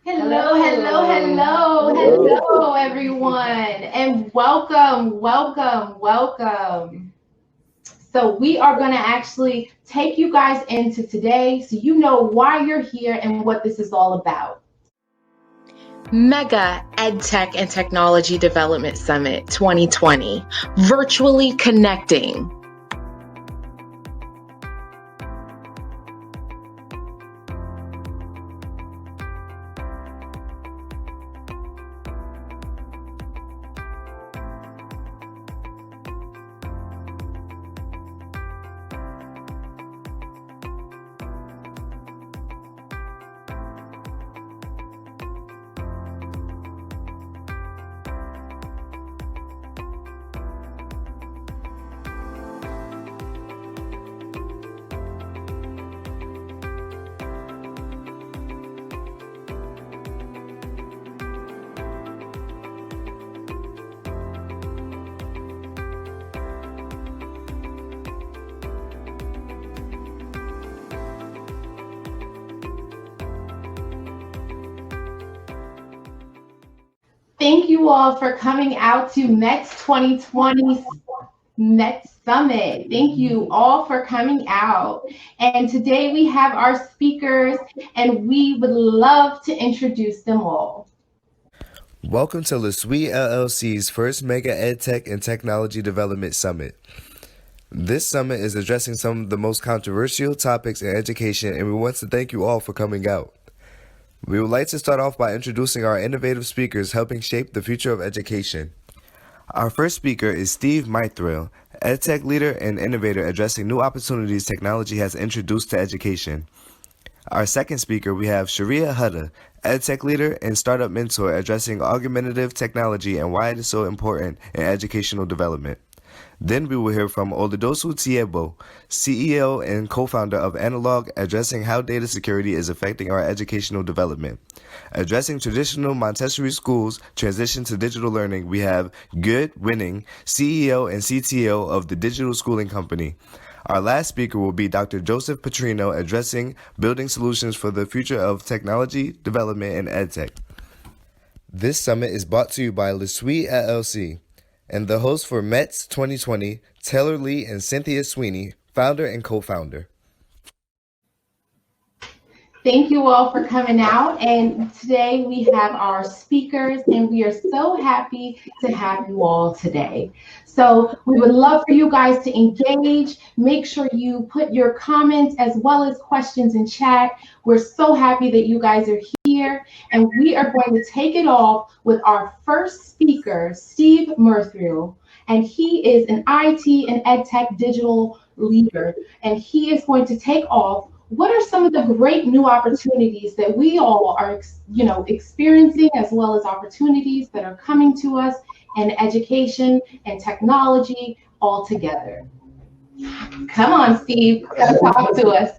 Hello, hello, hello, hello, everyone, and welcome. So we are going to actually take you guys into today so you know why you're here and what this is all about. Mega EdTech and Technology Development Summit 2020, virtually connecting. Thank you all for coming out to MET's 2020 MET Summit. Thank you all for coming out. And today we have our speakers, and we would love to introduce them all. Welcome to LeSuite LLC's first Mega EdTech and Technology Development Summit. This summit is addressing some of the most controversial topics in education, and we want to thank you all for coming out. We would like to start off by introducing our innovative speakers helping shape the future of education. Our first speaker is Steve Mithril, EdTech leader and innovator addressing new opportunities technology has introduced to education. Our second speaker, we have Sharia Hutta, EdTech leader and startup mentor addressing augmentative technology and why it is so important in educational development. Then we will hear from Oludosu Tiebo, CEO and co-founder of Analog, addressing how data security is affecting our educational development. Addressing traditional Montessori schools transition to digital learning, we have Good Winning, CEO and CTO of the Digital Schooling Company. Our last speaker will be Dr. Joseph Petrino, addressing building solutions for the future of technology, development, and EdTech. This summit is brought to you by LeSuite LLC and the host for METS 2020, Taylor Lee and Cynthia Sweeney, founder and co-founder. Thank you all for coming out. And today we have our speakers, and we are so happy to have you all today. So we would love for you guys to engage. Make sure you put your comments as well as questions in chat. We're so happy that you guys are here. And we are going to take it off with our first speaker, Steve Mithril. And he is an IT and EdTech digital leader. And he is going to take off. What are some of the great new opportunities that we all are, experiencing, as well as opportunities that are coming to us in education and technology all together? Come on, Steve, come talk to us.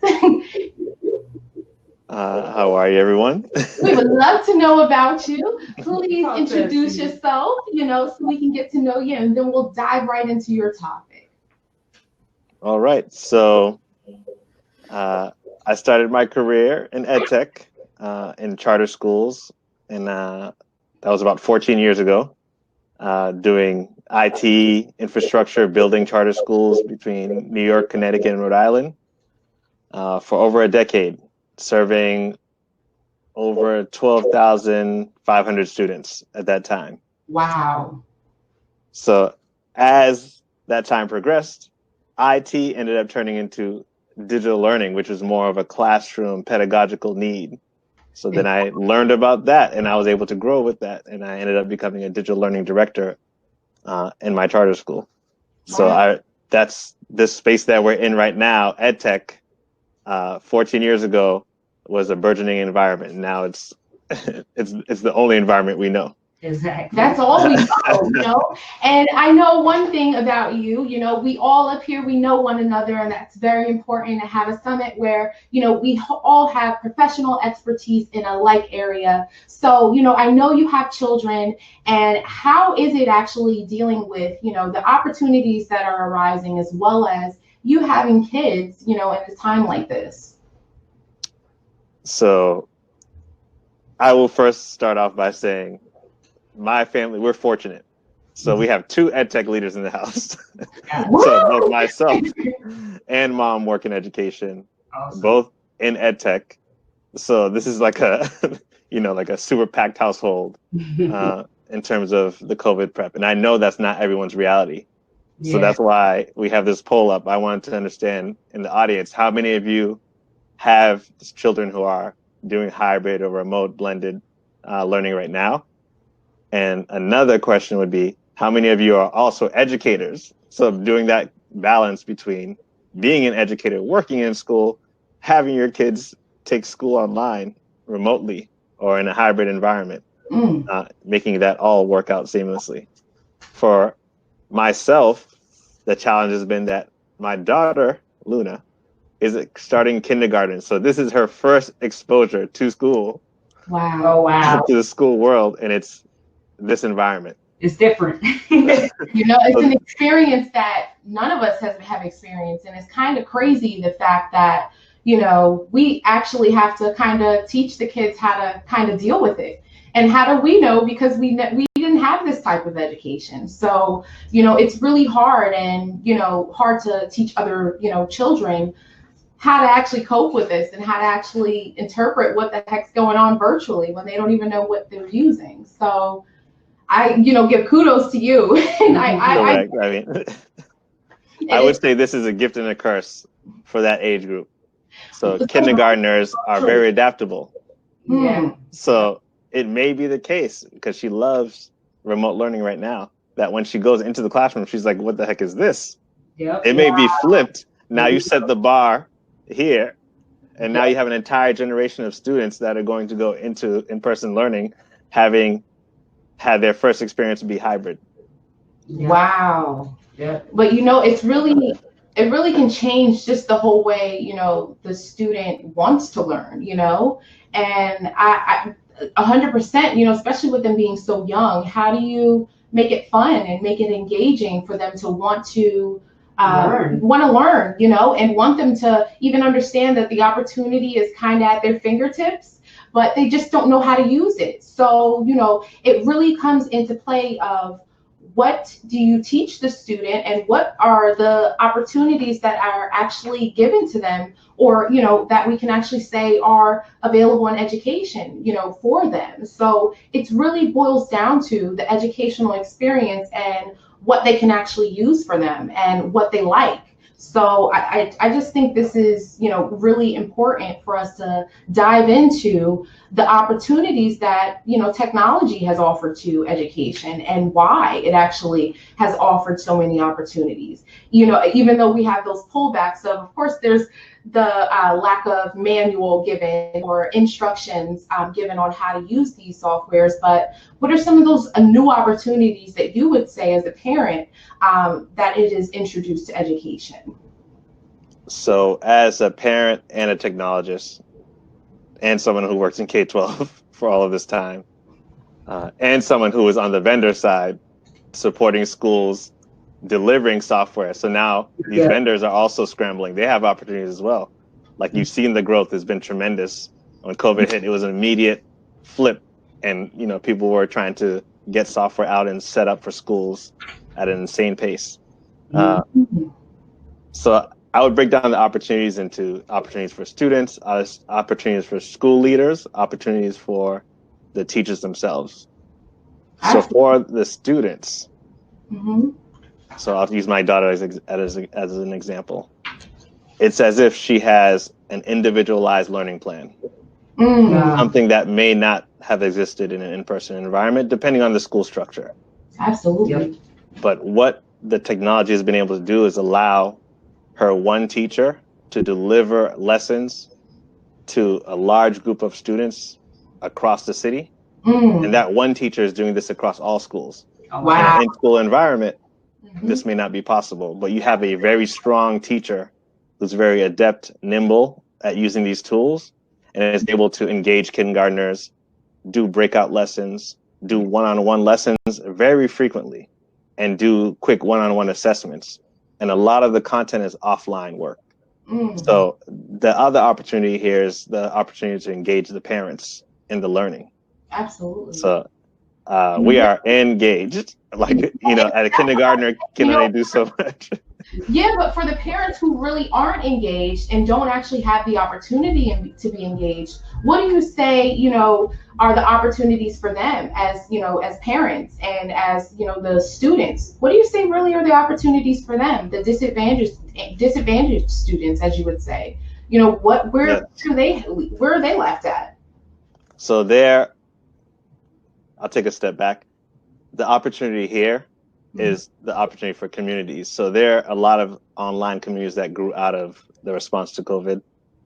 How are you, everyone? We would love to know about you. Please introduce yourself, so we can get to know you, and then we'll dive right into your topic. All right. So I started my career in EdTech in charter schools, and that was about 14 years ago, doing IT infrastructure, building charter schools between New York, Connecticut, and Rhode Island for over a decade, serving over 12,500 students at that time. Wow. So as that time progressed, IT ended up turning into digital learning, which was more of a classroom pedagogical need. So then I learned about that, and I was able to grow with that, and I ended up becoming a digital learning director in my charter school. Wow. So that's this space that we're in right now. EdTech 14 years ago was a burgeoning environment. Now it's the only environment we know. Exactly. That's all we know, And I know one thing about you, we all up here, we know one another, and that's very important to have a summit where, we all have professional expertise in a like area. So, I know you have children, and how is it actually dealing with, the opportunities that are arising, as well as you having kids, in a time like this? So I will first start off by saying my family, we're fortunate. So we have two EdTech leaders in the house. So both myself and mom work in education, both in EdTech. So this is like a, like a super packed household in terms of the COVID prep. And I know that's not everyone's reality. So that's why we have this poll up. I wanted to understand in the audience, how many of you have children who are doing hybrid or remote blended learning right now? And another question would be, how many of you are also educators? So doing that balance between being an educator, working in school, having your kids take school online, remotely, or in a hybrid environment, making that all work out seamlessly. For myself, the challenge has been that my daughter, Luna, is starting kindergarten. So this is her first exposure to school. Wow. Oh, wow. To the school world, and it's this environment. It's different. It's an experience that none of us have experienced. And it's kind of crazy, the fact that, we actually have to kind of teach the kids how to kind of deal with it. And how do we know? Because we didn't have this type of education. So, it's really hard, and, hard to teach other, children how to actually cope with this and how to actually interpret what the heck's going on virtually when they don't even know what they're using. So I, give kudos to you. And I would say this is a gift and a curse for that age group. So kindergartners are very adaptable. Yeah. So it may be the case, because she loves remote learning right now, that when she goes into the classroom, she's like, what the heck is this? Yep. It may be flipped. Now you set the bar here, and now you have an entire generation of students that are going to go into in-person learning, having had their first experience be hybrid. Wow. Yeah. But it really can change just the whole way, the student wants to learn, and I 100%, especially with them being so young, how do you make it fun and make it engaging for them to want to learn, and want them to even understand that the opportunity is kind of at their fingertips, but they just don't know how to use it. So, it really comes into play of, what do you teach the student, and what are the opportunities that are actually given to them, or, that we can actually say are available in education, for them. So it really boils down to the educational experience and what they can actually use for them and what they like. So I just think this is, really important for us to dive into the opportunities that, technology has offered to education, and why it actually has offered so many opportunities. Even though we have those pullbacks of course, there's the lack of manual given or instructions given on how to use these softwares. But what are some of those new opportunities that you would say as a parent that it is introduced to education? So as a parent and a technologist, and someone who works in K-12 for all of this time, and someone who is on the vendor side supporting schools delivering software. So now these vendors are also scrambling. They have opportunities as well. Like, you've seen the growth has been tremendous. When COVID hit, it was an immediate flip, and people were trying to get software out and set up for schools at an insane pace. So I would break down the opportunities into opportunities for students, opportunities for school leaders, opportunities for the teachers themselves. So for the students, so I'll use my daughter as an example. It's as if she has an individualized learning plan, something that may not have existed in an in-person environment, depending on the school structure. Absolutely. But what the technology has been able to do is allow her one teacher to deliver lessons to a large group of students across the city. And that one teacher is doing this across all schools. Wow. In an in-school environment, this may not be possible, but you have a very strong teacher who's very adept, nimble at using these tools, and is able to engage kindergartners, do breakout lessons, do one-on-one lessons very frequently, and do quick one-on-one assessments. And a lot of the content is offline work. So the other opportunity here is the opportunity to engage the parents in the learning. Absolutely. So we are engaged. Like, at a kindergartner can only do so much. Yeah, but for the parents who really aren't engaged and don't actually have the opportunity to be engaged, what do you say, are the opportunities for them as parents and as, the students? What do you say really are the opportunities for them, the disadvantaged students, as you would say? Where are they left at? So I'll take a step back. The opportunity here is the opportunity for communities. So there are a lot of online communities that grew out of the response to COVID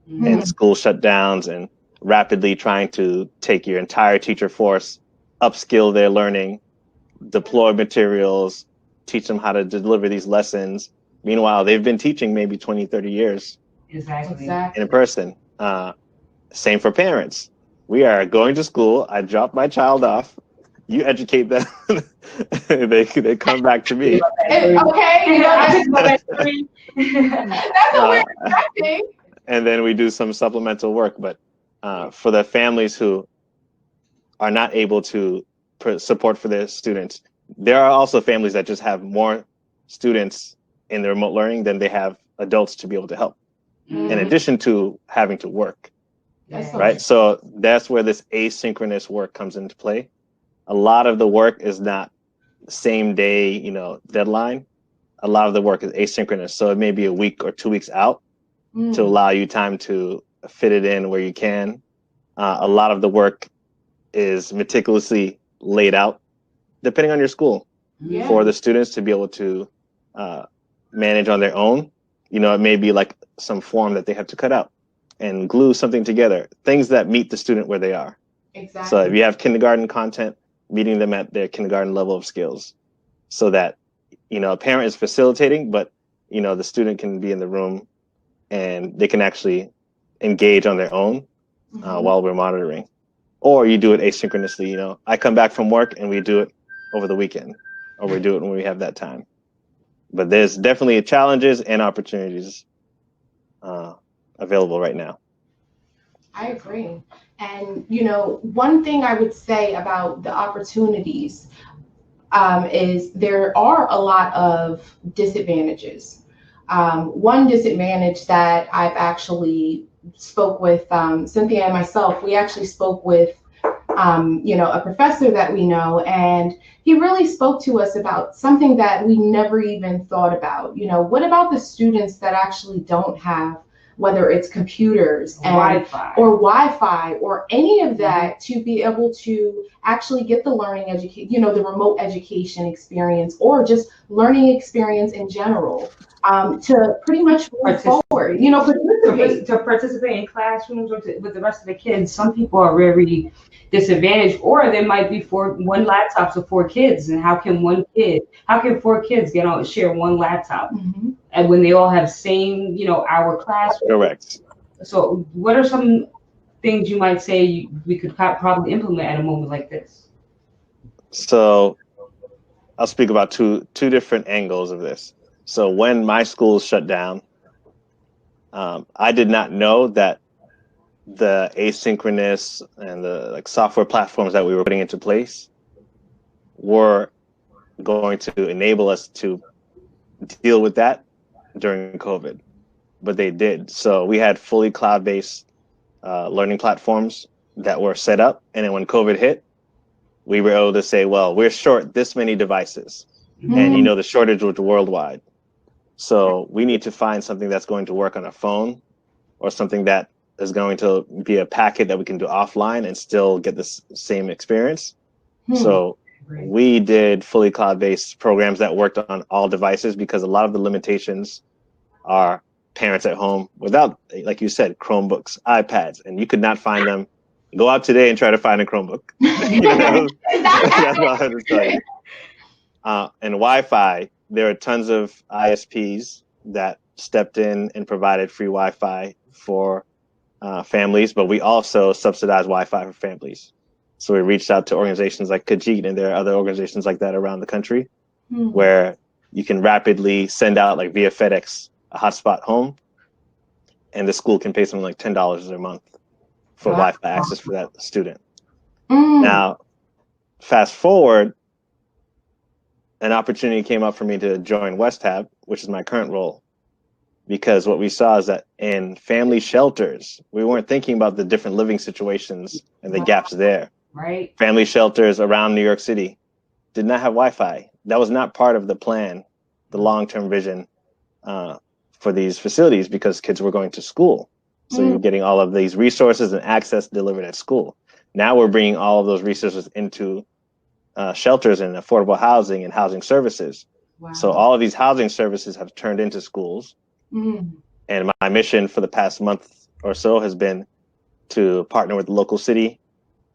and school shutdowns and rapidly trying to take your entire teacher force, upskill their learning, deploy materials, teach them how to deliver these lessons. Meanwhile, they've been teaching maybe 20, 30 years in person. Same for parents. We are going to school. I drop my child off. You educate them. they come back to me. Okay, that's a weird thing. And then we do some supplemental work. But for the families who are not able to support for their students, there are also families that just have more students in the remote learning than they have adults to be able to help, in addition to having to work. Right? So that's where this asynchronous work comes into play. A lot of the work is not same day, deadline. A lot of the work is asynchronous. So it may be a week or 2 weeks out to allow you time to fit it in where you can. A lot of the work is meticulously laid out, depending on your school, for the students to be able to manage on their own. It may be like some form that they have to cut out and glue something together, things that meet the student where they are. Exactly. So if you have kindergarten content, meeting them at their kindergarten level of skills, so that, a parent is facilitating, but, the student can be in the room and they can actually engage on their own while we're monitoring. Or you do it asynchronously. I come back from work and we do it over the weekend, or we do it when we have that time. But there's definitely challenges and opportunities available right now. I agree. And, one thing I would say about the opportunities is there are a lot of disadvantages. One disadvantage that I've actually spoke with Cynthia and myself, we actually spoke with, a professor that we know, and he really spoke to us about something that we never even thought about. What about the students that actually don't have, whether it's computers or Wi-Fi or any of that, to be able to actually get the learning education, the remote education experience, or just learning experience in general, to pretty much move forward, to participate in classrooms or with the rest of the kids. Some people are very disadvantaged, or there might be one laptop to 4 kids, and how can 4 kids share one laptop? And when they all have same, hour class. Correct. So what are some things you might say we could probably implement at a moment like this? So I'll speak about two different angles of this. So when my school shut down, I did not know that the asynchronous and the software platforms that we were putting into place were going to enable us to deal with that during COVID, but they did. So we had fully cloud-based learning platforms that were set up. And then when COVID hit, we were able to say, well, we're short this many devices. And, the shortage was worldwide. So we need to find something that's going to work on a phone, or something that is going to be a packet that we can do offline and still get the same experience. So we did fully cloud-based programs that worked on all devices, because a lot of the limitations are parents at home without, like you said, Chromebooks, iPads, and you could not find them. Go out today and try to find a Chromebook. That's what I was telling you. And Wi-Fi, there are tons of ISPs that stepped in and provided free Wi-Fi for families, but we also subsidize Wi-Fi for families. So we reached out to organizations like Kajit, and there are other organizations like that around the country, where you can rapidly send out, like via FedEx, a hotspot home, and the school can pay something like $10 a month for Wi-Fi access for that student. Now, fast forward, an opportunity came up for me to join WestHab, which is my current role, because what we saw is that in family shelters, we weren't thinking about the different living situations and the gaps there. Right. Family shelters around New York City did not have Wi-Fi. That was not part of the plan, the long-term vision for these facilities, because kids were going to school. So you're getting all of these resources and access delivered at school. Now we're bringing all of those resources into shelters and affordable housing and housing services. Wow. So all of these housing services have turned into schools. And my mission for the past month or so has been to partner with the local city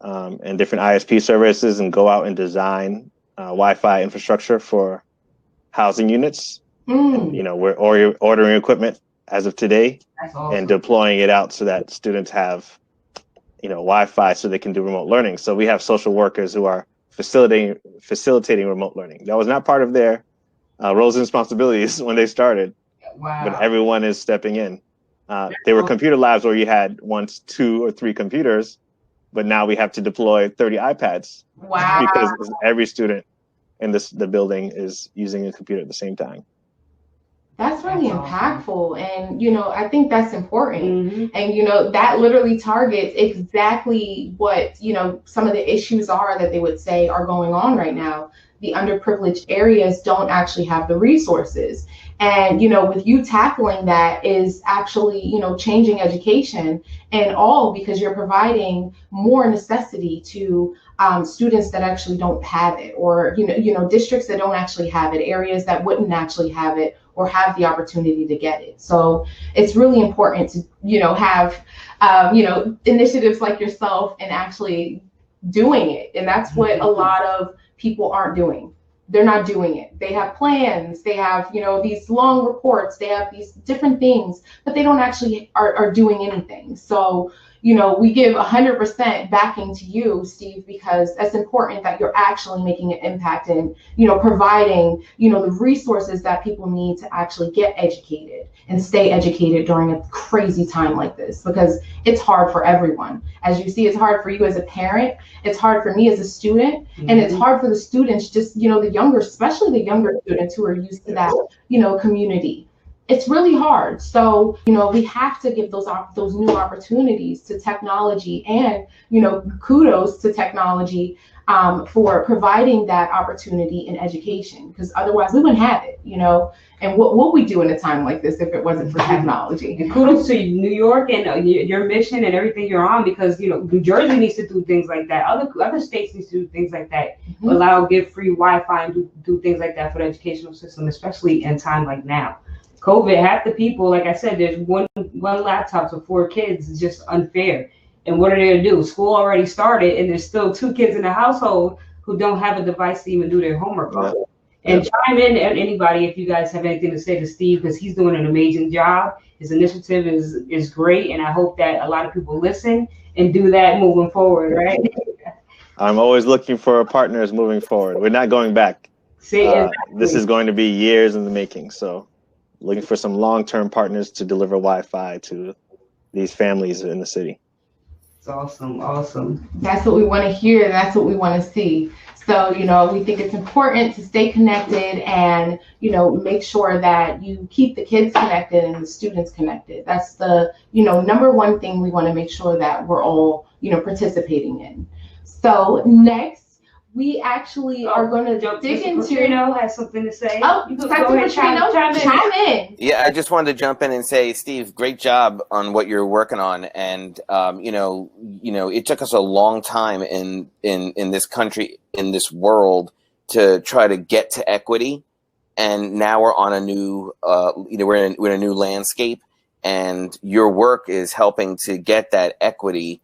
and different ISP services and go out and design Wi-Fi infrastructure for housing units. And, you know, we're ordering equipment as of today. That's awesome. And deploying it out so that students have, you know, Wi-Fi so they can do remote learning. So we have social workers who are facilitating remote learning. That was not part of their roles and responsibilities when they started. Wow. But everyone is stepping in. There were computer labs where you had once 2 or 3 computers, but now we have to deploy 30 iPads. Wow. Because every student in the building is using a computer at the same time. That's really impactful. And, you know, I think that's important. And, you know, that literally targets exactly what, you know, some of the issues are that they would say are going on right now. The underprivileged areas don't actually have the resources. And, you know, with you tackling that is actually, you know, changing education, and all because you're providing more necessity to students that actually don't have it, or, you know, districts that don't actually have it, areas that wouldn't actually have it or have the opportunity to get it. So it's really important to, you know, have, you know, initiatives like yourself and actually doing it. And that's what a lot of people aren't doing. They're not doing it. They have plans, they have, you know, these long reports, they have these different things, but they don't actually are doing anything. So, you know, we give 100% backing to you, Steve, because that's important that you're actually making an impact and, you know, providing, you know, the resources that people need to actually get educated and stay educated during a crazy time like this, because it's hard for everyone. As you see, it's hard for you as a parent, it's hard for me as a student, and it's hard for the students, just, you know, the younger, especially the younger students who are used to that, you know, community. It's really hard. So, you know, we have to give those new opportunities to technology, and, you know, kudos to technology for providing that opportunity in education, because otherwise we wouldn't have it, you know. And what would we do in a time like this if it wasn't for technology? And kudos to New York and your mission and everything you're on, because, you know, New Jersey needs to do things like that. Other states need to do things like that. Give free Wi-Fi and do things like that for the educational system, especially in time like now. COVID, half the people, like I said, there's one laptop for 4 kids. It's just unfair. And what are they gonna do? School already started, and there's still 2 kids in the household who don't have a device to even do their homework on. And chime in at anybody if you guys have anything to say to Steve, because he's doing an amazing job. His initiative is great, and I hope that a lot of people listen and do that moving forward, right? I'm always looking for partners moving forward. We're not going back. This is going to be years in the making, so looking for some long-term partners to deliver Wi-Fi to these families in the city. It's awesome. That's what we want to hear. That's what we want to see. So, you know, we think it's important to stay connected and, you know, make sure that you keep the kids connected and the students connected. That's the, you know, number one thing we want to make sure that we're all, you know, participating in. So next, we actually are going to dig into. Petrino has something to say. Oh, Dr. Petrino, chime in. Yeah, I just wanted to jump in and say, Steve, great job on what you're working on. And you know, it took us a long time in this country, in this world, to try to get to equity. And now we're on a new, we're in a new landscape. And your work is helping to get that equity.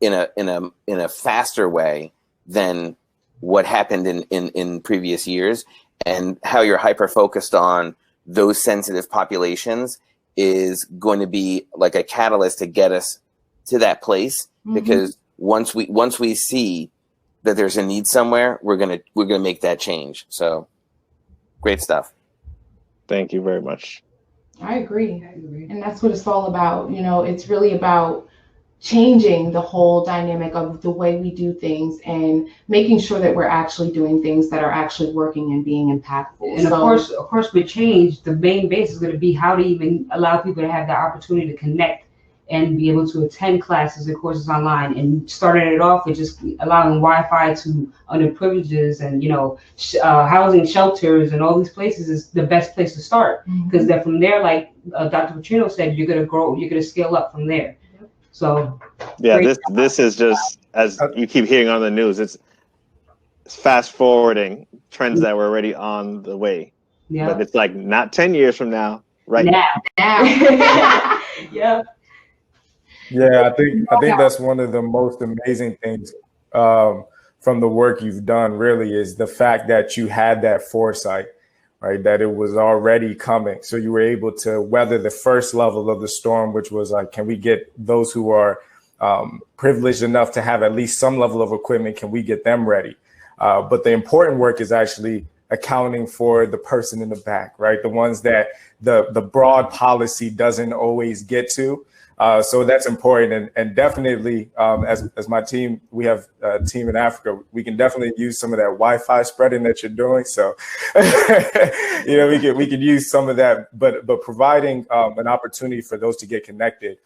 In a faster way than what happened in previous years, and how you're hyper focused on those sensitive populations is going to be like a catalyst to get us to that place. Because once we see that there's a need somewhere, we're gonna make that change. So great stuff. Thank you very much. I agree. And that's what it's all about. You know, it's really about changing the whole dynamic of the way we do things and making sure that we're actually doing things that are actually working and being impactful. And of course, with change, the main base is going to be how to even allow people to have the opportunity to connect and be able to attend classes and courses online. And starting it off with just allowing Wi-Fi to underprivileged and, housing shelters and all these places is the best place to start. Because then from there, like Dr. Petrino said, you're going to grow, you're going to scale up from there. So yeah, this is just, as you keep hearing on the news, it's fast forwarding trends that were already on the way. Yeah. But it's like not 10 years from now, right now. Yeah. Yeah, I think that's one of the most amazing things from the work you've done, really, is the fact that you had that foresight, right? That it was already coming. So you were able to weather the first level of the storm, which was like, can we get those who are privileged enough to have at least some level of equipment, can we get them ready? But the important work is actually accounting for the person in the back, right? The ones that the broad policy doesn't always get to. So that's important, and definitely as my team, we have a team in Africa. We can definitely use some of that Wi-Fi spreading that you're doing. So we could use some of that, but providing an opportunity for those to get connected,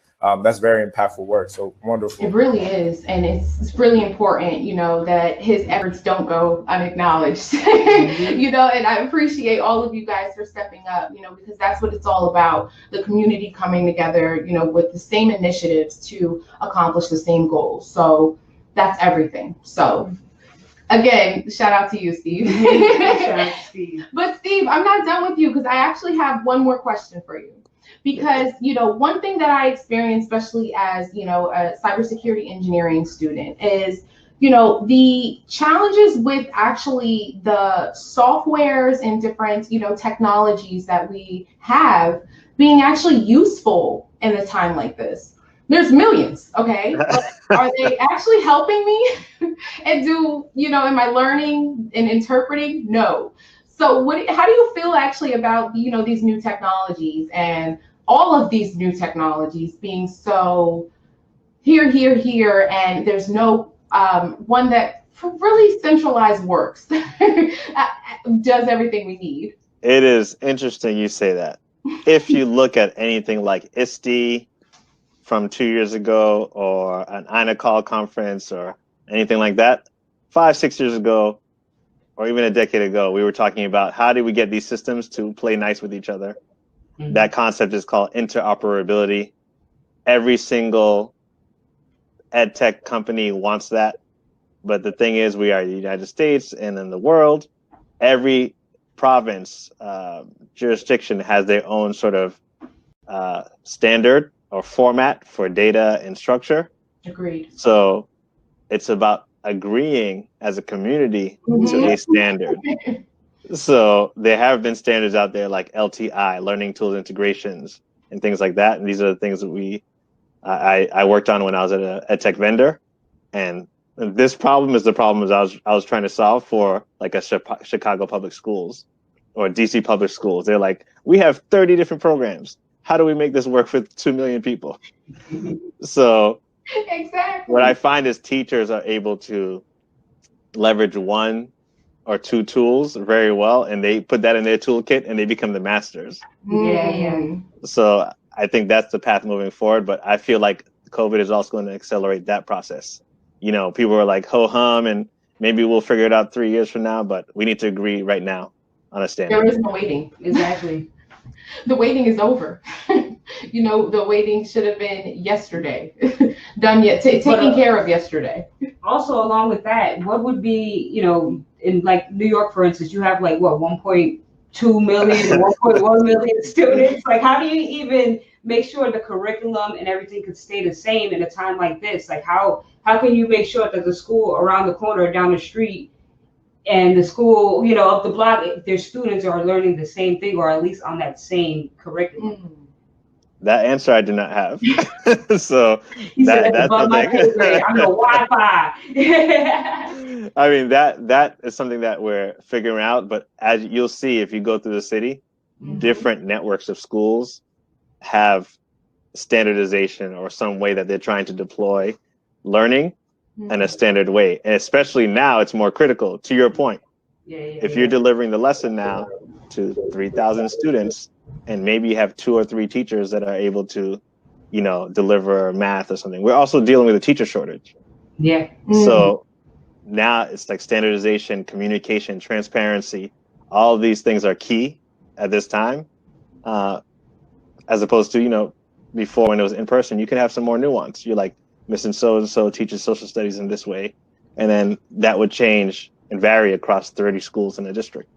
that's very impactful work. So wonderful. It really is, and it's really important, that his efforts don't go unacknowledged. And I appreciate all of you guys for stepping up, because that's what it's all about, the community coming together, with the same initiatives to accomplish the same goals. So that's everything. So again, shout out to you, Steve. Shout out to Steve. But Steve, I'm not done with you, because I actually have one more question for you. Because, one thing that I experienced, especially as, a cybersecurity engineering student, is, the challenges with actually the softwares and different, technologies that we have being actually useful in a time like this. There's millions, okay? But are they actually helping me? And am I learning and interpreting? No. So how do you feel actually about, these new technologies and all of these new technologies being so here, and there's no one that really centralized works, does everything we need? It is interesting you say that. If you look at anything like ISTE from 2 years ago, or an INACOL conference, or anything like that, 5-6 years ago, or even a decade ago, we were talking about how do we get these systems to play nice with each other. Mm-hmm. That concept is called interoperability. Every single EdTech company wants that. But the thing is, we are the United States, and in the world, every province, jurisdiction has their own sort of standard or format for data and structure. Agreed. So it's about agreeing as a community to a standard. So there have been standards out there like LTI, learning tools integrations, and things like that. And these are the things that I worked on when I was at a EdTech vendor. And this problem is the problem I was trying to solve for like a Chicago public schools or DC public schools. They're like, we have 30 different programs. How do we make this work for 2 million people? So exactly. What I find is teachers are able to leverage one or two tools very well, and they put that in their toolkit and they become the masters. Yeah. So I think that's the path moving forward, but I feel like COVID is also going to accelerate that process. People are like ho-hum, and maybe we'll figure it out 3 years from now, but we need to agree right now on a standard. There is no waiting. Exactly. The waiting is over. The waiting should have been yesterday, done yet, taken care of yesterday. Also, along with that, what would be, in like New York, for instance, you have like 1.2 million and 1.1 million students. Like, how do you even make sure the curriculum and everything could stay the same in a time like this? Like, how can you make sure that the school around the corner or down the street and the school, up the block, their students are learning the same thing, or at least on that same curriculum? That answer I do not have. So that's the thing. I'm the Wi-Fi. I mean, that is something that we're figuring out. But as you'll see, if you go through the city, different networks of schools have standardization or some way that they're trying to deploy learning in a standard way. And especially now, it's more critical, to your point. If you're delivering the lesson now to 3,000 students, and maybe you have 2 or 3 teachers that are able to, deliver math or something. We're also dealing with a teacher shortage. Yeah. So now it's like standardization, communication, transparency. All of these things are key at this time, as opposed to, before when it was in person, you could have some more nuance. You're like, missing so-and-so teaches social studies in this way. And then that would change and vary across 30 schools in the district.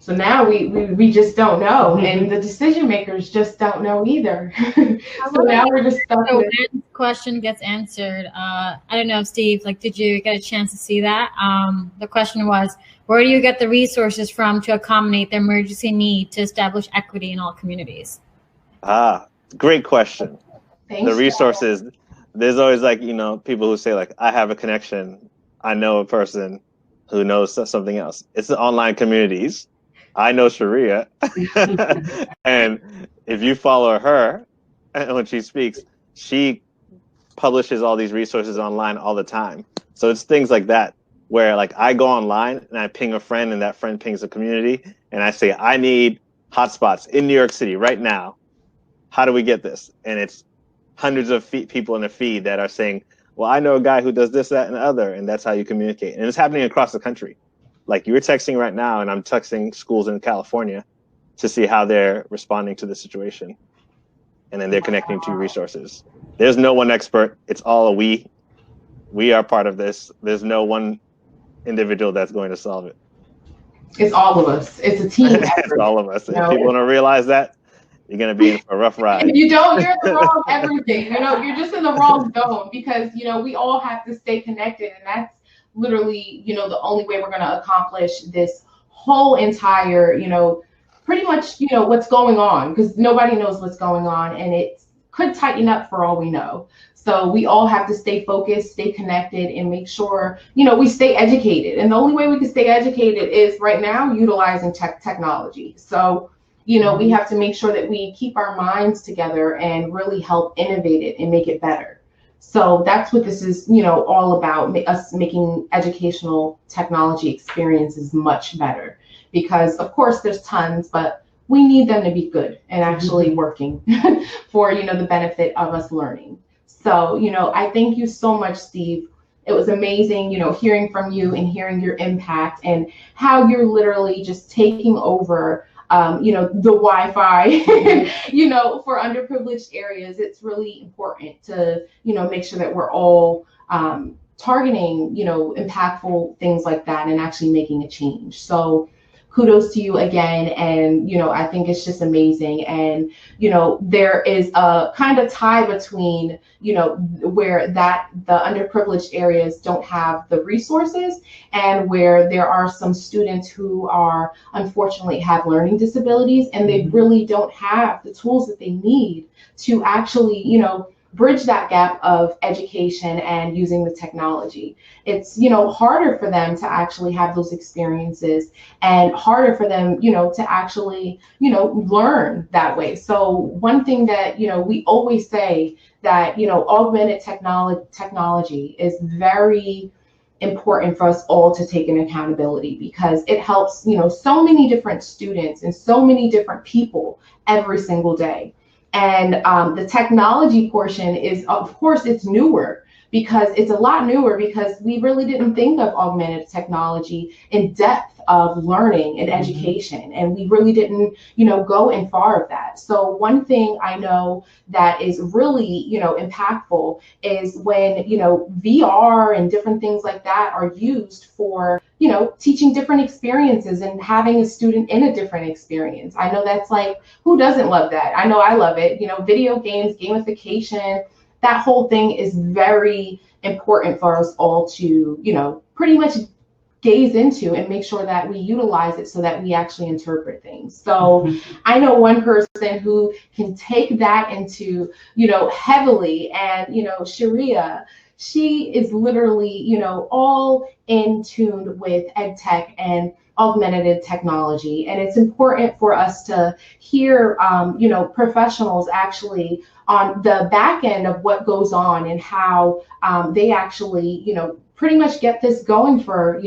So now we just don't know, and the decision makers just don't know either. So now we're just stuck with. When question gets answered, I don't know, Steve, did you get a chance to see that? The question was, where do you get the resources from to accommodate the emergency need to establish equity in all communities? Great question. Thanks, the resources, there's always people who say I have a connection. I know a person who knows something else. It's the online communities. I know Sharia. And if you follow her when she speaks, she publishes all these resources online all the time. So it's things like that where I go online and I ping a friend and that friend pings a community and I say, I need hotspots in New York City right now. How do we get this? And it's hundreds of people in a feed that are saying, well, I know a guy who does this, that, and the other, and that's how you communicate. And it's happening across the country. You're texting right now, and I'm texting schools in California to see how they're responding to the situation. And then they're connecting to resources. There's no one expert. It's all a we. We are part of this. There's no one individual that's going to solve it. It's all of us. It's a team effort. It's all of us. If people don't realize that, you're going to be in for a rough ride. If you don't, you're in the wrong everything. You're just in the wrong zone because, we all have to stay connected. And that's literally, the only way we're going to accomplish this whole entire, pretty much, what's going on, because nobody knows what's going on and it could tighten up for all we know. So we all have to stay focused, stay connected, and make sure, we stay educated. And the only way we can stay educated is right now utilizing technology. So we have to make sure that we keep our minds together and really help innovate it and make it better. So that's what this is, all about, us making educational technology experiences much better. Because, of course, there's tons, but we need them to be good and actually working for, the benefit of us learning. So, I thank you so much, Steve. It was amazing, hearing from you and hearing your impact and how you're literally just taking over the Wi-Fi, for underprivileged areas. It's really important to, make sure that we're all targeting, impactful things like that and actually making a change. So kudos to you again. And, I think it's just amazing. And, there is a kind of tie between, where the underprivileged areas don't have the resources and where there are some students who are unfortunately have learning disabilities and they really don't have the tools that they need to actually, bridge that gap of education and using the technology. It's, harder for them to actually have those experiences and harder for them, to actually, learn that way. So one thing that, we always say that, augmented technology is very important for us all to take an accountability because it helps, so many different students and so many different people every single day. And the technology portion is, of course, it's newer because it's a lot newer because we really didn't think of augmented technology in depth of learning and education. And we really didn't, go in far of that. So one thing I know that is really, impactful is when, VR and different things like that are used for, teaching different experiences and having a student in a different experience. I know that's who doesn't love that? I know I love it. Video games, gamification, that whole thing is very important for us all to, pretty much gaze into and make sure that we utilize it so that we actually interpret things. So I know one person who can take that into, heavily and, Sharia, She is literally, all in tune with EdTech and augmented technology. And it's important for us to hear, professionals actually on the back end of what goes on and how they actually, pretty much get this going for,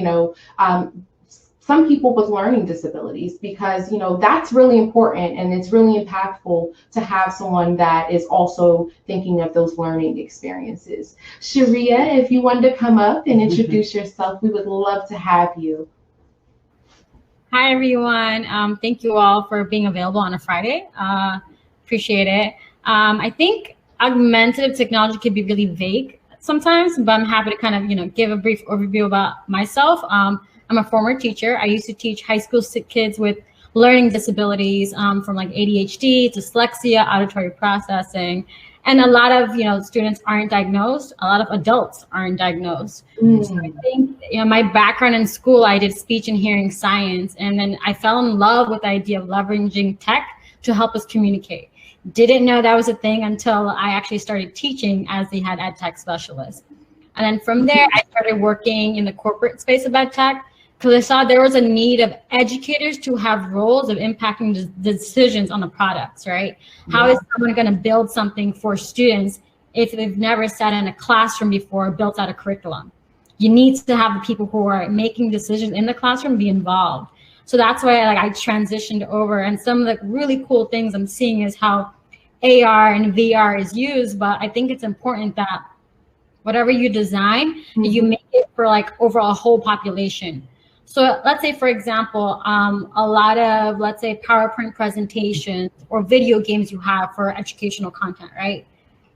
some people with learning disabilities, because that's really important, and it's really impactful to have someone that is also thinking of those learning experiences. Sharia, if you wanted to come up and introduce yourself, we would love to have you. Hi everyone. Thank you all for being available on a Friday. Appreciate it. I think augmentative technology can be really vague sometimes, but I'm happy to kind of give a brief overview about myself. I'm a former teacher. I used to teach high school kids with learning disabilities, from like ADHD, dyslexia, auditory processing, and a lot of students aren't diagnosed. A lot of adults aren't diagnosed. So I think my background in school, I did speech and hearing science, and then I fell in love with the idea of leveraging tech to help us communicate. Didn't know that was a thing until I actually started teaching as the head ed tech specialist. And then from there, I started working in the corporate space of ed tech, because I saw there was a need of educators to have roles of impacting the decisions on the products, right? Yeah. How is someone going to build something for students if they've never sat in a classroom before or built out a curriculum? You need to have the people who are making decisions in the classroom be involved. So that's why I transitioned over. And some of the really cool things I'm seeing is how AR and VR is used, but I think it's important that whatever you design, you make it for over a whole population. So let's say, for example, a lot of, let's say, PowerPoint presentations or video games you have for educational content, right?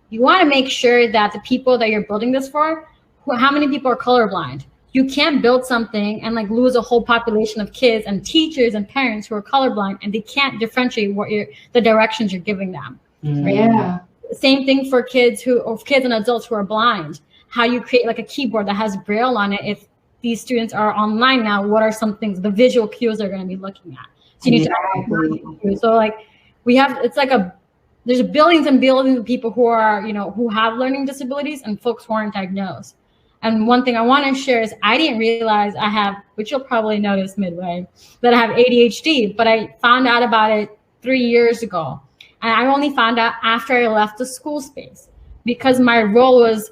You want to make sure that the people that you're building this for, how many people are colorblind? You can't build something and lose a whole population of kids and teachers and parents who are colorblind, and they can't differentiate what the directions you're giving them. Right? Yeah. Same thing for kids and adults who are blind. How you create a keyboard that has Braille on it. If these students are online now, what are some things, the visual cues they're going to be looking at? So you need to, so there's billions and billions of people who are, who have learning disabilities and folks who aren't diagnosed. And one thing I want to share is I didn't realize I have, which you'll probably notice midway, that I have ADHD, but I found out about it 3 years ago. And I only found out after I left the school space, because my role was,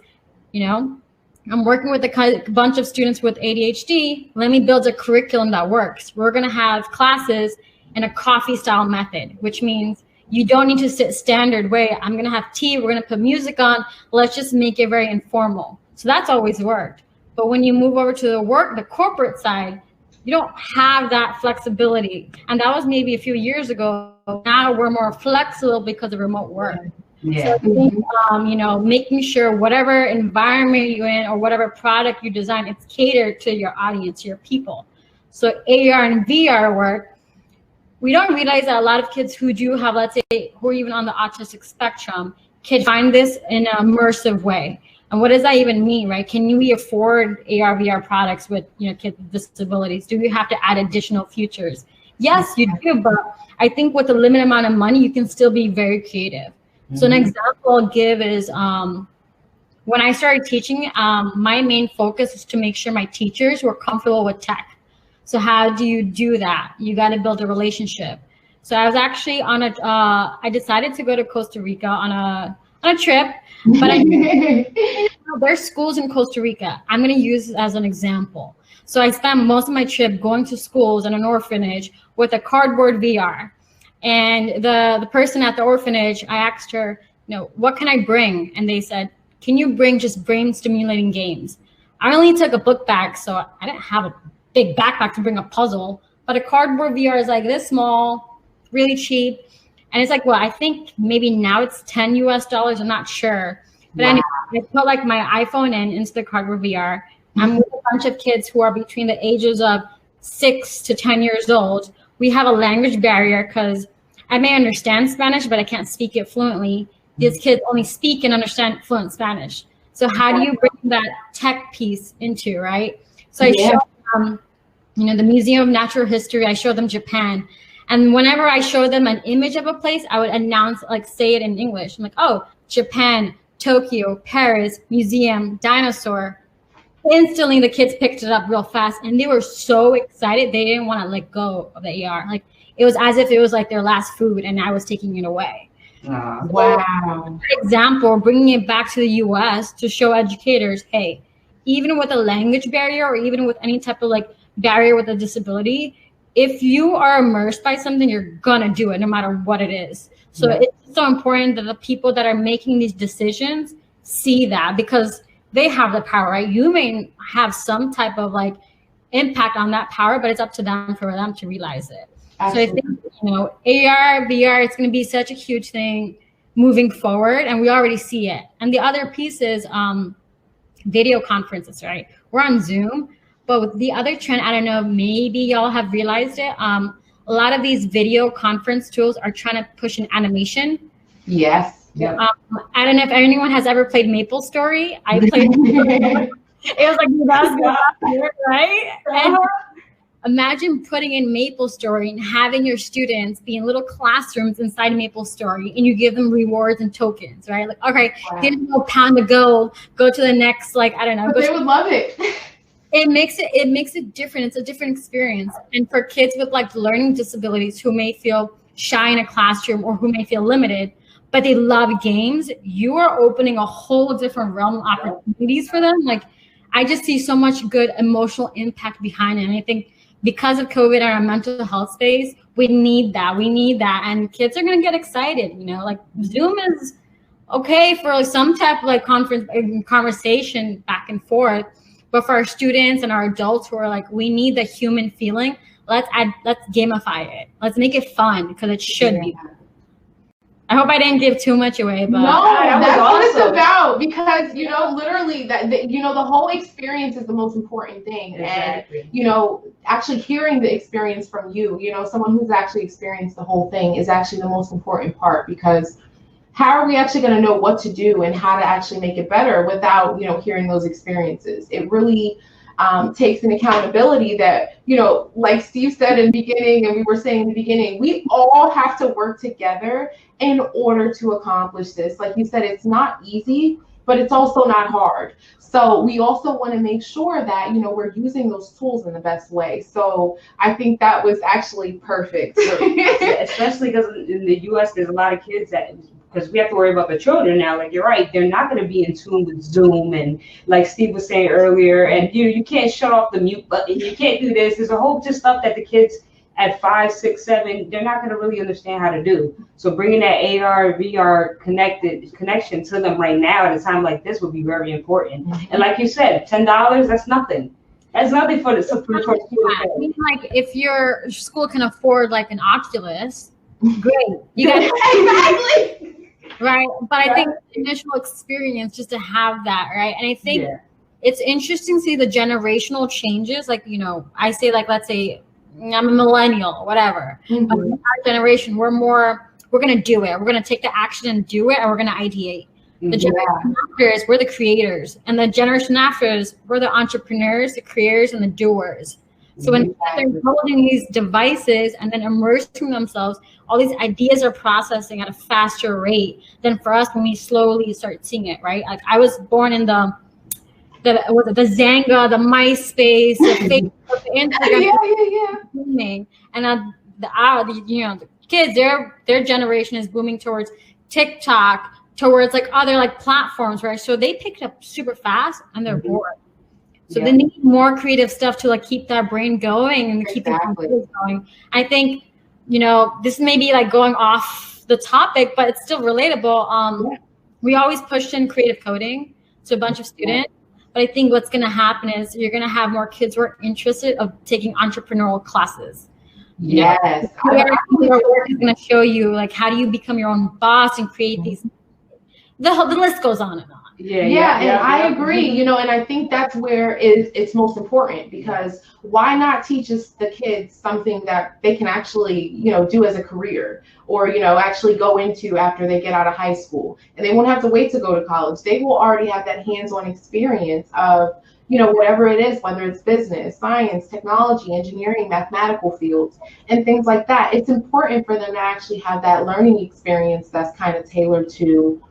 I'm working with a bunch of students with ADHD. Let me build a curriculum that works. We're going to have classes in a coffee style method, which means you don't need to sit standard way. I'm going to have tea. We're going to put music on. Let's just make it very informal. So that's always worked. But when you move over to the corporate side, you don't have that flexibility. And that was maybe a few years ago. Now we're more flexible because of remote work. Yeah. So I think, making sure whatever environment you're in or whatever product you design, it's catered to your audience, your people. So AR and VR work, we don't realize that a lot of kids who do have, let's say, who are even on the autistic spectrum, can find this in an immersive way. And what does that even mean, right? Can we afford AR, VR products with kids with disabilities? Do we have to add additional features? Yes, you do, but I think with a limited amount of money, you can still be very creative. So an example I'll give is when I started teaching, my main focus is to make sure my teachers were comfortable with tech. So how do you do that? You got to build a relationship. So I was actually on I decided to go to Costa Rica on a trip, but there's schools in Costa Rica. I'm going to use this as an example. So I spent most of my trip going to schools and an orphanage with a cardboard VR. And the person at the orphanage, I asked her, what can I bring? And they said, can you bring just brain stimulating games? I only took a book bag, so I didn't have a big backpack to bring a puzzle, but a cardboard VR is this small, really cheap. And it's I think maybe now it's $10 US, I'm not sure. But anyway, I put my iPhone into the cardboard VR. I'm with a bunch of kids who are between the ages of 6 to 10 years old. We have a language barrier because I may understand Spanish, but I can't speak it fluently. These kids only speak and understand fluent Spanish. So how do you bring that tech piece into, right? So I show them, the Museum of Natural History. I show them Japan. And whenever I show them an image of a place, I would announce, say it in English. I'm oh, Japan, Tokyo, Paris, museum, dinosaur. Instantly, the kids picked it up real fast, and they were so excited. They didn't want to let go of the AR. Like, it was as if it was like their last food, and I was taking it away. Wow. For example, bringing it back to the US to show educators, hey, even with a language barrier or even with any type of like barrier with a disability, if you are immersed by something, you're gonna do it no matter what it is. So it's so important that the people that are making these decisions see that, because they have the power, right? You may have some type of like impact on that power, but it's up to them for them to realize it. Absolutely. So I think, you know, AR, VR, it's going to be such a huge thing moving forward, and we already see it. And the other piece is video conferences, right? We're on Zoom, but with the other trend, I don't know, maybe y'all have realized it. A lot of these video conference tools are trying to push an animation. Yes. Yep. I don't know if anyone has ever played MapleStory. I played. It was like the best, right? And imagine putting in MapleStory and having your students be in little classrooms inside MapleStory, and you give them rewards and tokens, right? Like, okay, here's a pound of gold. Go to the next, like, I don't know. But they would love it. It makes it different. It's a different experience. And for kids with like learning disabilities who may feel shy in a classroom or who may feel limited, but they love games, you are opening a whole different realm of opportunities for them. Like, I just see so much good emotional impact behind it. And I think because of COVID and our mental health space, we need that. We need that. And kids are going to get excited, you know, like Zoom is okay for like some type of like conversation back and forth. But for our students and our adults who are like, we need the human feeling, let's gamify it. Let's make it fun, because it should be. I hope I didn't give too much away, but no, that's what it's about, because, you know, literally you know, the whole experience is the most important thing. Exactly. And, you know, actually hearing the experience from you know, someone who's actually experienced the whole thing is actually the most important part, because how are we actually going to know what to do and how to actually make it better without, you know, hearing those experiences? It really takes an accountability that, you know, like Steve said in the beginning, and we were saying in the beginning, we all have to work together in order to accomplish this. Like you said, it's not easy, but it's also not hard. So we also want to make sure that, you know, we're using those tools in the best way. So I think that was actually perfect. Especially because in the US, there's a lot of kids that, because we have to worry about the children now. Like, you're right, they're not going to be in tune with Zoom, and like Steve was saying earlier, and you can't shut off the mute button, you can't do this. There's a whole just stuff that the kids at 5, 6, 7, they're not going to really understand how to do. So bringing that AR, VR connection to them right now at a time like this would be very important. Mm-hmm. And like you said, $10, that's nothing. That's nothing for the school. I mean, like, if your school can afford like an Oculus, great. You guys exactly. Right. But I think the initial experience just to have that, right? And I think it's interesting to see the generational changes. Like, you know, I say, like, let's say I'm a millennial, whatever. Mm-hmm. But in our generation, we're going to do it. We're going to take the action and do it, and we're going to ideate. The generation after is we're the creators, and the generation after is we're the entrepreneurs, the creators, and the doers. So when they're building these devices and then immersing themselves, all these ideas are processing at a faster rate than for us when we slowly start seeing it, right? Like, I was born in the Zanga, the MySpace, the Facebook, the Instagram, and the kids, their generation is booming towards TikTok, towards like other like platforms, right? So they pick it up super fast and they're bored. So they need more creative stuff to like keep that brain going and keep it going. I think, you know, this may be like going off the topic, but it's still relatable. We always pushed in creative coding to a bunch of students, but I think what's going to happen is you're going to have more kids who are interested of taking entrepreneurial classes. Yes. Your work is going to show you like how do you become your own boss and create these. The list goes on and on. I agree, you know, and I think that's where it's most important, because why not teach the kids something that they can actually, you know, do as a career, or, you know, actually go into after they get out of high school, and they won't have to wait to go to college. They will already have that hands-on experience of, you know, whatever it is, whether it's business, science, technology, engineering, mathematical fields, and things like that. It's important for them to actually have that learning experience that's kind of tailored to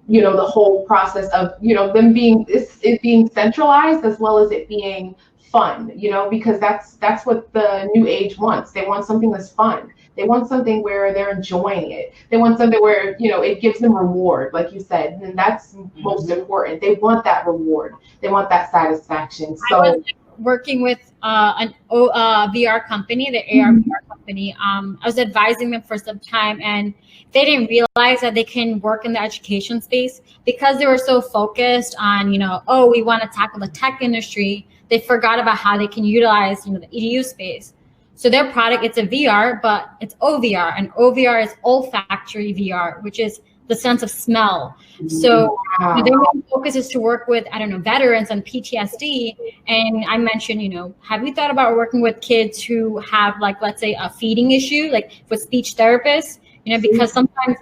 the whole process of, them being, it being centralized as well as it being fun, because that's what the new age wants. They want something that's fun. They want something where they're enjoying it. They want something where, it gives them reward, like you said, and that's most important. They want that reward. They want that satisfaction. So I was working with an VR company, the AR VR company. I was advising them for some time, and they didn't realize that they can work in the education space because they were so focused on, we want to tackle the tech industry. They forgot about how they can utilize, the EDU space. So their product, it's a VR, but it's OVR, and OVR is olfactory VR, which is the sense of smell. So their main focus is to work with, veterans and PTSD. And I mentioned, have you thought about working with kids who have, like, let's say a feeding issue, like with speech therapists? Because sometimes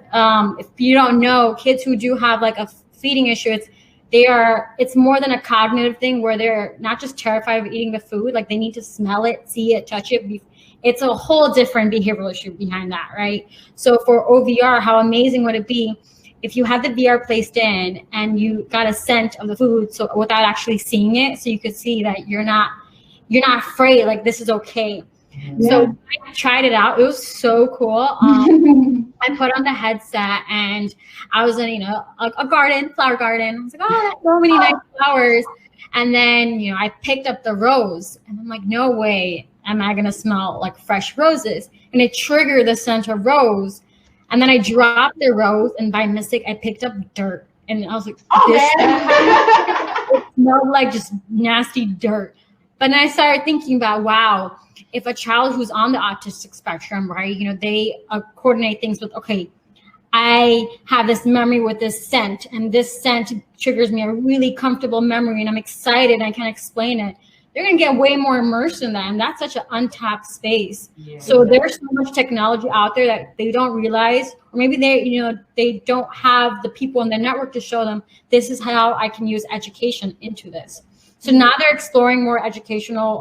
if you don't know, kids who do have like a feeding issue, it's more than a cognitive thing where they're not just terrified of eating the food, like they need to smell it, see it, touch it. It's a whole different behavioral issue behind that, right? So for OVR, how amazing would it be if you had the VR placed in and you got a scent of the food, so without actually seeing it, so you could see that you're not afraid, like this is okay. Yeah. So I tried it out. It was so cool. I put on the headset and I was in, a garden, flower garden. I was like, oh, that's so many nice flowers. And then, I picked up the rose and I'm like, no way am I going to smell like fresh roses. And it triggered the scent of rose. And then I dropped the rose and by mistake, I picked up dirt. And I was like, it smelled like just nasty dirt. But then I started thinking about, wow, if a child who's on the autistic spectrum, right, they coordinate things with, okay, I have this memory with this scent, and this scent triggers me a really comfortable memory, and I'm excited, and I can't explain it. They're going to get way more immersed in that, and that's such an untapped space. Yeah. So there's so much technology out there that they don't realize, or maybe they don't have the people in their network to show them, this is how I can use education into this. So now they're exploring more educational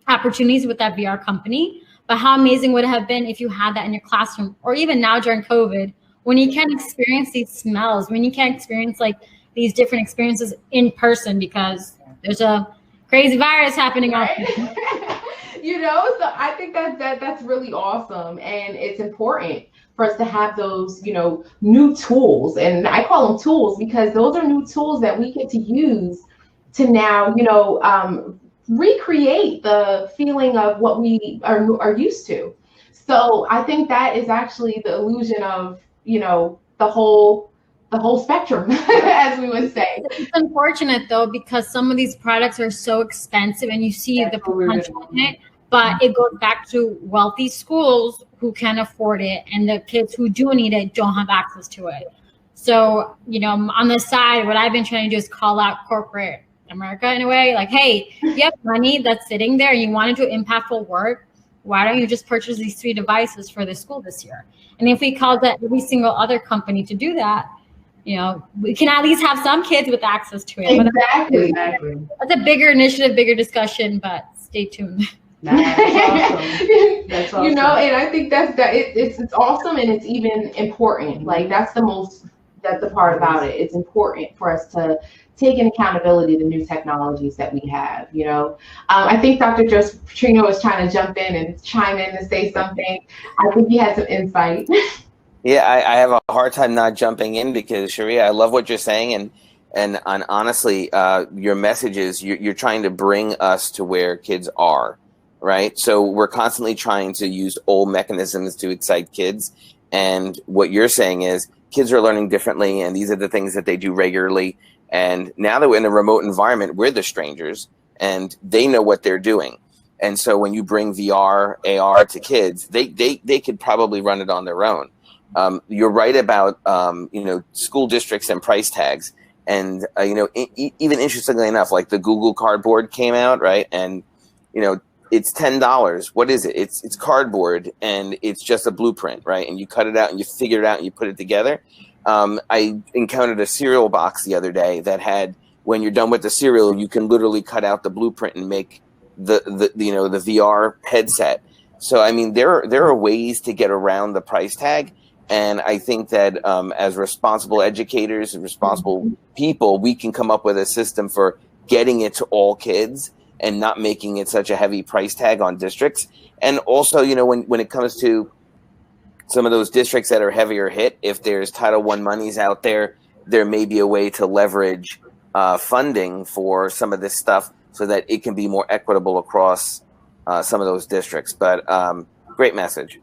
opportunities with that VR company. But how amazing would it have been if you had that in your classroom, or even now during COVID, when you can experience these smells, when you can experience like these different experiences in person, because there's a crazy virus happening out there. So I think that's really awesome, and it's important for us to have those, new tools, and I call them tools because those are new tools that we get to use to now, recreate the feeling of what we are used to. So I think that is actually the illusion of, the whole spectrum, as we would say. It's unfortunate though, because some of these products are so expensive and you see the potential in it, but it goes back to wealthy schools who can afford it, and the kids who do need it don't have access to it. So, on the side, what I've been trying to do is call out corporate America in a way, like, hey, you have money that's sitting there and you want to do impactful work, why don't you just purchase these 3 devices for the school this year? And if we call that every single other company to do that, we can at least have some kids with access to it. Exactly. That's a bigger initiative, bigger discussion, but stay tuned. That's awesome. That's awesome. And I think it's awesome, and it's even important. Like that's the part about it. It's important for us to take in accountability the new technologies that we have. I think Dr. Joseph Petrino was trying to jump in and chime in and say something. I think he had some insight. Yeah, I have a hard time not jumping in because Sharia, I love what you're saying, and honestly, your message is you're trying to bring us to where kids are, right? So we're constantly trying to use old mechanisms to excite kids, and what you're saying is kids are learning differently, and these are the things that they do regularly. And now that we're in a remote environment, we're the strangers, and they know what they're doing. And so when you bring VR, AR to kids, they could probably run it on their own. You're right about, school districts and price tags. And, even interestingly enough, like the Google Cardboard came out, right? And, it's $10. What is it? It's cardboard, and it's just a blueprint, right? And you cut it out and you figure it out and you put it together. I encountered a cereal box the other day that had, when you're done with the cereal, you can literally cut out the blueprint and make the VR headset. So, I mean, there are ways to get around the price tag. And I think that as responsible educators and responsible people, we can come up with a system for getting it to all kids and not making it such a heavy price tag on districts. And also, you know, when it comes to some of those districts that are heavier hit, if there's Title I monies out there, there may be a way to leverage funding for some of this stuff so that it can be more equitable across some of those districts. But great message.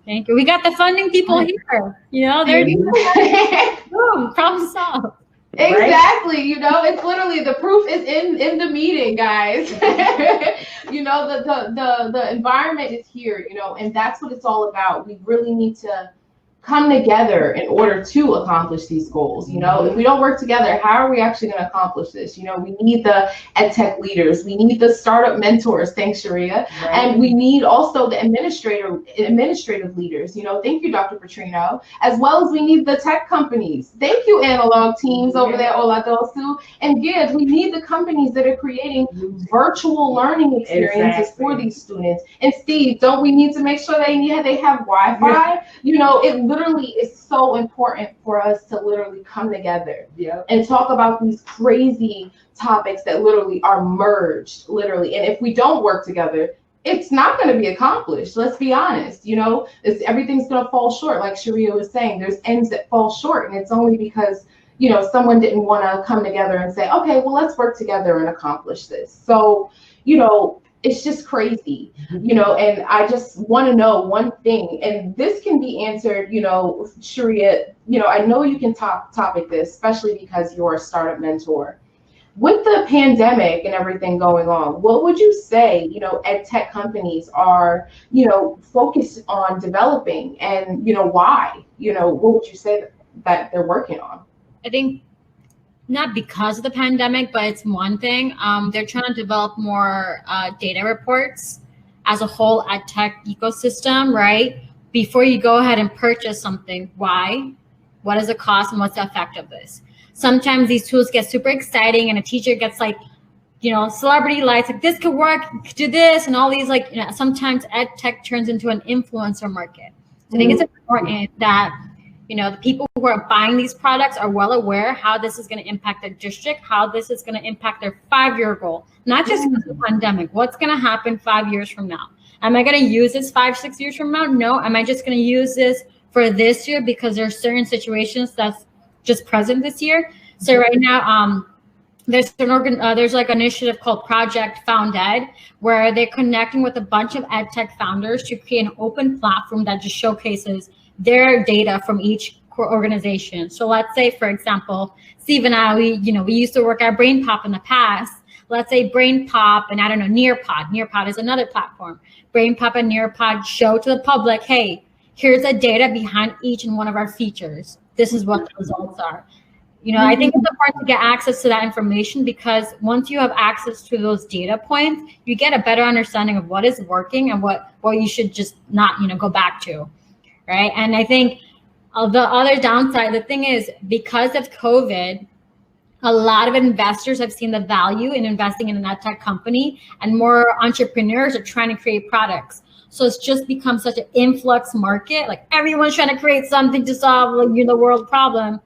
Thank you. We got the funding people here. You know, they're boom, problem solved. Exactly. You know, it's literally the proof is in the meeting, guys. You know, the environment is here, you know, and that's what it's all about. We really need to come together in order to accomplish these goals. You know, if we don't work together, how are we actually going to accomplish this? You know, we need the EdTech leaders, we need the startup mentors, thanks Sharia, and we need also the administrative leaders. You know, thank you, Dr. Petrino, as well as we need the tech companies. Thank you, analog teams over there, Oladosu, and Gibbs. We need the companies that are creating virtual learning experiences for these students. And Steve, don't we need to make sure they have Wi-Fi? You know, it literally is so important for us to literally come together and talk about these crazy topics that literally are merged, literally. And if we don't work together, it's not going to be accomplished. Let's be honest. You know, everything's going to fall short. Like Sharia was saying, there's ends that fall short, and it's only because, you know, someone didn't want to come together and say, okay, well, let's work together and accomplish this. So, you know, it's just crazy, you know, and I just want to know one thing, and this can be answered, you know, Sharia, you know, I know you can topic this, especially because you're a startup mentor. With the pandemic and everything going on, what would you say, you know, ed tech companies are, you know, focused on developing, and, you know, why? You know, what would you say that they're working on? I think not because of the pandemic, but it's one thing. They're trying to develop more data reports as a whole ed tech ecosystem, right? Before you go ahead and purchase something, why? What is the cost and what's the effect of this? Sometimes these tools get super exciting and a teacher gets like, you know, celebrity lights, like this could work, do this, and all these, like, you know, sometimes ed tech turns into an influencer market. So I think it's important that, you know, the people who are buying these products are well aware how this is going to impact their district, how this is going to impact their 5-year goal, not just because of the pandemic. What's going to happen 5 years from now? Am I going to use this 5-6 years from now? No. Am I just going to use this for this year because there's certain situations that's just present this year? So right now, there's like an initiative called Project Found Ed, where they're connecting with a bunch of ed tech founders to create an open platform that just showcases their data from each organization. So let's say, for example, Steve and I, we used to work at BrainPop in the past. Let's say BrainPop and I don't know, Nearpod. Nearpod is another platform. BrainPop and Nearpod show to the public, hey, here's the data behind each and one of our features. This is what the results are. You know, I think it's important to get access to that information, because once you have access to those data points, you get a better understanding of what is working and what you should just not, you know, go back to. Right. And I think the other downside, the thing is, because of COVID, a lot of investors have seen the value in investing in an ed tech company, and more entrepreneurs are trying to create products. So it's just become such an influx market. Like everyone's trying to create something to solve, like, you know, the world problem.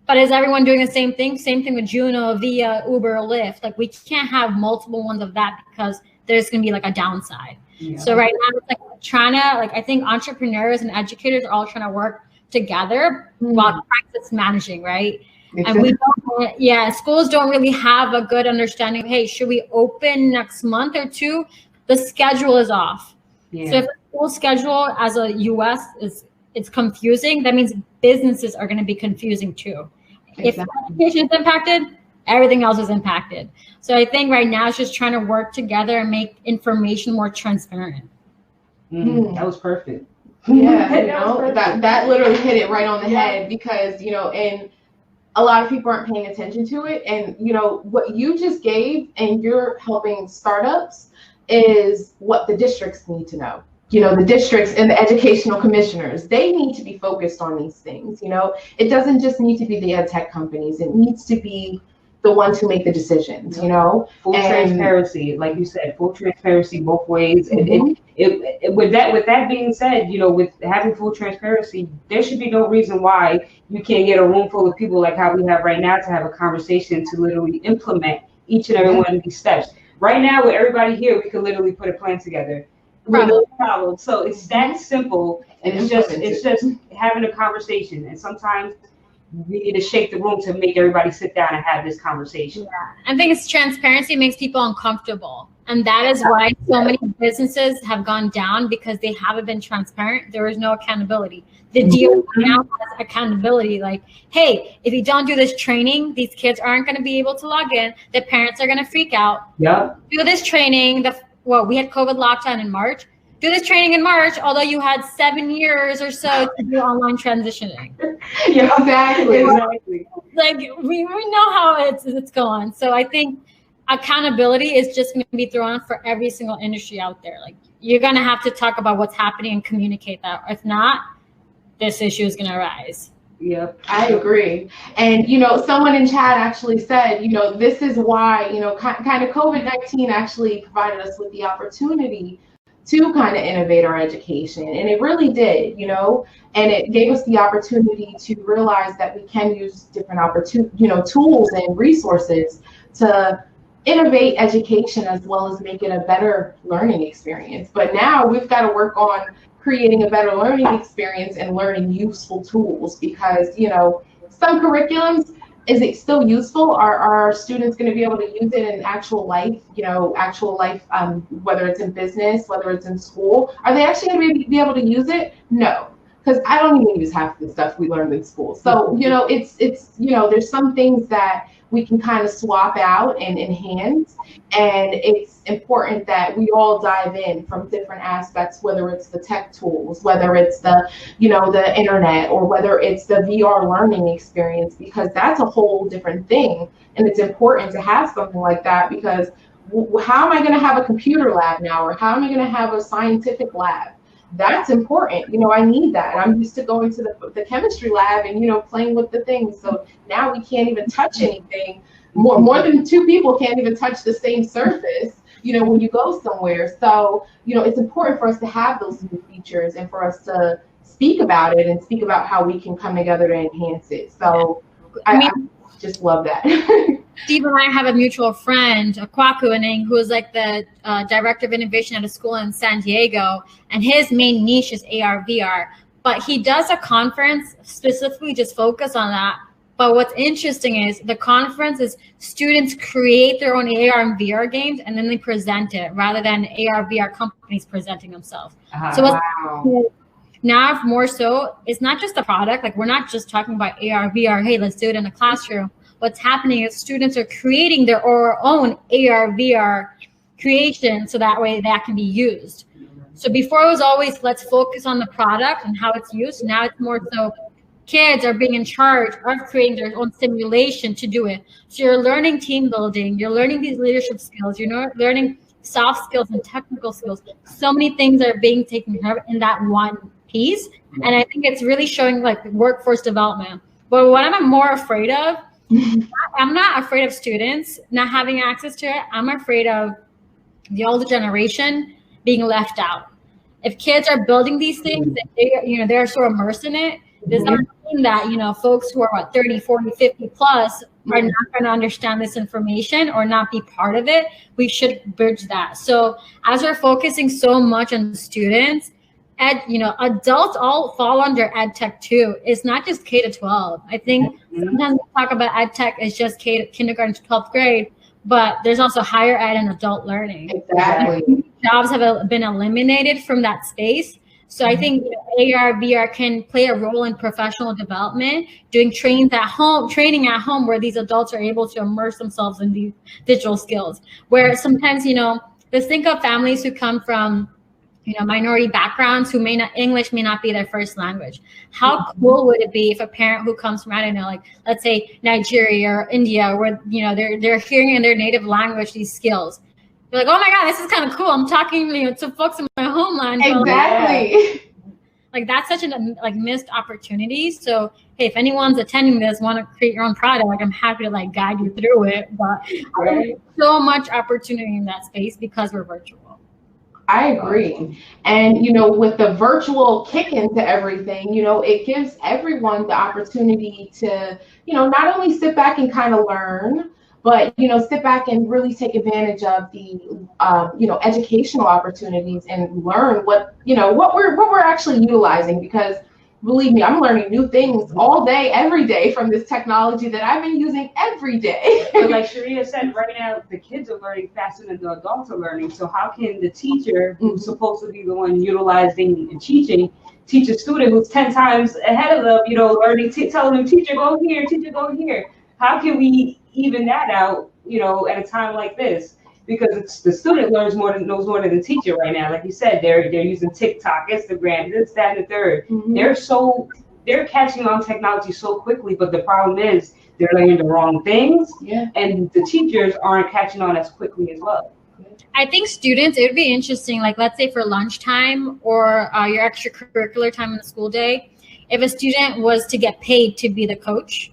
But is everyone doing the same thing? Same thing with Juno, Via, Uber, Lyft. Like we can't have multiple ones of that because there's going to be like a downside. Yeah. So right now, it's like trying to, like, I think entrepreneurs and educators are all trying to work together while practice managing, right? Exactly. And schools don't really have a good understanding of, hey, should we open next month or two? The schedule is off. Yeah. So if the school schedule as a US it's confusing, that means businesses are going to be confusing too. Exactly. If education is impacted, everything else is impacted. So I think right now it's just trying to work together and make information more transparent. That was perfect. Yeah, you know, that literally hit it right on the head, because, you know, and a lot of people aren't paying attention to it. And, you know, what you just gave and you're helping startups is what the districts need to know. You know, the districts and the educational commissioners, they need to be focused on these things. You know, it doesn't just need to be the ed tech companies. It needs to be the ones who make the decisions, you know. Full transparency, like you said, full transparency both ways. Mhm. With that being said, you know, with having full transparency, there should be no reason why you can't get a room full of people like how we have right now to have a conversation to literally implement each and every one of these steps. Right now, with everybody here, we could literally put a plan together with no problem. So it's that simple, and it's just having a conversation. And sometimes we need to shake the room to make everybody sit down and have this conversation. Yeah. I think it's transparency makes people uncomfortable. And that is why so many businesses have gone down, because they haven't been transparent. There is no accountability. The deal now has accountability. Like, hey, if you don't do this training, these kids aren't going to be able to log in. The parents are going to freak out. Yep. Do this training. We had COVID lockdown in March. Do this training in March, although you had 7 years or so to do online transitioning. Yeah, exactly. Like, we know how it's going. So I think accountability is just going to be thrown for every single industry out there. Like, you're going to have to talk about what's happening and communicate that. If not, this issue is going to arise. Yep, I agree. And, you know, someone in chat actually said, you know, this is why, you know, kind of COVID-19 actually provided us with the opportunity to kind of innovate our education. And it really did, you know, and it gave us the opportunity to realize that we can use different tools and resources to innovate education as well as make it a better learning experience. But now we've got to work on creating a better learning experience and learning useful tools, because, you know, some curriculums, is it still useful? Are our students going to be able to use it in actual life, whether it's in business, whether it's in school? Are they actually going to be able to use it? No, because I don't even use half the stuff we learned in school. So, you know, it's you know, there's some things that we can kind of swap out and enhance. And it's important that we all dive in from different aspects, whether it's the tech tools, whether it's the internet, or whether it's the VR learning experience, because that's a whole different thing. And it's important to have something like that, because how am I going to have a computer lab now? Or how am I going to have a scientific lab? That's important. You know, I need that. I'm used to going to the chemistry lab and, you know, playing with the things. So now we can't even touch anything. More than two people can't even touch the same surface, you know, when you go somewhere. So, you know, it's important for us to have those new features and for us to speak about it and speak about how we can come together to enhance it. So I just love that. Steve and I have a mutual friend, Kwaku, who is like the director of innovation at a school in San Diego, and his main niche is AR, VR. But he does a conference specifically just focus on that. But what's interesting is the conference is students create their own AR and VR games, and then they present it rather than AR, VR companies presenting themselves. So what's now more so, it's not just the product. Like, we're not just talking about AR, VR. Hey, let's do it in a classroom. What's happening is students are creating their own AR, VR creation, so that way that can be used. So before it was always, let's focus on the product and how it's used. Now it's more so kids are being in charge of creating their own simulation to do it. So you're learning team building, you're learning these leadership skills, you're learning soft skills and technical skills. So many things are being taken care of in that one piece. And I think it's really showing like workforce development. But what I'm more afraid of, I'm not afraid of students not having access to it. I'm afraid of the older generation being left out. If kids are building these things, they're so immersed in it, does that mean that, folks who are 30, 40, 50 plus are not going to understand this information or not be part of it? We should bridge that. So as we're focusing so much on students, adults all fall under EdTech too. It's not just K to 12. I think sometimes we talk about EdTech as just kindergarten to 12th grade, but there's also higher ed and adult learning. Exactly. Jobs have been eliminated from that space. So I think AR, VR can play a role in professional development, doing training at home where these adults are able to immerse themselves in these digital skills. Where sometimes, let's think of families who come from minority backgrounds who English may not be their first language. How cool would it be if a parent who comes from, let's say Nigeria or India, where, they're hearing in their native language these skills. You're like, oh my God, this is kind of cool. I'm talking to folks in my homeland. Exactly. Like that's such a missed opportunity. So hey, if anyone's attending this, want to create your own product, like I'm happy to like guide you through it. But there's so much opportunity in that space because we're virtual. I agree. And, with the virtual kick into everything, it gives everyone the opportunity to, not only sit back and kind of learn, but, sit back and really take advantage of the, educational opportunities and learn what we're actually utilizing. Because believe me, I'm learning new things all day, every day from this technology that I've been using every day. But like Sharia said, right now the kids are learning faster than the adults are learning. So how can the teacher, who's supposed to be the one utilizing and teaching, teach a student who's 10 times ahead of them, learning, telling them, teacher, go here, teacher, go here. How can we even that out, at a time like this? Because it's the student knows more than the teacher right now. Like you said, they're using TikTok, Instagram, this, that, and the third. They're catching on technology so quickly, but the problem is they're learning the wrong things, and the teachers aren't catching on as quickly as well. I think students, it would be interesting, like let's say for lunchtime or your extracurricular time in the school day, if a student was to get paid to be the coach,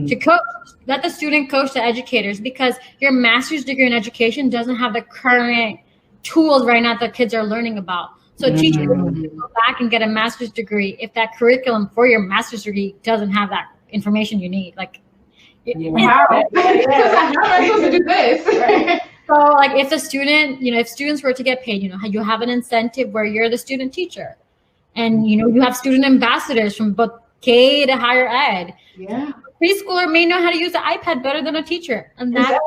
to coach, let the student coach the educators, because your master's degree in education doesn't have the current tools right now that kids are learning about. So teachers can go back and get a master's degree if that curriculum for your master's degree doesn't have that information you need. Like, how am I supposed to do this? Right. So like if a student, if students were to get paid, you have an incentive where you're the student teacher, and you have student ambassadors from both K to higher ed. Yeah. Preschooler may know how to use the iPad better than a teacher, and that's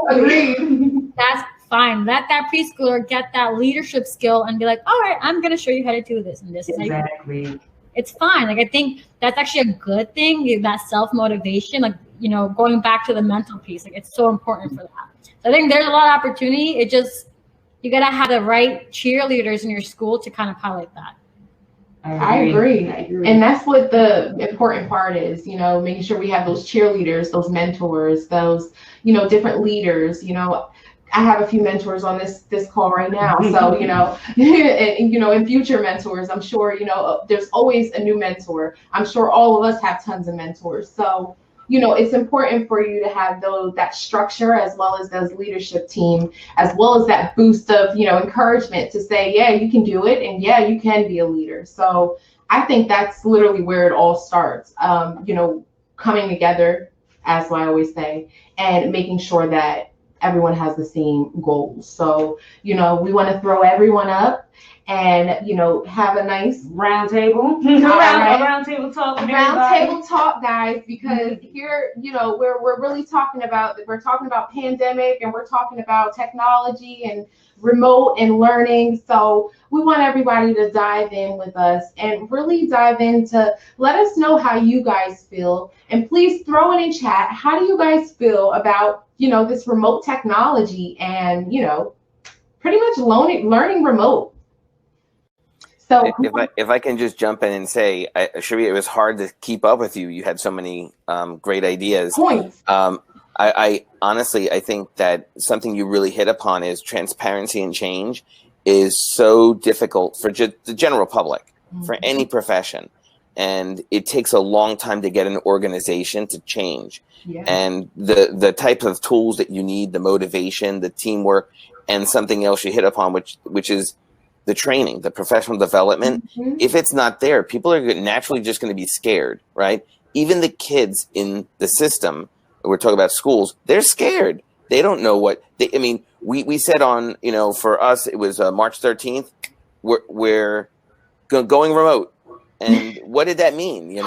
fine. Let that preschooler get that leadership skill and be like, all right, I'm going to show you how to do this. And this exactly. It's fine. Like, I think that's actually a good thing, that self-motivation, like, going back to the mental piece, like it's so important for that. So I think there's a lot of opportunity. It just, you got to have the right cheerleaders in your school to kind of highlight that. I agree. And that's what the important part is, making sure we have those cheerleaders, those mentors, those, different leaders. I have a few mentors on this call right now. So, and future mentors, I'm sure, there's always a new mentor. I'm sure all of us have tons of mentors. So, it's important for you to have that structure, as well as those leadership team, as well as that boost of, encouragement to say, yeah, you can do it. And yeah, you can be a leader. So I think that's literally where it all starts, coming together, as I always say, and making sure that everyone has the same goals. So, we want to throw everyone up and, have a nice round table, round table talk, guys, because here, we're really talking about pandemic, and we're talking about technology and remote and learning. So we want everybody to dive in with us and really dive into, let us know how you guys feel, and please throw it in chat. How do you guys feel about, this remote technology and, pretty much learning remote? So if I can just jump in and say, Sharia, it was hard to keep up with you. You had so many great ideas. Points. I honestly, I think that something you really hit upon is transparency and change is so difficult for the general public, for any profession. And it takes a long time to get an organization to change. Yeah. And the type of tools that you need, the motivation, the teamwork, and something else you hit upon, which is the training, the professional development. If it's not there, people are naturally just going to be scared, right? Even the kids in the system, we're talking about schools, they're scared. They don't know what we said on, for us, it was March 13th, we're going remote. And what did that mean?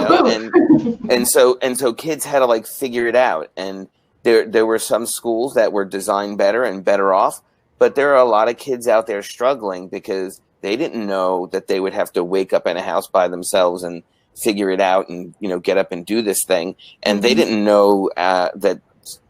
And so kids had to figure it out. And there were some schools that were designed better and better off. But there are a lot of kids out there struggling because they didn't know that they would have to wake up in a house by themselves and figure it out and, get up and do this thing. And they didn't know that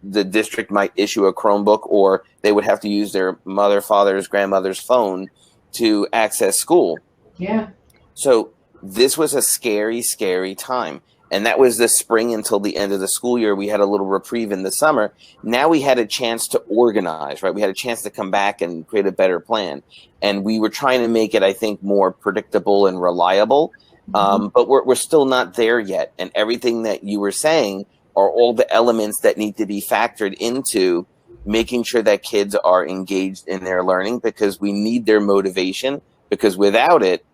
the district might issue a Chromebook, or they would have to use their mother, father's, grandmother's phone to access school. Yeah. So this was a scary, scary time. And that was the spring until the end of the school year. We had a little reprieve in the summer. Now we had a chance to organize, right? We had a chance to come back and create a better plan. And we were trying to make it, I think, more predictable and reliable. But we're still not there yet. And everything that you were saying are all the elements that need to be factored into making sure that kids are engaged in their learning, because we need their motivation, because without it,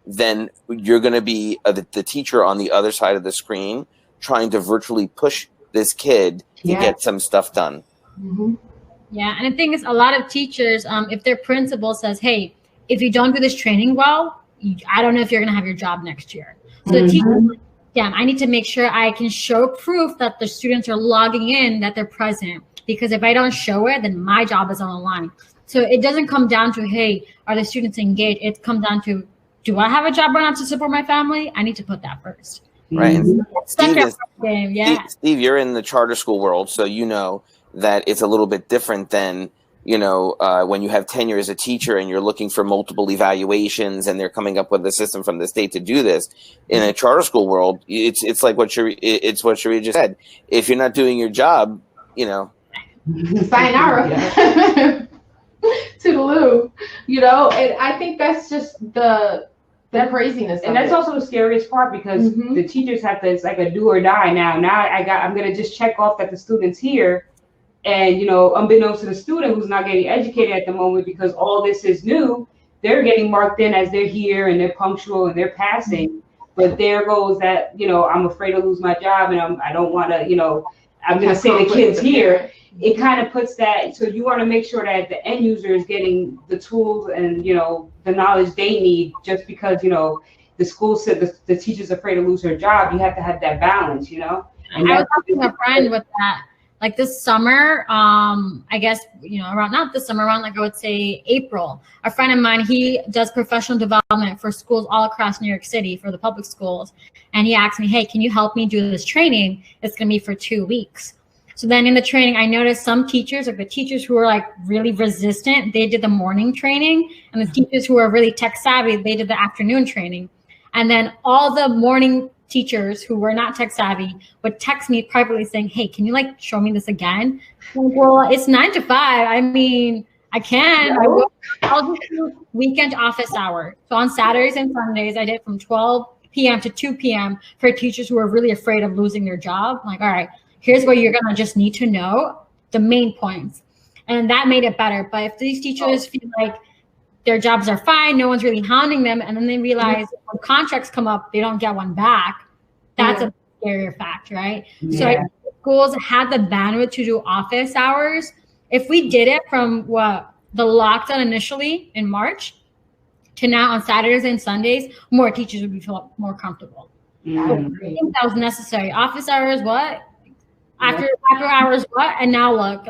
then you're going to be the teacher on the other side of the screen trying to virtually push this kid to get some stuff done. Yeah, and the thing is, a lot of teachers, if their principal says, hey, if you don't do this training well, I don't know if you're going to have your job next year. So the teacher, damn, I need to make sure I can show proof that the students are logging in, that they're present. Because if I don't show it, then my job is on the line. So it doesn't come down to, hey, are the students engaged? It comes down to, do I have a job right now to support my family? I need to put that first. Right. And Steve, you're in the charter school world, so you know that it's a little bit different than, when you have tenure as a teacher and you're looking for multiple evaluations and they're coming up with a system from the state to do this. In a charter school world, it's like what Cherie just said. If you're not doing your job, sayonara. Toodaloo. And I think that's just the craziness. And that's also the scariest part, because the teachers have to, it's like a do or die now. I'm going to just check off that the student's here. And, unbeknownst to the student who's not getting educated at the moment, because all this is new, they're getting marked in as they're here and they're punctual and they're passing. But there goes that, I'm afraid to lose my job and I don't want to, I'm going to say the kid's here. It kind of puts that, so you want to make sure that the end user is getting the tools and, the knowledge they need, just because, the school said the teacher's afraid to lose her job. You have to have that balance, And I was talking to a friend with that. Like this summer, I guess, not this summer, around, like I would say April, a friend of mine, he does professional development for schools all across New York City for the public schools. And he asked me, hey, can you help me do this training? It's going to be for 2 weeks. So then in the training, I noticed some teachers, like the teachers who are like really resistant, they did the morning training. And the teachers who are really tech savvy, they did the afternoon training. And then all the morning teachers who were not tech savvy would text me privately saying, hey, can you show me this again? Like, well, it's 9 to 5. I mean, I can. I'll just do weekend office hours. So on Saturdays and Sundays, I did from 12 p.m. to 2 p.m. for teachers who are really afraid of losing their job. Like, all right, here's what you're going to just need to know, the main points. And that made it better. But if these teachers feel like their jobs are fine, no one's really hounding them, and then they realize when contracts come up, they don't get one back, that's a scarier fact, right? So I think schools had the bandwidth to do office hours. If we did it from the lockdown initially in March to now on Saturdays and Sundays, more teachers would feel more comfortable. So I think that was necessary. Office hours, what? After hours, what? And now look,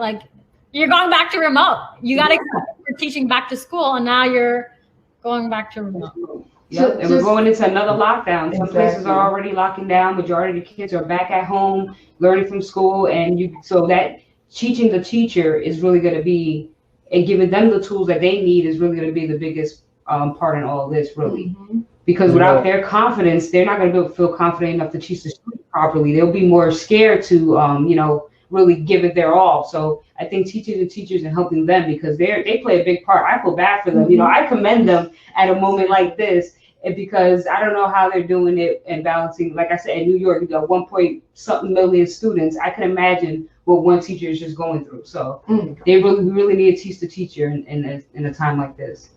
you're going back to remote. You got to for teaching back to school, and now you're going back to remote. Yep, and we're going into another lockdown. Some places are already locking down. Majority of the kids are back at home, learning from school, and so that teaching the teacher is really going to be, and giving them the tools that they need is really going to be the biggest part in all of this, really. Because without their confidence, they're not going to feel confident enough to teach the student properly. They'll be more scared to, really give it their all. So I think teaching the teachers and helping them, because they play a big part. I feel bad for them. I commend them at a moment like this, because I don't know how they're doing it and balancing. Like I said, in New York, you got 1.something million students. I can imagine what one teacher is just going through. So they really need to teach the teacher in a time like this.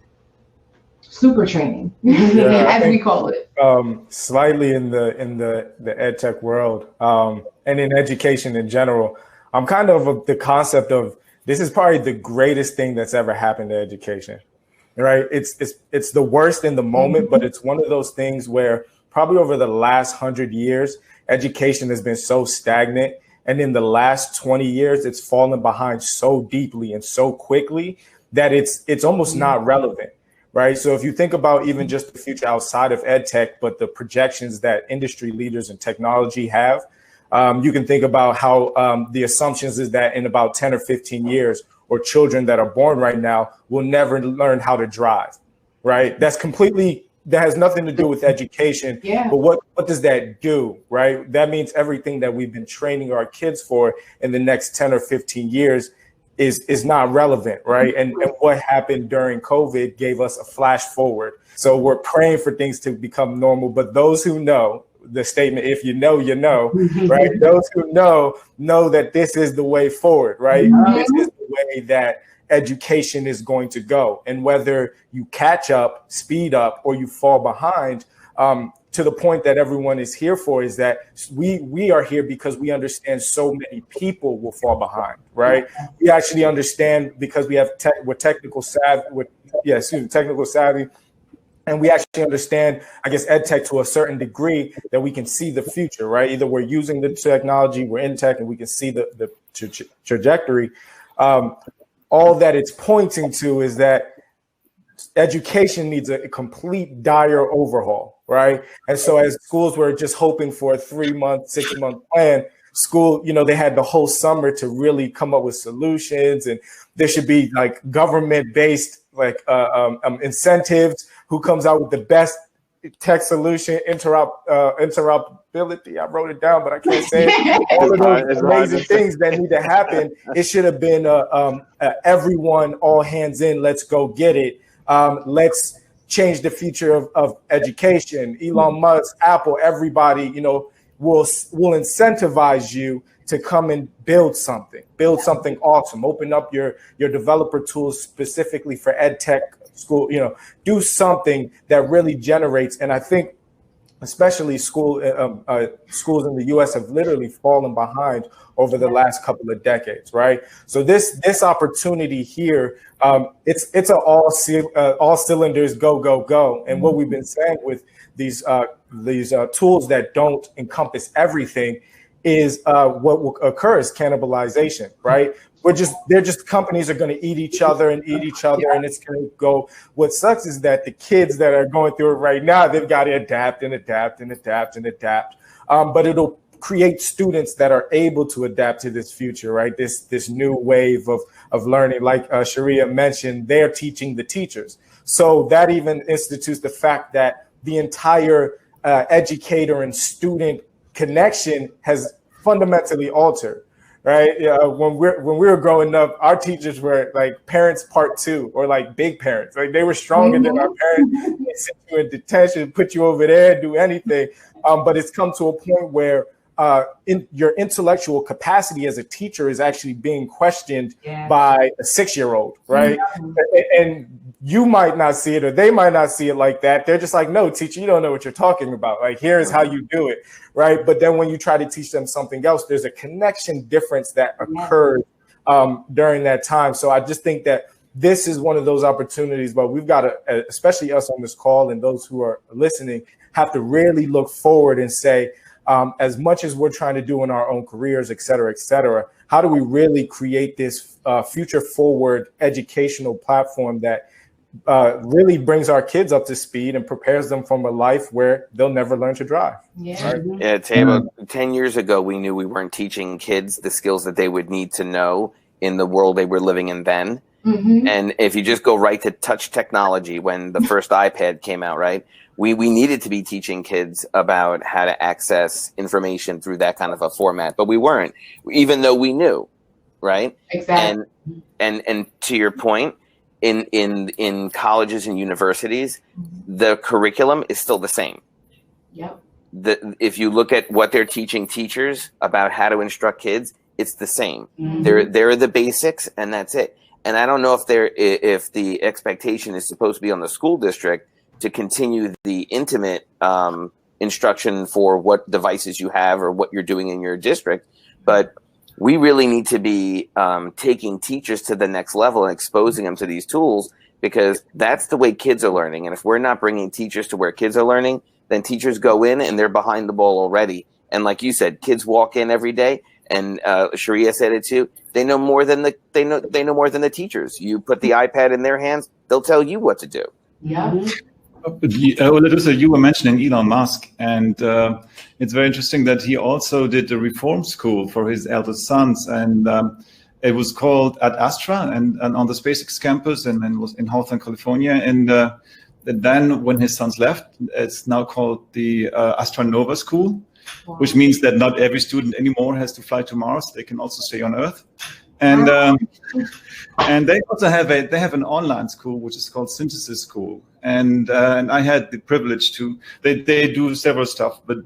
Super training, as we call it. Slightly in the EdTech world, and in education in general, I'm kind of the concept of this is probably the greatest thing that's ever happened to education, right? It's the worst in the moment, but it's one of those things where probably over the last 100 years, education has been so stagnant. And in the last 20 years, it's fallen behind so deeply and so quickly that it's almost not relevant. Right. So if you think about even just the future outside of EdTech, but the projections that industry leaders in technology have, you can think about how the assumptions is that in about 10 or 15 years, or children that are born right now will never learn how to drive. Right. That has nothing to do with education. Yeah. But what does that do? Right. That means everything that we've been training our kids for in the next 10 or 15 years is not relevant, right? And what happened during COVID gave us a flash forward. So we're praying for things to become normal, but those who know, the statement, if you know, you know, right? Those who know that this is the way forward, right? This is the way that education is going to go. And whether you catch up, speed up, or you fall behind, to the point that everyone is here for is that we are here because we understand so many people will fall behind, right? We actually understand because we're technical savvy, technical savvy. And we actually understand, I guess, EdTech to a certain degree that we can see the future, right? Either we're using the technology, we're in tech, and we can see the trajectory. All that it's pointing to is that education needs a complete dire overhaul, right? And so as schools were just hoping for a 3-month, 6-month plan, school, they had the whole summer to really come up with solutions, and there should be like government-based incentives. Who comes out with the best tech solution, interoperability. I wrote it down, but I can't say it. All of those amazing things that need to happen. It should have been everyone, all hands in, let's go get it. Let's change the future of education. Elon Musk, Apple, everybody, will incentivize you to come and build something awesome. Open up your developer tools specifically for EdTech school, do something that really generates. And I think especially schools in the US have literally fallen behind over the last couple of decades, right? So this opportunity here, it's an all cylinders go. And what we've been saying with these tools that don't encompass everything is what will occur is cannibalization, right? They're just companies are going to eat each other, and it's going to go. What sucks is that the kids that are going through it right now, they've got to adapt. But it'll create students that are able to adapt to this future, right? This new wave of learning. Like Sharia mentioned, they're teaching the teachers. So that even institutes the fact that the entire educator and student connection has fundamentally altered. Right. When we were growing up, our teachers were like parents part 2 or like big parents. Like they were stronger than our parents. They sent you in detention, put you over there, do anything. But it's come to a point where your intellectual capacity as a teacher is actually being questioned by a 6-year-old. Right. And you might not see it, or they might not see it like that. They're just like, no, teacher, you don't know what you're talking about. Like, here's how you do it. Right. But then when you try to teach them something else, there's a connection difference that occurred during that time. So I just think that this is one of those opportunities, but we've got to, especially us on this call and those who are listening, have to really look forward and say, as much as we're trying to do in our own careers, et cetera, how do we really create this future forward educational platform that really brings our kids up to speed and prepares them from a life where they'll never learn to drive. Yeah, Tabo, 10 years ago, we knew we weren't teaching kids the skills that they would need to know in the world they were living in then. And if you just go right to touch technology, when the first iPad came out, right, we needed to be teaching kids about how to access information through that kind of a format, but we weren't, even though we knew, right? Exactly. And to your point, in colleges and universities, the curriculum is still the same. Yep. If you look at what they're teaching teachers about how to instruct kids, it's the same. They're the basics, and that's it. And I don't know if the expectation is supposed to be on the school district to continue the intimate instruction for what devices you have or what you're doing in your district, but we really need to be taking teachers to the next level and exposing them to these tools, because that's the way kids are learning. And if we're not bringing teachers to where kids are learning, then teachers go in and they're behind the ball already. And like you said, kids walk in every day, and Sharia said it too. They know more than the teachers. You put the iPad in their hands, they'll tell you what to do. Yeah. Oladipo, you were mentioning Elon Musk, and it's very interesting that he also did the reform school for his eldest sons, and it was called Ad Astra, and on the SpaceX campus, and then was in Hawthorne, California. And then when his sons left, it's now called the Astronova School, which means that not every student anymore has to fly to Mars. They can also stay on Earth. And and they also have an online school which is called Synthesis School, and I had the privilege to they do several stuff, but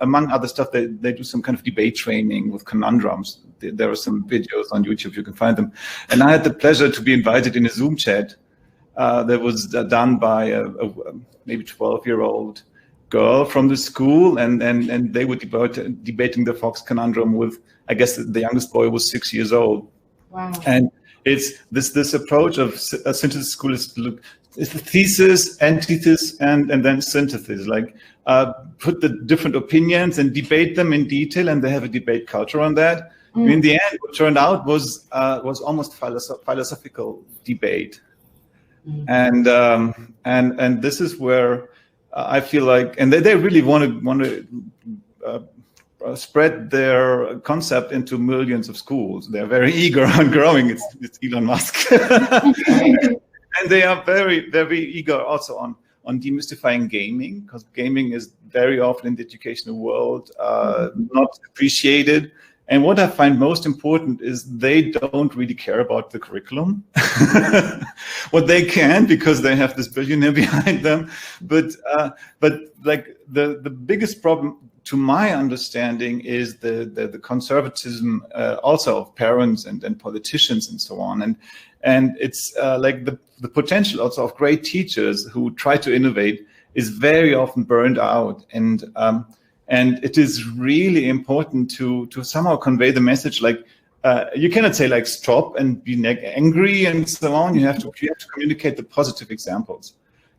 among other stuff they do some kind of debate training with conundrums. There are some videos on YouTube, you can find them, and I had the pleasure to be invited in a Zoom chat that was done by a maybe 12-year-old girl from the school, and they were debating the Fox conundrum with, I guess the youngest boy was 6 years old. Wow. And it's this approach of a synthesis school is the thesis, antithesis, and then synthesis. Like put the different opinions and debate them in detail, and they have a debate culture on that. In the end, what turned out was almost philosophical debate, and this is where I feel like, and they really want to spread their concept into millions of schools. They're very eager on growing. It's Elon Musk, and they are very, very eager also on demystifying gaming, because gaming is very often in the educational world not appreciated. And what I find most important is they don't really care about the curriculum. What they can, because they have this billionaire behind them. But like the biggest problem, to my understanding, is the conservatism also of parents and politicians and so on. And it's like the potential also of great teachers who try to innovate is very often burned out. And it is really important to somehow convey the message, like you cannot say like stop and be angry and so on. You have to communicate the positive examples.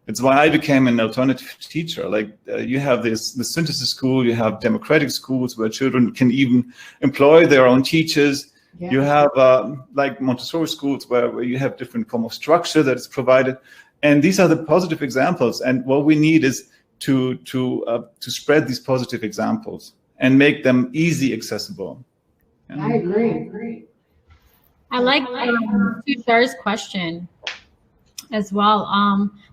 It's why I became an alternative teacher. Like you have the synthesis school, you have democratic schools where children can even employ their own teachers. Yeah. You have like Montessori schools where you have different form of structure that is provided. And these are the positive examples. And what we need is to spread these positive examples and make them easy accessible. I agree. I like Tushar's question as well.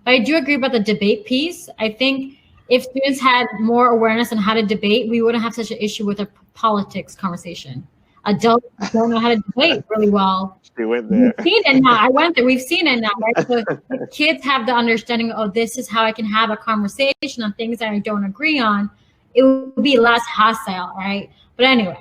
But I do agree about the debate piece. I think if students had more awareness on how to debate, we wouldn't have such an issue with a politics conversation. Adults don't know how to debate really well. She went there. We've seen it now. I went there. We've seen it now, right? So the kids have the understanding, oh, this is how I can have a conversation on things that I don't agree on. It would be less hostile, right? But anyway,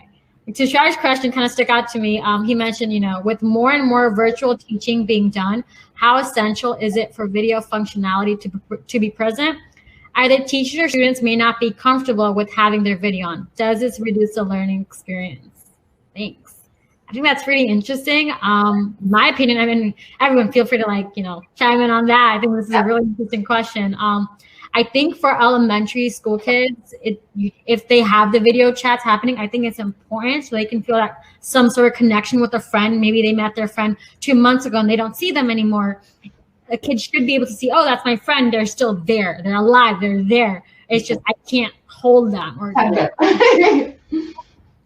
Tushar's question kind of stuck out to me. He mentioned, with more and more virtual teaching being done, how essential is it for video functionality to be present? Either teachers or students may not be comfortable with having their video on. Does this reduce the learning experience? Thanks. I think that's pretty interesting. My opinion, I mean, everyone feel free to chime in on that. I think this is a really interesting question. I think for elementary school kids, if they have the video chats happening, I think it's important so they can feel that some sort of connection with a friend. Maybe they met their friend 2 months ago and they don't see them anymore. A kid should be able to see, oh, that's my friend. They're still there. They're alive. They're there. It's just I can't hold them.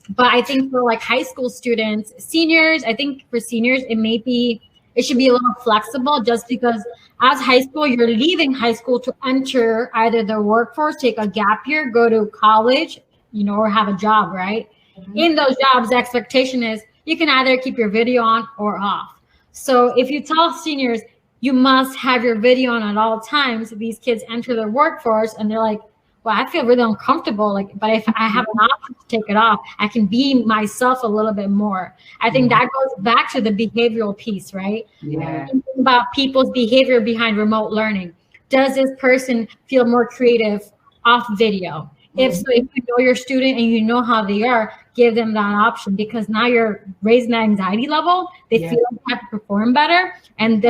But I think for like high school students, seniors, I think for seniors, it should be a little flexible, just because as high school, you're leaving high school to enter either the workforce, take a gap year, go to college, or have a job, right? Mm-hmm. In those jobs, the expectation is you can either keep your video on or off. So if you tell seniors, you must have your video on at all times, these kids enter the workforce and they're like, well, I feel really uncomfortable. But if I have an option to take it off, I can be myself a little bit more. I think that goes back to the behavioral piece, right? Yeah. Thinking about people's behavior behind remote learning. Does this person feel more creative off video? If so, if you know your student and you know how they are, give them that option, because now you're raising that anxiety level. They feel like they have to perform better, and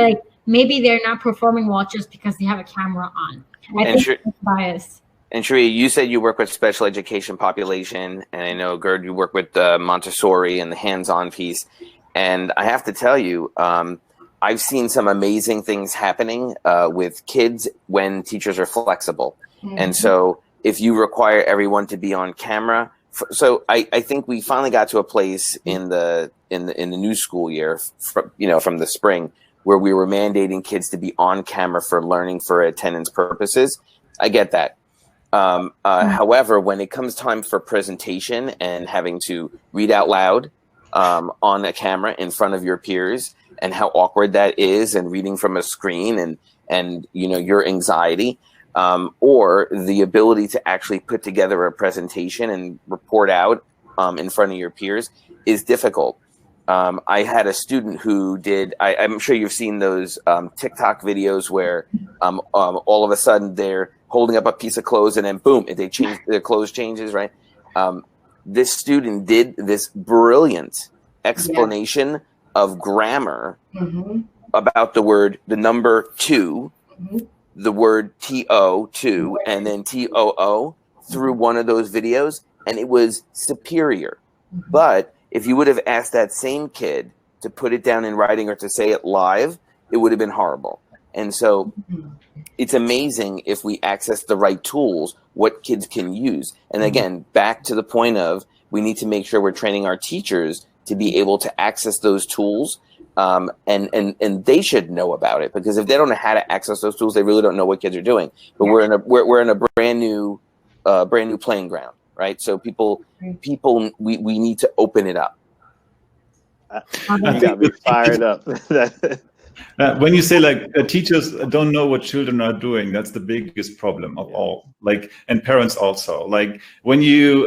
maybe they're not performing well just because they have a camera on. I think that's bias. And Sheree, you said you work with special education population, and I know, Gerd, you work with Montessori and the hands-on piece. And I have to tell you, I've seen some amazing things happening with kids when teachers are flexible. Mm-hmm. And so if you require everyone to be on camera, so I think we finally got to a place in the new school year, from the spring, where we were mandating kids to be on camera for learning for attendance purposes. I get that. However, when it comes time for presentation and having to read out loud, on a camera in front of your peers, and how awkward that is, and reading from a screen, and your anxiety, or the ability to actually put together a presentation and report out in front of your peers is difficult. I had a student who did, I'm sure you've seen those TikTok videos where all of a sudden they're holding up a piece of clothes and then boom, they change, their clothes changes, right? This student did this brilliant explanation of grammar about the number 2, the word TO, 2, and then TOO through one of those videos, and it was superior. But if you would have asked that same kid to put it down in writing or to say it live, it would have been horrible. And so it's amazing if we access the right tools, what kids can use. And again, back to the point of, we need to make sure we're training our teachers to be able to access those tools. And they should know about it, because if they don't know how to access those tools, they really don't know what kids are doing. But we're in a brand new playing ground, right? So people, we need to open it up. You got me fired up. When you say teachers don't know what children are doing, that's the biggest problem of all. And parents also. When you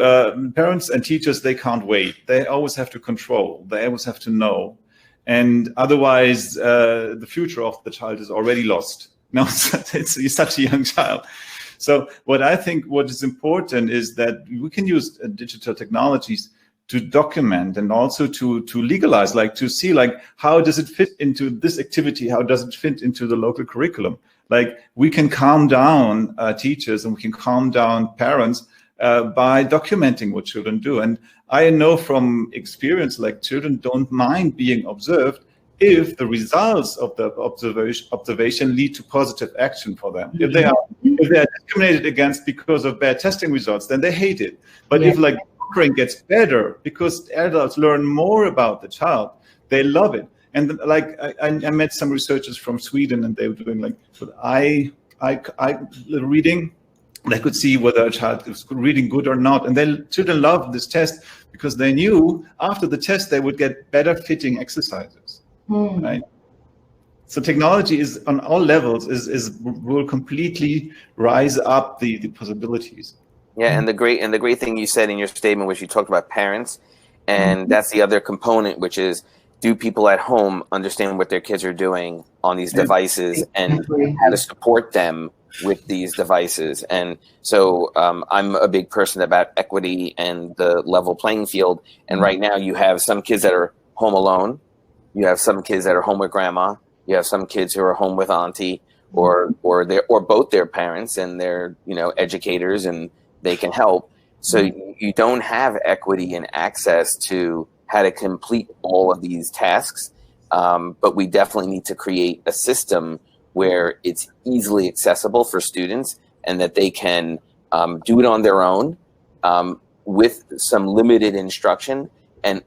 parents and teachers, they can't wait. They always have to control. They always have to know, and otherwise, the future of the child is already lost. No, he's such a young child. So what I think what is important is that we can use digital technologies to document and also to legalize, to see how does it fit into this activity? How does it fit into the local curriculum? We can calm down teachers, and we can calm down parents by documenting what children do. And I know from experience, children don't mind being observed if the results of the observation lead to positive action for them. If they are discriminated against because of bad testing results, then they hate it. But if gets better because adults learn more about the child, they love it. And I met some researchers from Sweden, and they were doing reading. They could see whether a child is reading good or not, and children loved this test because they knew after the test they would get better fitting exercises. Right? So technology is on all levels will completely rise up the possibilities. Yeah, and the great thing you said in your statement was you talked about parents, and that's the other component, which is, do people at home understand what their kids are doing on these devices and how to support them with these devices? And so I'm a big person about equity and the level playing field. And right now you have some kids that are home alone, you have some kids that are home with grandma, you have some kids who are home with auntie, or both their parents, and they're educators and they can help. So you don't have equity and access to how to complete all of these tasks. But we definitely need to create a system where it's easily accessible for students, and that they can do it on their own with some limited instruction. And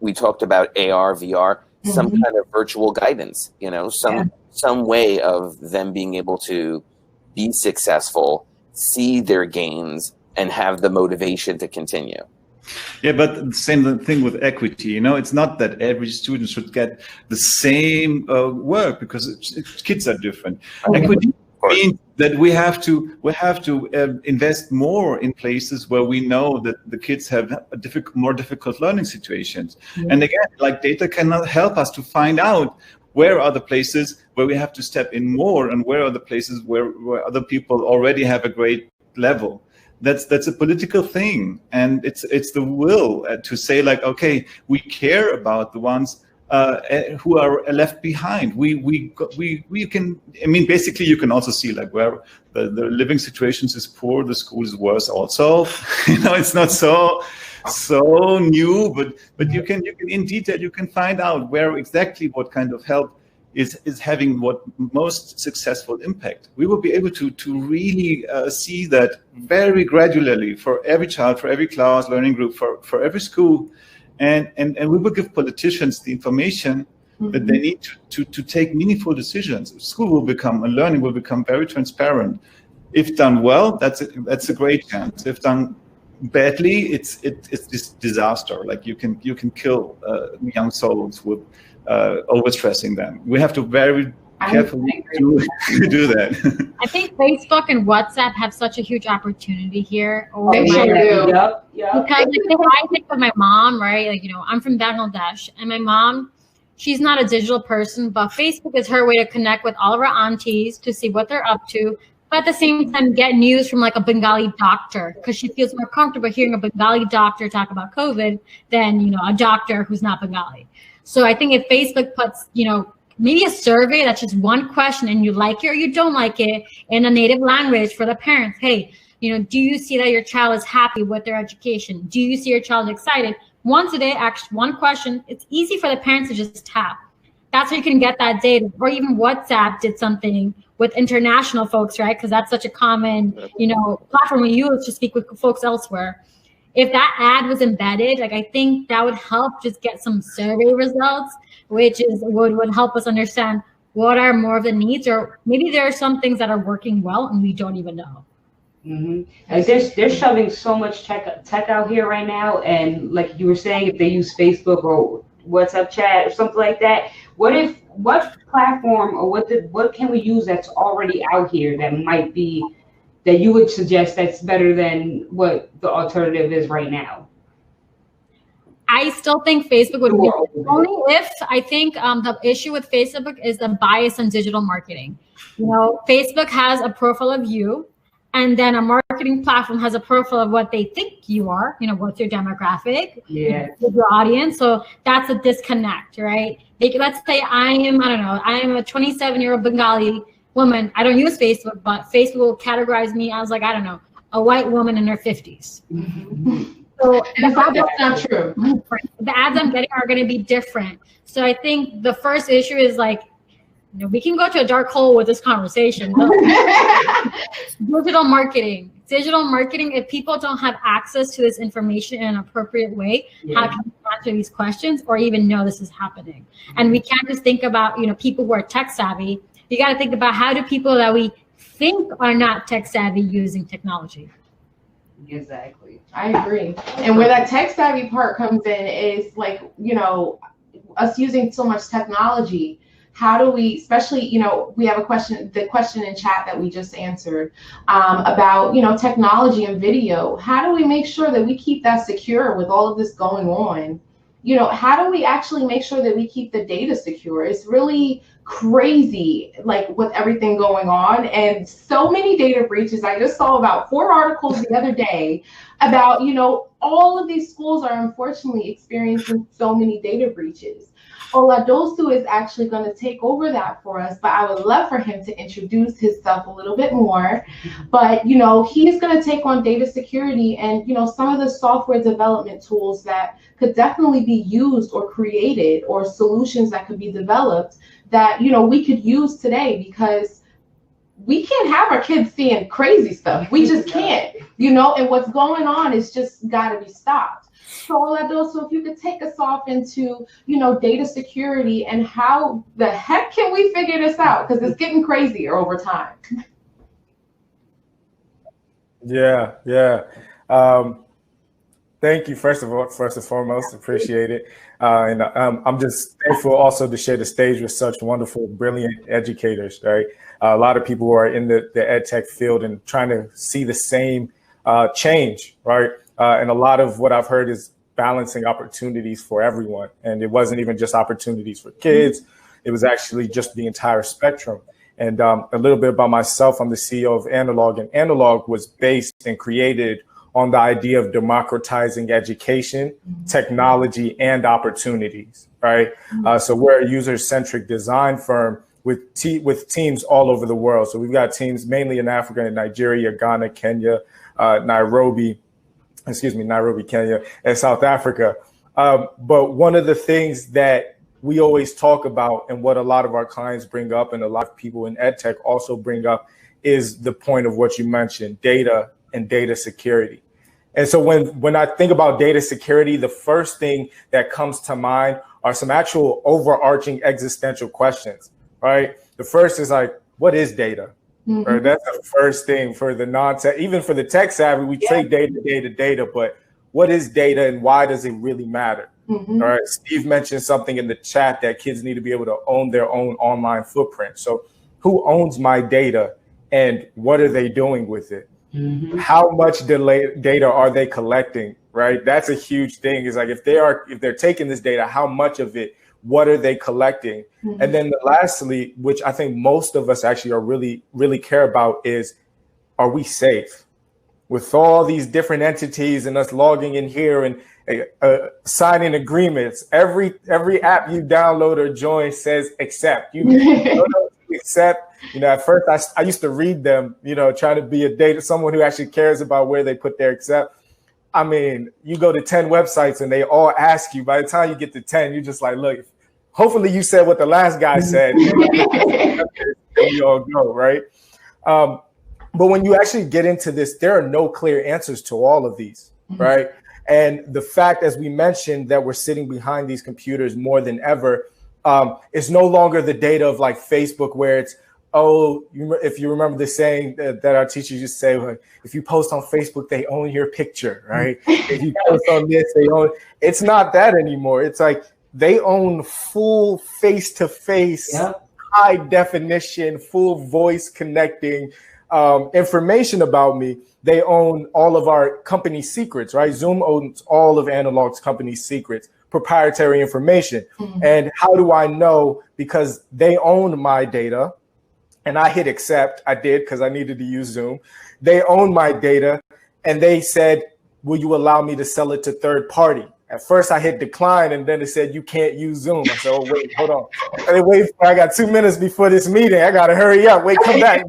we talked about AR, VR, some kind of virtual guidance, some way of them being able to be successful, see their gains, and have the motivation to continue. Yeah, but the same thing with equity. It's not that every student should get the same work, because kids are different. Equity means that we have to invest more in places where we know that the kids have more difficult learning situations. And again, data cannot help us to find out where are the places where we have to step in more, and where are the places where other people already have a great level. That's a political thing, and it's the will to say okay, we care about the ones who are left behind. We can, basically you can also see where the living situations is poor, the school is worse also. It's not so new, but you can in detail you can find out where exactly what kind of help is having what most successful impact. We will be able to really see that very gradually for every child, for every class, learning group, for every school, and we will give politicians the information that they need to take meaningful decisions. School will become, and learning will become very transparent. If done well, that's a great chance. If done badly, it's this disaster. Like you can kill young souls with overstressing them. We have to very carefully do that. I think Facebook and WhatsApp have such a huge opportunity here. They sure do. Yep. Because like, if I think of my mom, right? Like, I'm from Bangladesh, and my mom, she's not a digital person, but Facebook is her way to connect with all of her aunties to see what they're up to. But at the same time, get news from like a Bengali doctor, because she feels more comfortable hearing a Bengali doctor talk about COVID than, a doctor who's not Bengali. So I think if Facebook puts, maybe a survey that's just one question and you like it or you don't like it in a native language for the parents. Hey, do you see that your child is happy with their education? Do you see your child excited? Once a day, ask one question. It's easy for the parents to just tap. That's how you can get that data. Or even WhatsApp did something with international folks, right? Because that's such a common, platform we use to speak with folks elsewhere. If that ad was embedded, like I think that would help just get some survey results, which would help us understand what are more of the needs, or maybe there are some things that are working well and we don't even know. Mm-hmm. And they're shoving so much tech out here right now, and like you were saying, if they use Facebook or WhatsApp chat or something like that, what platform or what can we use that's already out here that you would suggest that's better than what the alternative is right now? I still think Facebook would be only if I think the issue with Facebook is the bias in digital marketing. Facebook has a profile of you, and then a marketing platform has a profile of what they think you are, what's your demographic, your audience. So that's a disconnect, right? Let's say I am a 27-year-old Bengali woman. I don't use Facebook, but Facebook will categorize me as a white woman in her 50s. So that's not true. The ads I'm getting are going to be different. So I think the first issue is we can go to a dark hole with this conversation. Digital marketing, if people don't have access to this information in an appropriate way, how can we answer these questions or even know this is happening? And we can't just think about, people who are tech savvy. You got to think about how do people that we think are not tech savvy using technology. Exactly. I agree. And where that tech savvy part comes in is us using so much technology. How do we, especially, we have the question in chat that we just answered about, technology and video. How do we make sure that we keep that secure with all of this going on? How do we actually make sure that we keep the data secure? It's really crazy, with everything going on, and so many data breaches. I just saw about 4 articles the other day about, all of these schools are unfortunately experiencing so many data breaches. Oladosu is actually going to take over that for us, but I would love for him to introduce himself a little bit more. But, he's going to take on data security and, some of the software development tools that could definitely be used or created, or solutions that could be developed that, we could use today, because we can't have our kids seeing crazy stuff. We just can't, and what's going on is just got to be stopped. So if you could take us off into, data security and how the heck can we figure this out? Because it's getting crazier over time. Yeah. Thank you, first and foremost, appreciate it. And I'm just thankful also to share the stage with such wonderful, brilliant educators, right? A lot of people who are in the EdTech field and trying to see the same change, right? And a lot of what I've heard is balancing opportunities for everyone. And it wasn't even just opportunities for kids. It was actually just the entire spectrum. And a little bit about myself, I'm the CEO of Analog, and Analog was based and created on the idea of democratizing education, technology, and opportunities, right? So we're a user-centric design firm with teams all over the world. So we've got teams mainly in Africa and Nigeria, Ghana, Kenya, Nairobi, Kenya, and South Africa. But one of the things that we always talk about, and what a lot of our clients bring up and a lot of people in EdTech also bring up, is the point of what you mentioned, data and data security. And so when I think about data security, the first thing that comes to mind are some actual overarching existential questions, right? The first is what is data? Right? That's the first thing for the non-tech. Even for the tech savvy, we say data, but what is data and why does it really matter? All right. Steve mentioned something in the chat that kids need to be able to own their own online footprint. So who owns my data and what are they doing with it? How much data are they collecting? Right. That's a huge thing. Is like if they're taking this data, how much of it? What are they collecting? And then lastly, which I think most of us actually are really care about, is are we safe? With all these different entities and us logging in here and signing agreements, every app you download or join says accept. You don't know to accept. At first I used to read them, trying to be someone who actually cares about where they put their accept. I mean, you go to 10 websites and they all ask you. By the time you get to 10, you're just like, look, hopefully you said what the last guy said. And we all go, right? But when you actually get into this, there are no clear answers to all of these, right? And the fact, as we mentioned, that we're sitting behind these computers more than ever, it's no longer the data of like Facebook where it's, if you remember the saying that our teachers used to say, like, if you post on Facebook, they own your picture, right? If you post on this, they own. It's not that anymore. It's like they own full face-to-face, high definition, full voice connecting information about me. They own all of our company secrets, right? Zoom owns all of Analog's company secrets, proprietary information. And how do I know? Because they own my data. And I hit accept. I did because I needed to use Zoom. They own my data. And they said, will you allow me to sell it to third party? At first I hit decline and then it said, you can't use Zoom. I said, oh, wait, hold on. I got 2 minutes before this meeting. I got to hurry up. Wait, come back.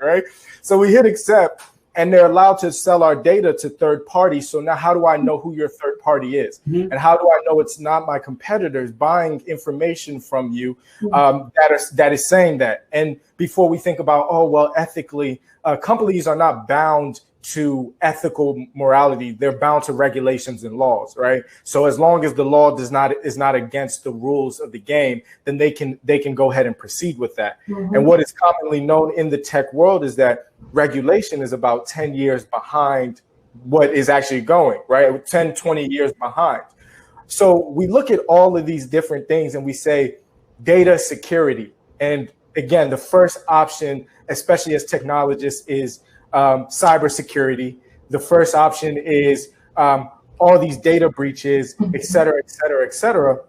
Right? So we hit accept and they're allowed to sell our data to third parties. So now how do I know who your third party is? And how do I know it's not my competitors buying information from you that is saying that? And before we think about, ethically, companies are not bound to ethical morality. They're bound to regulations and laws, right? So as long as the law is not against the rules of the game, then they can go ahead and proceed with that. And what is commonly known in the tech world is that regulation is about 10 years behind what is actually going, right? 10, 20 years behind. So we look at all of these different things and we say data security. And again, the first option, especially as technologists, is cybersecurity. The first option is all these data breaches, et cetera, et cetera, et cetera.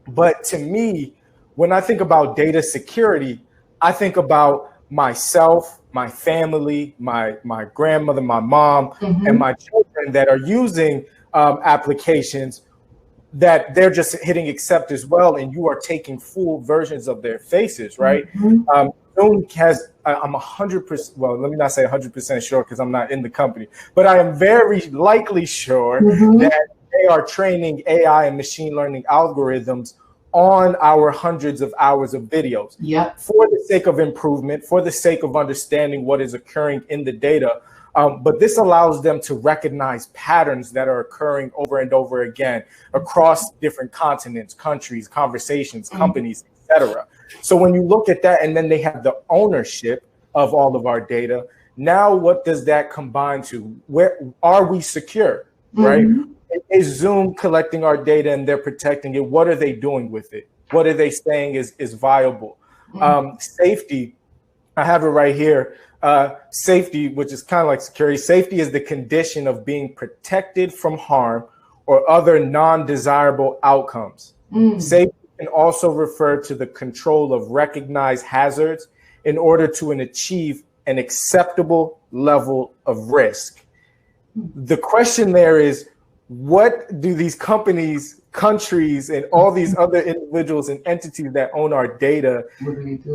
But to me, when I think about data security, I think about myself, my family, my grandmother, my mom, and my children that are using applications that they're just hitting accept as well, and you are taking full versions of their faces, right? Zoom has, I'm 100%, well, let me not say 100% sure because I'm not in the company, but I am very likely sure that they are training AI and machine learning algorithms on our hundreds of hours of videos for the sake of improvement, for the sake of understanding what is occurring in the data. But this allows them to recognize patterns that are occurring over and over again across different continents, countries, conversations, companies, etc. So when you look at that, and then they have the ownership of all of our data, now what does that combine to? Where are we secure, right? Is Zoom collecting our data and they're protecting it? What are they doing with it? What are they saying is viable? Safety, I have it right here. Safety, which is kind of like security. Safety is the condition of being protected from harm or other non-desirable outcomes. Safety can also refer to the control of recognized hazards in order to achieve an acceptable level of risk. The question there is, what do these companies, countries, and all these other individuals and entities that own our data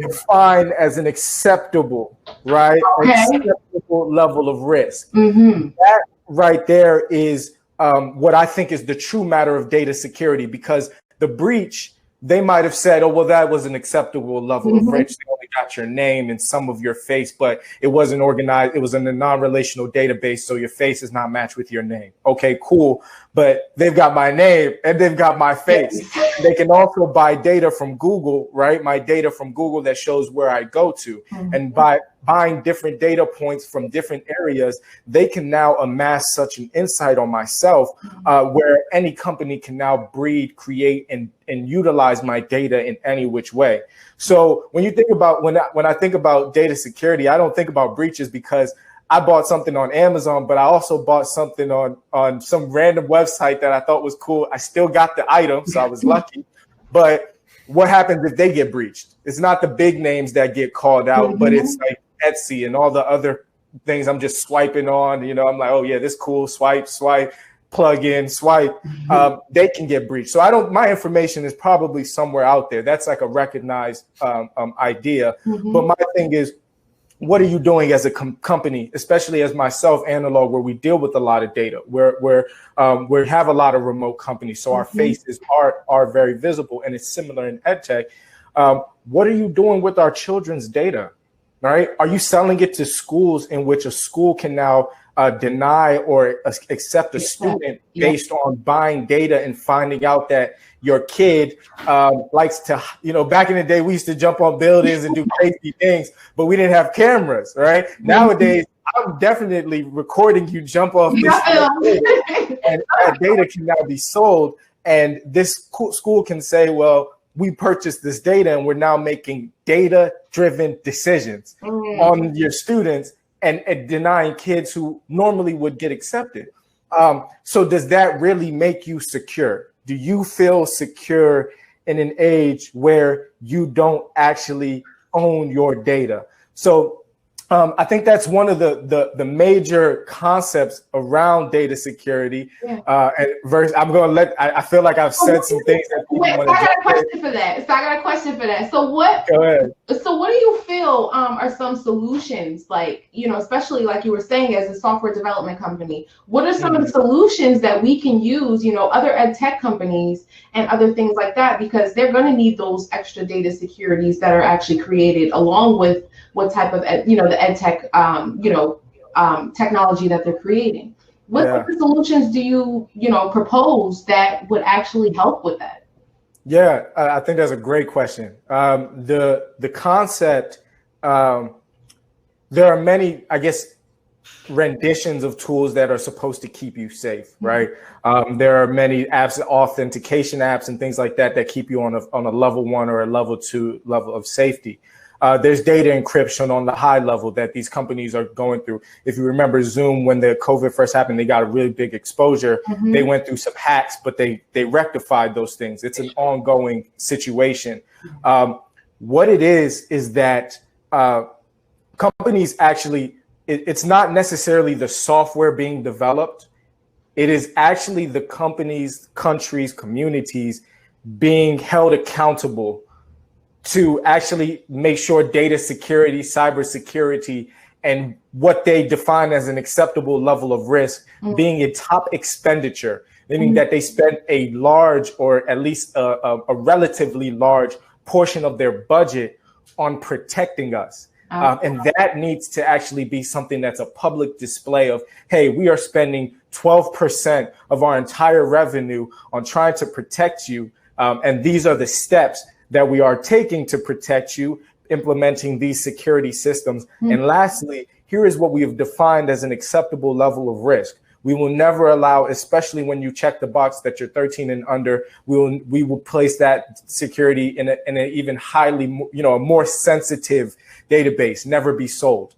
define as an acceptable, right? Acceptable level of risk? That right there is what I think is the true matter of data security, because the breach, they might have said, oh, well, that was an acceptable level of risk. They only got your name and some of your face, but it wasn't organized. It was in a non-relational database, so your face is not matched with your name. Okay, cool. But they've got my name and they've got my face. They can also buy data from Google, right? My data from Google that shows where I go to. And by buying different data points from different areas, they can now amass such an insight on myself, where any company can now breed, create, and utilize my data in any which way. So when you think about, when I think about data security, I don't think about breaches because I bought something on Amazon, but I also bought something on some random website that I thought was cool. I still got the item, so I was lucky. But what happens if they get breached? It's not the big names that get called out, but it's like Etsy and all the other things I'm just swiping on. You know, I'm like, oh yeah, this cool. Swipe, plug in, swipe. They can get breached. So my information is probably somewhere out there. That's like a recognized idea. But my thing is, what are you doing as a company, especially as myself, Analog, where we deal with a lot of data, where we have a lot of remote companies, so our faces are very visible, and it's similar in EdTech. What are you doing with our children's data, right? Are you selling it to schools in which a school can now deny or accept a student based on buying data and finding out that your kid likes to, back in the day, we used to jump on buildings and do crazy things, but we didn't have cameras, right? Nowadays, I'm definitely recording you jump off this and that data can now be sold. And this school can say, well, we purchased this data and we're now making data-driven decisions on your students and denying kids who normally would get accepted. So does that really make you secure? Do you feel secure in an age where you don't actually own your data? So I think that's one of the major concepts around data security. And I'm going to I feel like I've said some things that people want to. I got a question for that. So what? Go ahead. So what do you feel are some solutions, like, especially like you were saying, as a software development company, what are some of the solutions that we can use, other ed tech companies and other things like that, because they're going to need those extra data securities that are actually created along with what type of, the ed tech, technology that they're creating. What type of solutions do you, propose that would actually help with that? Yeah, I think that's a great question. The concept, there are many, I guess, renditions of tools that are supposed to keep you safe, right? There are many apps, authentication apps and things like that keep you on a level 1 or a level 2 level of safety. There's data encryption on the high level that these companies are going through. If you remember Zoom, when the COVID first happened, they got a really big exposure. They went through some hacks, but they rectified those things. It's an ongoing situation. What it is that companies actually, it's not necessarily the software being developed. It is actually the companies, countries, communities being held accountable to actually make sure data security, cybersecurity, and what they define as an acceptable level of risk being a top expenditure, meaning that they spend a large, or at least a relatively large portion of their budget on protecting us. And that needs to actually be something that's a public display of, hey, we are spending 12% of our entire revenue on trying to protect you. And these are the steps that we are taking to protect you, implementing these security systems. And lastly, here is what we have defined as an acceptable level of risk. We will never allow, especially when you check the box that you're 13 and under, we will place that security in an even highly, a more sensitive database, never be sold.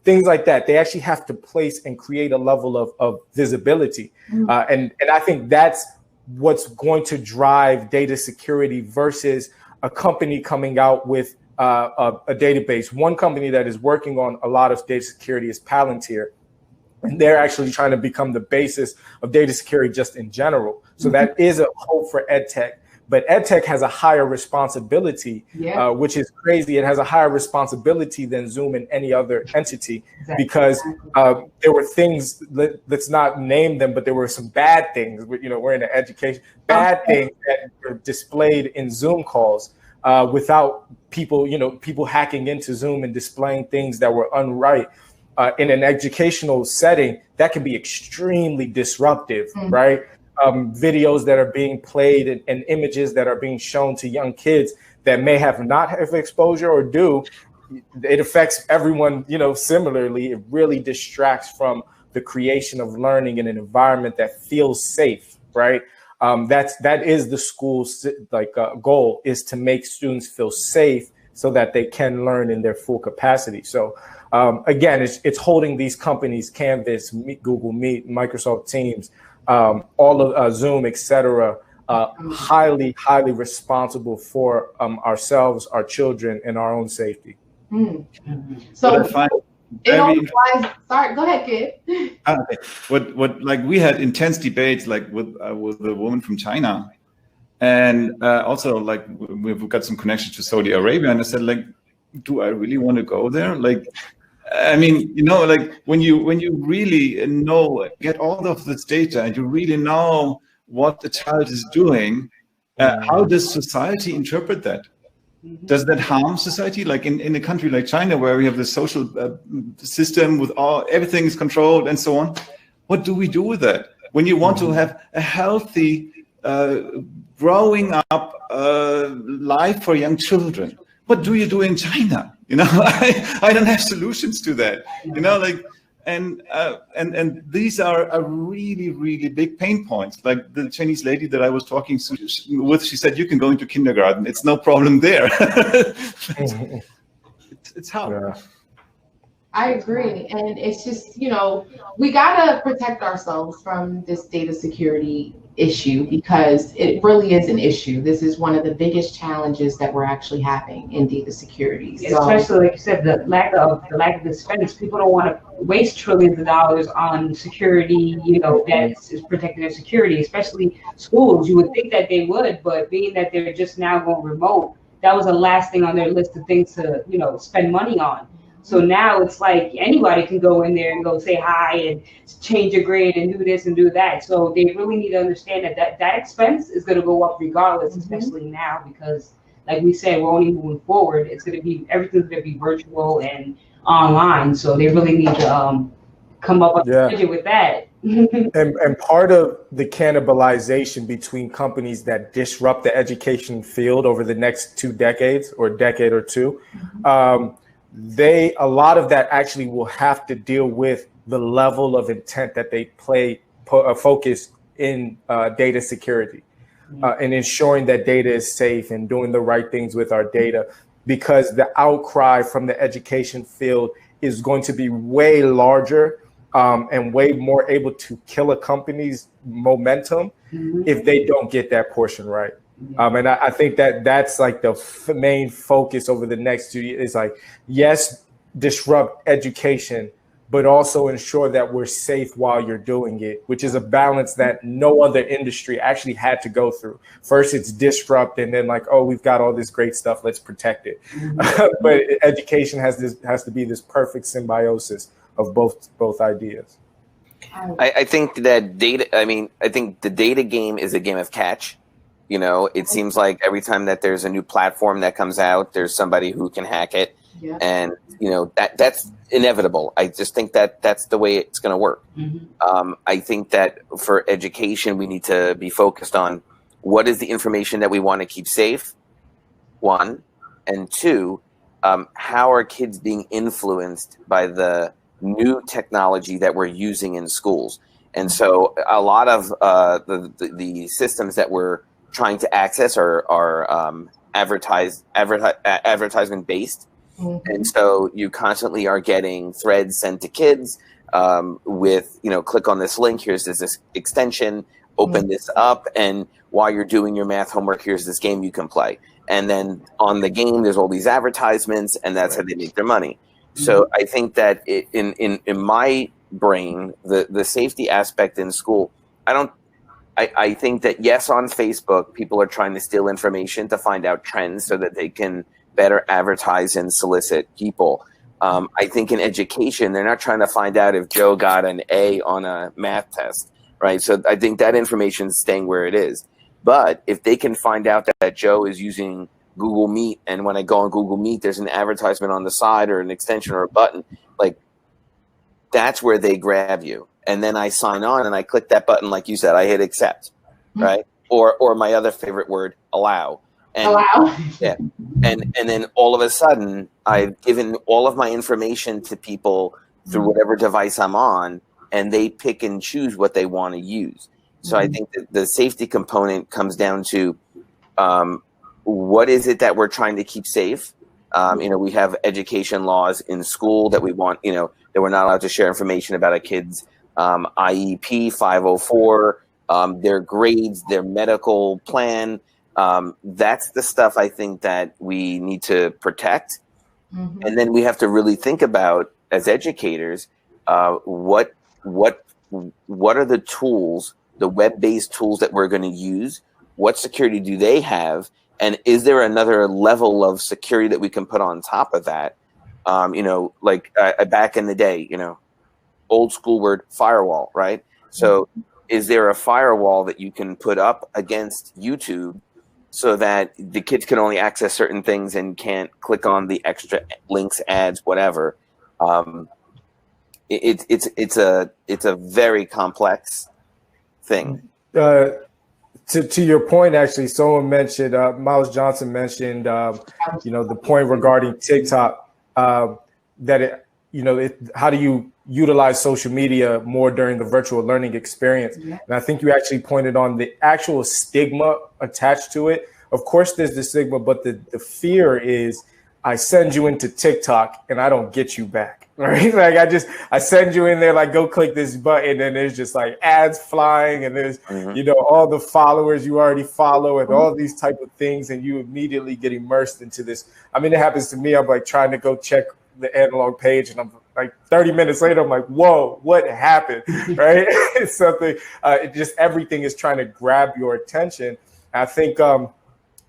Things like that. They actually have to place and create a level of visibility. And I think that's what's going to drive data security versus a company coming out with a database. One company that is working on a lot of data security is Palantir. And they're actually trying to become the basis of data security just in general. So that is a hope for EdTech. But EdTech has a higher responsibility, which is crazy. It has a higher responsibility than Zoom and any other entity, because there were things, let's not name them, but there were some bad things. We're in the education, bad things that were displayed in Zoom calls without people hacking into Zoom and displaying things that were unright. In an educational setting, that can be extremely disruptive, right? videos that are being played and images that are being shown to young kids that may not have exposure or do, it affects everyone, similarly. It really distracts from the creation of learning in an environment that feels safe, right? That is the school's goal, is to make students feel safe so that they can learn in their full capacity. So again, it's holding these companies, Canvas, Google Meet, Microsoft Teams, all of Zoom, etc., highly responsible for ourselves, our children, and our own safety. So it all applies. Sorry, go ahead, kid. Okay. What like we had intense debates like with a woman from China, and also like we've got some connection to Saudi Arabia, and I said, like, do I really want to go there? Like, I mean, like when you really get all of this data and you really know what the child is doing, how does society interpret that? Does that harm society? Like in a country like China, where we have the social system with everything is controlled and so on, what do we do with that? When you want to have a healthy growing up life for young children, what do you do in China? I don't have solutions to that. And these are really, really big pain points. Like the Chinese lady that I was talking with, she said, you can go into kindergarten. It's no problem there. It's hard. Yeah. I agree. And it's just, we got to protect ourselves from this data security issue, because it really is an issue. This is one of the biggest challenges that we're actually having in data security. So, especially, like you said, the lack of defense. People don't want to waste trillions of dollars on security, that is protecting their security, especially schools. You would think that they would, but being that they're just now going remote, that was the last thing on their list of things to, spend money on. So now it's like anybody can go in there and go say hi and change your grade and do this and do that. So they really need to understand that expense is going to go up regardless, especially now, because like we said, we're only moving forward. It's going to be, everything's going to be virtual and online. So they really need to come up with that. And part of the cannibalization between companies that disrupt the education field over the next 2 decades or decade or two, a lot of that actually will have to deal with the level of intent that they focus in data security and ensuring that data is safe and doing the right things with our data, because the outcry from the education field is going to be way larger and way more able to kill a company's momentum if they don't get that portion right. And I think that's like the main focus over the next 2 years. Is like, yes, disrupt education, but also ensure that we're safe while you're doing it, which is a balance that no other industry actually had to go through. First, it's disrupt, and then like, oh, we've got all this great stuff, let's protect it. But education has to be this perfect symbiosis of both ideas. I think that I think the data game is a game of catch. It seems like every time that there's a new platform that comes out, there's somebody who can hack it. Yeah. And, that's inevitable. I just think that that's the way it's going to work. I think that for education, we need to be focused on what is the information that we want to keep safe, 1, and 2, how are kids being influenced by the new technology that we're using in schools. And so a lot of the systems that we're trying to access are advertisement based. And so you constantly are getting threads sent to kids with, click on this link, here's this extension, open this up, and while you're doing your math homework, here's this game you can play. And then on the game, there's all these advertisements, and that's how they make their money. So I think that in my brain, the safety aspect in school, I think that, yes, on Facebook, people are trying to steal information to find out trends so that they can better advertise and solicit people. I think in education, they're not trying to find out if Joe got an A on a math test, right? So I think that information is staying where it is. But if they can find out that Joe is using Google Meet, and when I go on Google Meet, there's an advertisement on the side or an extension or a button, like, that's where they grab you. and then I sign on and I click that button, like you said, I hit accept, right? Or my other favorite word, allow. And, allow. Yeah. And then all of a sudden, I've given all of my information to people through whatever device I'm on, and they pick and choose what they want to use. So I think that the safety component comes down to what is it that we're trying to keep safe? We have education laws in school that we want, that we're not allowed to share information about a kid's IEP 504, their grades, their medical plan. That's the stuff I think that we need to protect. And then we have to really think about, as educators, what are the tools, the web-based tools that we're going to use? What security do they have? And is there another level of security that we can put on top of that? Like back in the day, old school word, firewall, right? So is there a firewall that you can put up against YouTube so that the kids can only access certain things and can't click on the extra links, ads, whatever? It's a very complex thing. To your point, actually, someone mentioned, Miles Johnson mentioned, the point regarding TikTok, that how do you utilize social media more during the virtual learning experience? And I think you actually pointed on the actual stigma attached to it. Of course, there's the stigma, but the fear is, I send you into TikTok and I don't get you back, right? Like I send you in there, like, go click this button, and there's just like ads flying, and there's, all the followers you already follow and all these type of things. And you immediately get immersed into this. I mean, it happens to me. I'm like trying to go check the analog page, and I'm like 30 minutes later, I'm like, whoa, what happened? Right? It's something, everything is trying to grab your attention. I think,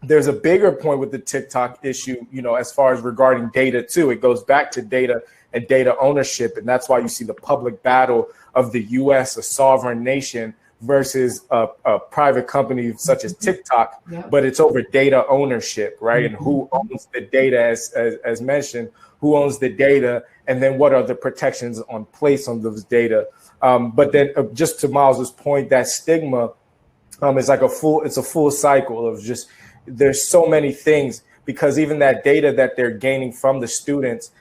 there's a bigger point with the TikTok issue, as far as regarding data too. It goes back to data and data ownership. And that's why you see the public battle of the US, a sovereign nation, versus a private company such as TikTok, but it's over data ownership, right? And who owns the data, as mentioned, who owns the data, and then what are the protections on place on those data? But then just to Miles's point, that stigma is like it's a full cycle of just, there's so many things, because even that data that they're gaining from the students,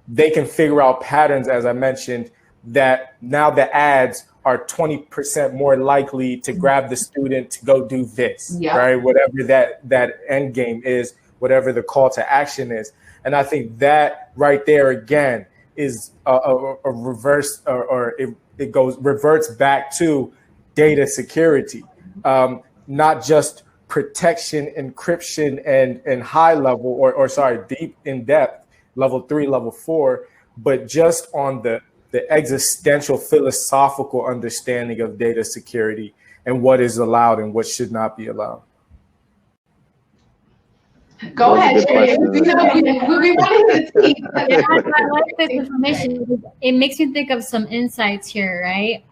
they can figure out patterns, as I mentioned, that now the ads are 20% more likely to grab the student to go do this, right? Whatever that end game is, whatever the call to action is. And I think that right there again is a reverse, or it reverts back to data security, not just protection, encryption, and high level, or deep in depth, level 3, level 4, but just on the existential philosophical understanding of data security and what is allowed and what should not be allowed. Go ahead, Sherry. We wanted to see. I like this information. It makes me think of some insights here, right?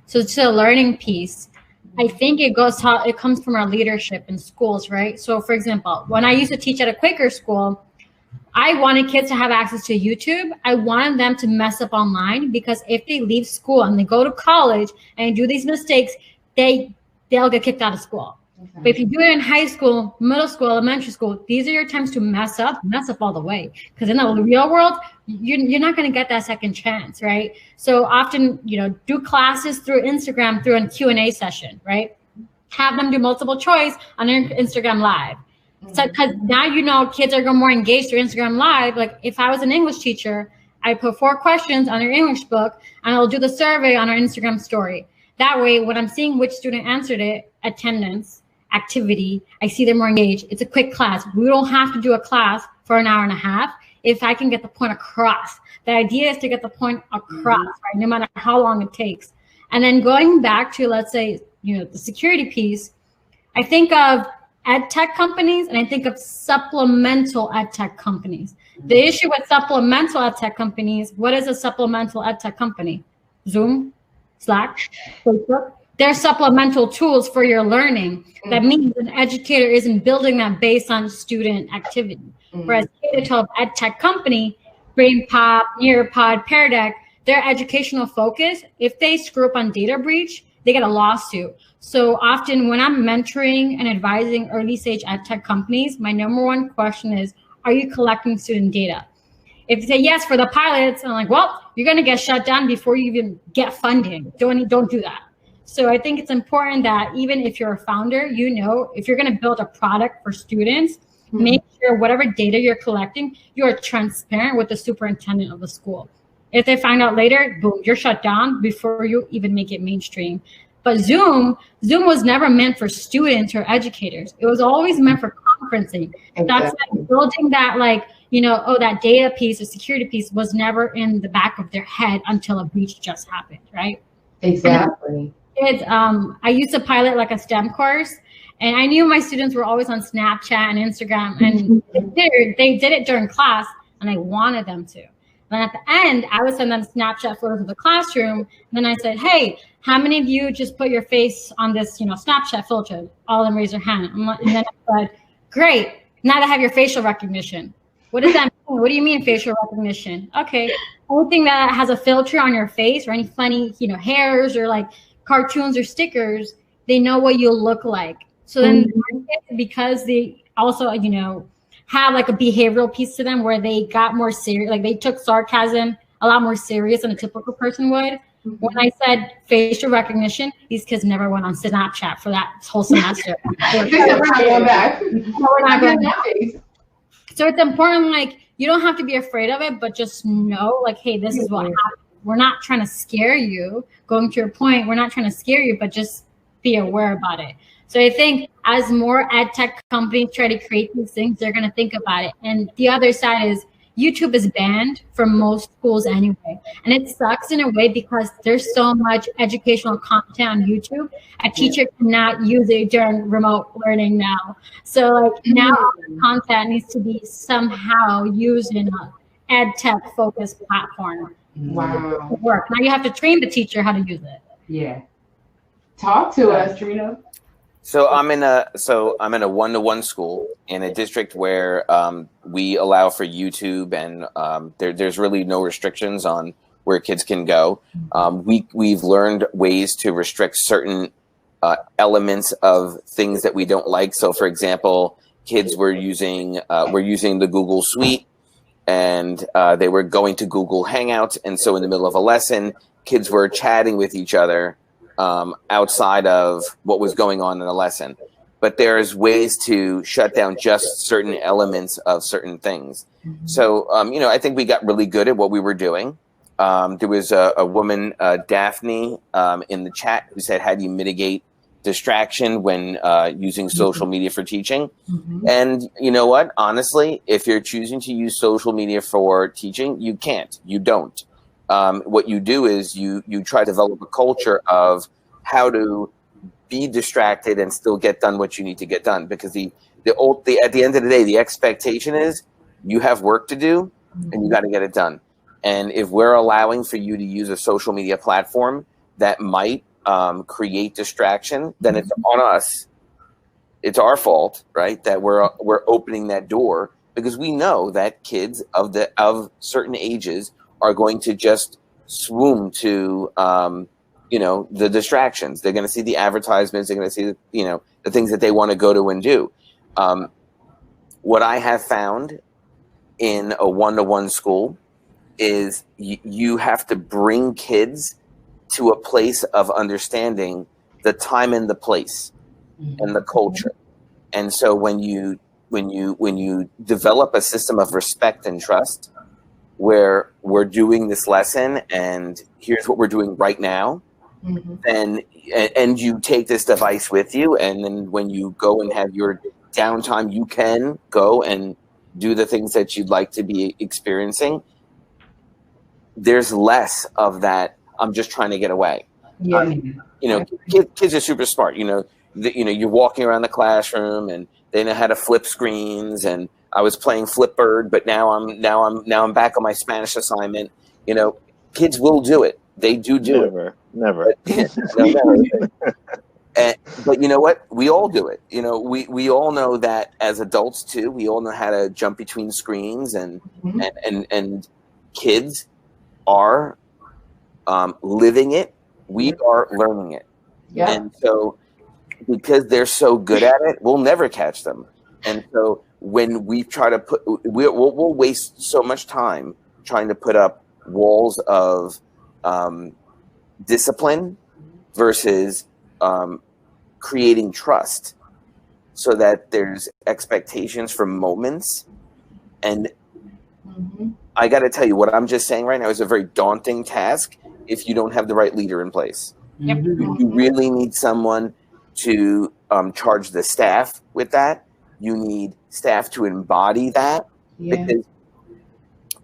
So to the learning piece, I think it comes from our leadership in schools, right? So for example, when I used to teach at a Quaker school, I wanted kids to have access to YouTube. I wanted them to mess up online, because if they leave school and they go to college and do these mistakes, they'll get kicked out of school. But if you do it in high school, middle school, elementary school, these are your times to mess up all the way. Because in the real world, you're not going to get that second chance, right? So often, do classes through Instagram, through a Q&A session, right? Have them do multiple choice on Instagram Live. So, because now kids are more engaged through Instagram Live. Like if I was an English teacher, I put 4 questions on your English book, and I'll do the survey on our Instagram story. That way, when I'm seeing which student answered it, attendance, activity, I see they're more engaged. It's a quick class. We don't have to do a class for an hour and a half if I can get the point across. The idea is to get the point across, right? No matter how long it takes. And then going back to, let's say, the security piece, I think of ed tech companies and I think of supplemental ed tech companies. The issue with supplemental ed tech companies, what is a supplemental ed tech company? Zoom, Slack, Facebook. They're supplemental tools for your learning. That means an educator isn't building that based on student activity. Whereas K-12 ed tech company, BrainPop, Nearpod, Pear Deck, their educational focus, if they screw up on data breach, they get a lawsuit. So often when I'm mentoring and advising early stage ed tech companies, my number one question is, are you collecting student data? If you say yes for the pilots, I'm like, well, you're going to get shut down before you even get funding. Don't do that. So I think it's important that even if you're a founder, you know, if you're going to build a product for students, make sure whatever data you're collecting, you are transparent with the superintendent of the school. If they find out later, boom, you're shut down before you even make it mainstream. But Zoom was never meant for students or educators. It was always meant for conferencing. Exactly. That's like building that, like, you know, oh, that data piece, the security piece was never in the back of their head until a breach just happened, right? Exactly. I used to pilot like a STEM course, and I knew my students were always on Snapchat and Instagram, and they did it during class, and I wanted them to. And at the end, I would send them Snapchat photos of the classroom. And then I said, hey, how many of you just put your face on this, you know, Snapchat filter? All of them raise their hand. And then I said, great, now they have your facial recognition. What does that mean? What do you mean facial recognition? Okay, anything that has a filter on your face or any funny, you know, hairs or like cartoons or stickers, they know what you look like. So then because they also, you know, have like a behavioral piece to them where they got more serious, like they took sarcasm a lot more serious than a typical person would. When I said facial recognition, these kids never went on Snapchat for that whole semester. We're not going back. We're not going back. So it's important, like, you don't have to be afraid of it, but just know, like, hey, this is what happened. We're not trying to scare you. Going to your point, we're not trying to scare you, but just be aware about it. So I think as more ed tech companies try to create these things, they're going to think about it. And the other side is YouTube is banned from most schools anyway. And it sucks in a way because there's so much educational content on YouTube. A teacher cannot use it during remote learning now. So like now the content needs to be somehow used in an ed tech focused platform. Wow. To work. Now you have to train the teacher how to use it. Yeah. Talk to us, Trina. So I'm in a 1-to-1 school in a district where we allow for YouTube, and there's really no restrictions on where kids can go. We've learned ways to restrict certain elements of things that we don't like. So, for example, kids were using the Google Suite, and they were going to Google Hangouts, and so in the middle of a lesson, kids were chatting with each other outside of what was going on in the lesson. But there's ways to shut down just certain elements of certain things. So, I think we got really good at what we were doing. There was a woman, Daphne, in the chat who said, how do you mitigate distraction when using social media for teaching? And you know what? Honestly, if you're choosing to use social media for teaching, you can't. You don't. What you do is you try to develop a culture of how to be distracted and still get done what you need to get done. Because at the end of the day, the expectation is you have work to do and you got to get it done. And if we're allowing for you to use a social media platform that might create distraction, then it's on us. It's our fault, right? That we're opening that door, because we know that kids of certain ages are going to just swoon to, the distractions. They're going to see the advertisements. They're going to see, the things that they want to go to and do. What I have found in a 1-to-1 school is you have to bring kids to a place of understanding the time and the place and the culture. And so when you develop a system of respect and trust, where we're doing this lesson and here's what we're doing right now, and you take this device with you, and then when you go and have your downtime, you can go and do the things that you'd like to be experiencing. There's less of that, I'm just trying to get away. Kids are super smart. You're walking around the classroom and they know how to flip screens, and I was playing Flipbird, but now I'm back on my Spanish assignment. Kids will do it. They do it. Never. But you know what? We all do it. We all know that as adults too. We all know how to jump between screens, and kids are living it, we are learning it. Yeah. And so because they're so good at it, we'll never catch them. And so when we try to we'll waste so much time trying to put up walls of discipline versus creating trust, so that there's expectations for moments. And I got to tell you, what I'm just saying right now is a very daunting task if you don't have the right leader in place. Yep. You really need someone to charge the staff with that. You need staff to embody that. Yeah.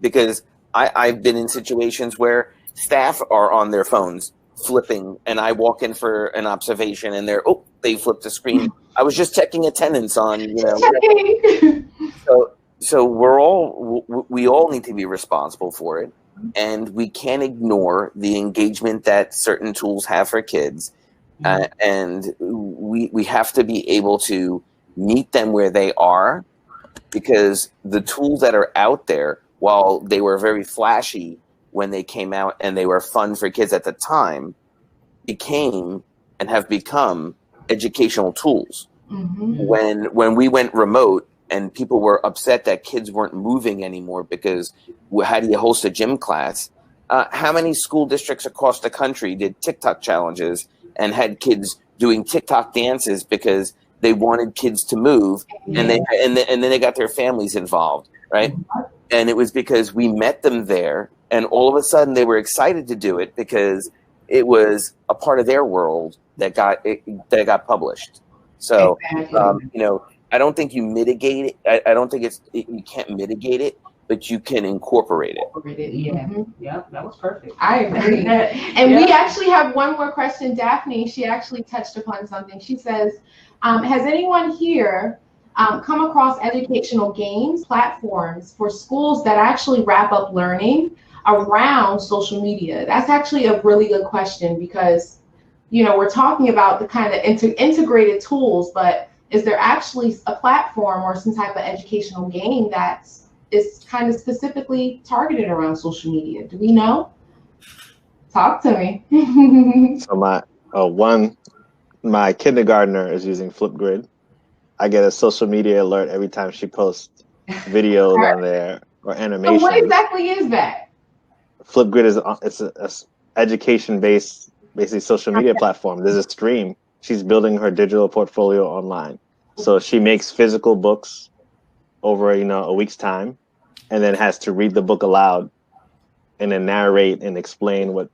Because I've been in situations where staff are on their phones flipping, and I walk in for an observation and they flipped the screen. I was just checking attendance on, So we all need to be responsible for it, and we can't ignore the engagement that certain tools have for kids, and we have to be able to meet them where they are, because the tools that are out there, while they were very flashy when they came out and they were fun for kids at the time, became and have become educational tools. When we went remote and people were upset that kids weren't moving anymore because how do you host a gym class? How many school districts across the country did TikTok challenges and had kids doing TikTok dances because they wanted kids to move, and then they got their families involved, right? And it was because we met them there, and all of a sudden they were excited to do it because it was a part of their world that got published. So, I don't think you mitigate it. I don't think you can't mitigate it, but you can incorporate it. Yeah. Yeah, that was perfect. I agree. And we actually have one more question. Daphne, she actually touched upon something. She says, has anyone here come across educational games, platforms for schools that actually wrap up learning around social media? That's actually a really good question, because, we're talking about the kind of integrated tools, but is there actually a platform or some type of educational game that is kind of specifically targeted around social media? Do we know? Talk to me. So my kindergartner is using Flipgrid. I get a social media alert every time she posts videos on there or animation. So what exactly is that? Flipgrid it's a education-based, basically social media platform. There's a stream. She's building her digital portfolio online. So she makes physical books over a week's time, and then has to read the book aloud and then narrate and explain what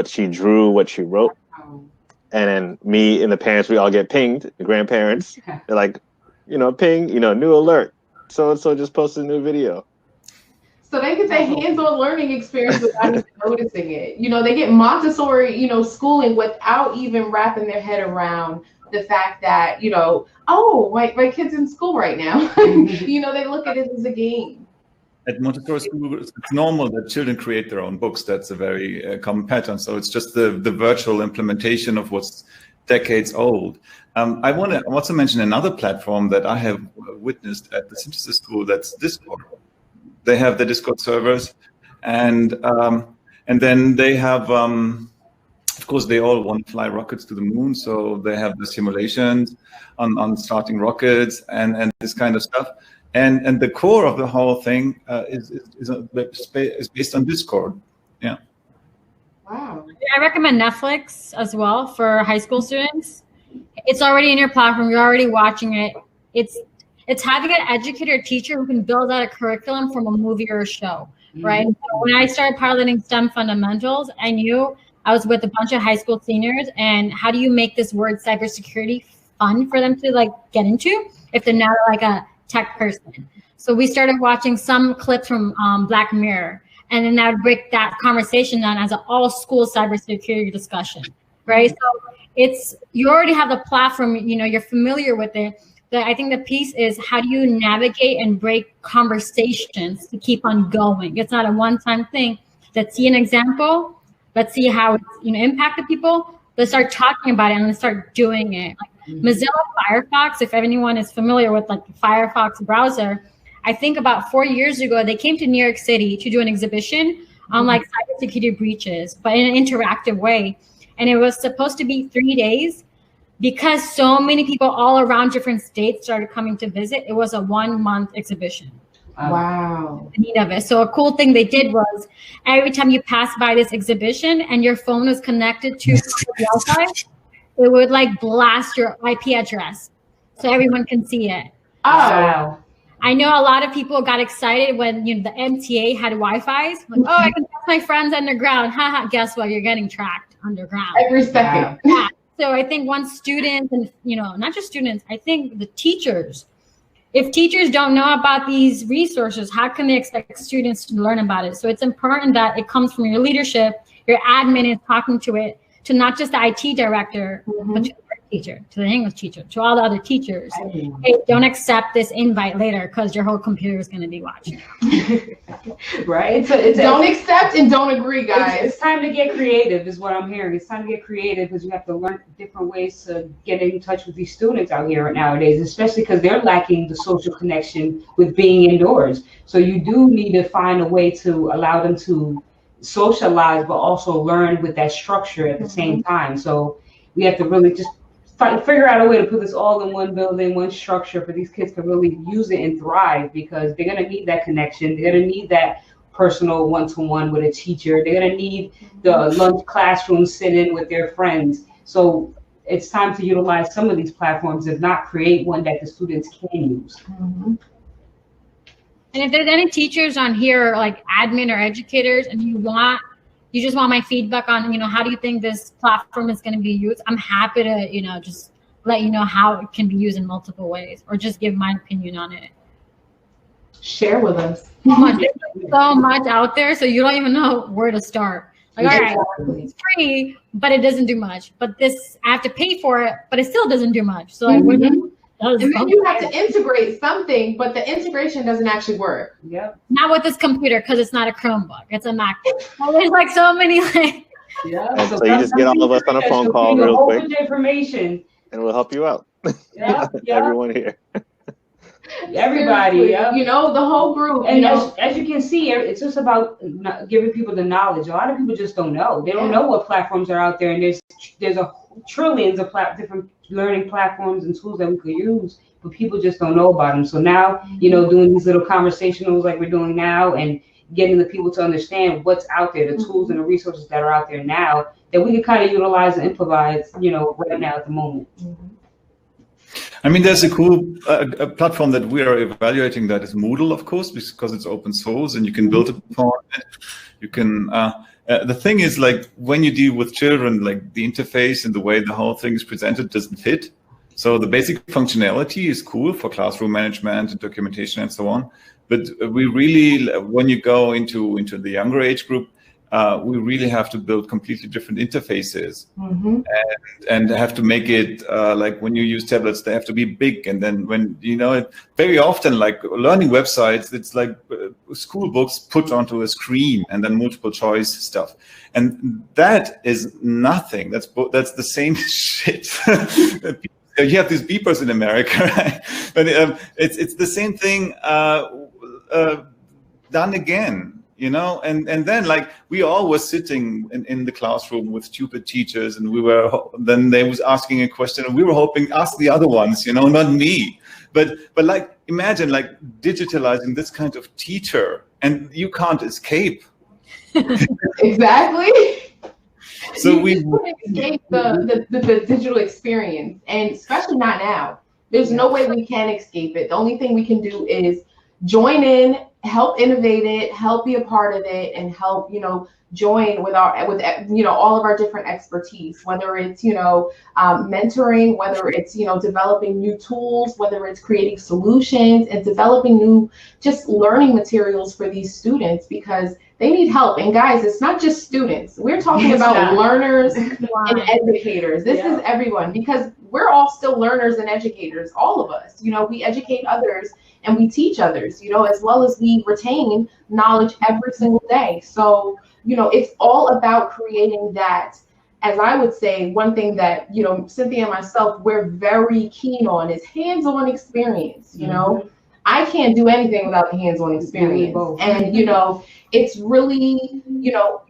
she drew, what she wrote. And then me and the parents, we all get pinged, the grandparents. They're like, ping, new alert. So-and-so just posted a new video. So they get that hands-on learning experience without even noticing it. They get Montessori, schooling without even wrapping their head around the fact that, my kid's in school right now. They look at it as a game. At Montessori school, it's normal that children create their own books. That's a very common pattern. So it's just the virtual implementation of what's decades old. I want to also mention another platform that I have witnessed at the Synthesis School. That's Discord. They have the Discord servers, and then they have, of course, they all want to fly rockets to the moon. So they have the simulations on starting rockets and this kind of stuff. And the core of the whole thing is based on Discord. Yeah. Wow. I recommend Netflix as well for high school students. It's already in your platform. You're already watching it. It's having an educator or teacher who can build out a curriculum from a movie or a show, right? So when I started piloting STEM fundamentals, I knew I was with a bunch of high school seniors, and how do you make this word cybersecurity fun for them to get into if they're not a tech person? So we started watching some clips from Black Mirror, and then I would break that conversation down as an all school cybersecurity discussion, right? So you already have the platform, you're familiar with it. I think the piece is, how do you navigate and break conversations to keep on going? It's not a one-time thing. Let's see an example. Let's see how it's impacted people. Let's start talking about it and let's start doing it. Mozilla Firefox, if anyone is familiar with the Firefox browser, I think about 4 years ago, they came to New York City to do an exhibition on like cybersecurity breaches, but in an interactive way. And it was supposed to be 3 days. Because so many people all around different states started coming to visit, it was a 1-month exhibition. Wow. The need of it. So a cool thing they did was every time you pass by this exhibition and your phone was connected to Wi-Fi, it would like blast your IP address so everyone can see it. Oh. Wow. I know a lot of people got excited when the MTA had Wi-Fi's. Like, oh, I can text my friends underground. Haha, guess what? You're getting tracked underground. Every second. Yeah. So I think once students and, not just students, I think the teachers, if teachers don't know about these resources, how can they expect students to learn about it? So it's important that it comes from your leadership, your admin is talking to it, to not just the IT director, but to the teacher, to the English teacher, to all the other teachers. Hey, don't accept this invite later because your whole computer is going to be watching. Right? Don't accept and don't agree, guys. It's time to get creative is what I'm hearing. It's time to get creative because you have to learn different ways to get in touch with these students out here nowadays, especially because they're lacking the social connection with being indoors. So you do need to find a way to allow them to socialize, but also learn with that structure at the same time. So we have to really just figure out a way to put this all in one building, one structure for these kids to really use it and thrive, because they're going to need that connection. They're going to need that personal one-to-one with a teacher. They're going to need the lunch classroom sit-in with their friends. So it's time to utilize some of these platforms, if not create one that the students can use. And if there's any teachers on here, like admin or educators, and you just want my feedback on, how do you think this platform is going to be used? I'm happy to, just let you know how it can be used in multiple ways, or just give my opinion on it. Share with us. There's so much out there, so you don't even know where to start. Like, all right, it's free, but it doesn't do much. But this, I have to pay for it, but it still doesn't do much. So like, and then you have to integrate something, but the integration doesn't actually work. Yep. Not with this computer, because it's not a Chromebook. It's a MacBook. Well, there's like so many like. Yeah. So you just get all of us on a phone call real quick, information, and we'll help you out. Yeah. Everyone here. Everybody, yeah. The whole group. And as you can see, it's just about giving people the knowledge. A lot of people just don't know. They don't know what platforms are out there, and there's trillions of different learning platforms and tools that we could use, but people just don't know about them. So now, doing these little conversationals like we're doing now, and getting the people to understand what's out there, the tools and the resources that are out there now, that we can kind of utilize and improvise, right now at the moment. I mean, there's a cool a platform that we are evaluating that is Moodle, of course, because it's open source and you can build upon it. You can. The thing is, like, when you deal with children, like the interface and the way the whole thing is presented doesn't fit. So the basic functionality is cool for classroom management and documentation and so on. But we really, when you go into the younger age group, we really have to build completely different interfaces and have to make it like when you use tablets, they have to be big. And then when, very often like learning websites, it's like school books put onto a screen and then multiple choice stuff. And that is nothing. That's the same shit. You have these beepers in America, right? But it's the same thing done again. And then like we all were sitting in the classroom with stupid teachers, and then they was asking a question, and we were hoping ask the other ones, not me. But like imagine like digitalizing this kind of teacher, and you can't escape. Exactly. So we couldn't escape the digital experience, and especially not now. There's no way we can escape it. The only thing we can do is join in, help innovate it, help be a part of it, and help, join with all of our different expertise, whether it's, mentoring, whether it's, developing new tools, whether it's creating solutions and developing new just learning materials for these students, because they need help. And guys, it's not just students. We're talking about learners and educators. This is everyone, because we're all still learners and educators, all of us. We educate others and we teach others, as well as we retain knowledge every single day. So, it's all about creating that. As I would say, one thing that, Cynthia and myself, we're very keen on is hands-on experience, I can't do anything without the hands-on experience. And, you know, it's really, you know,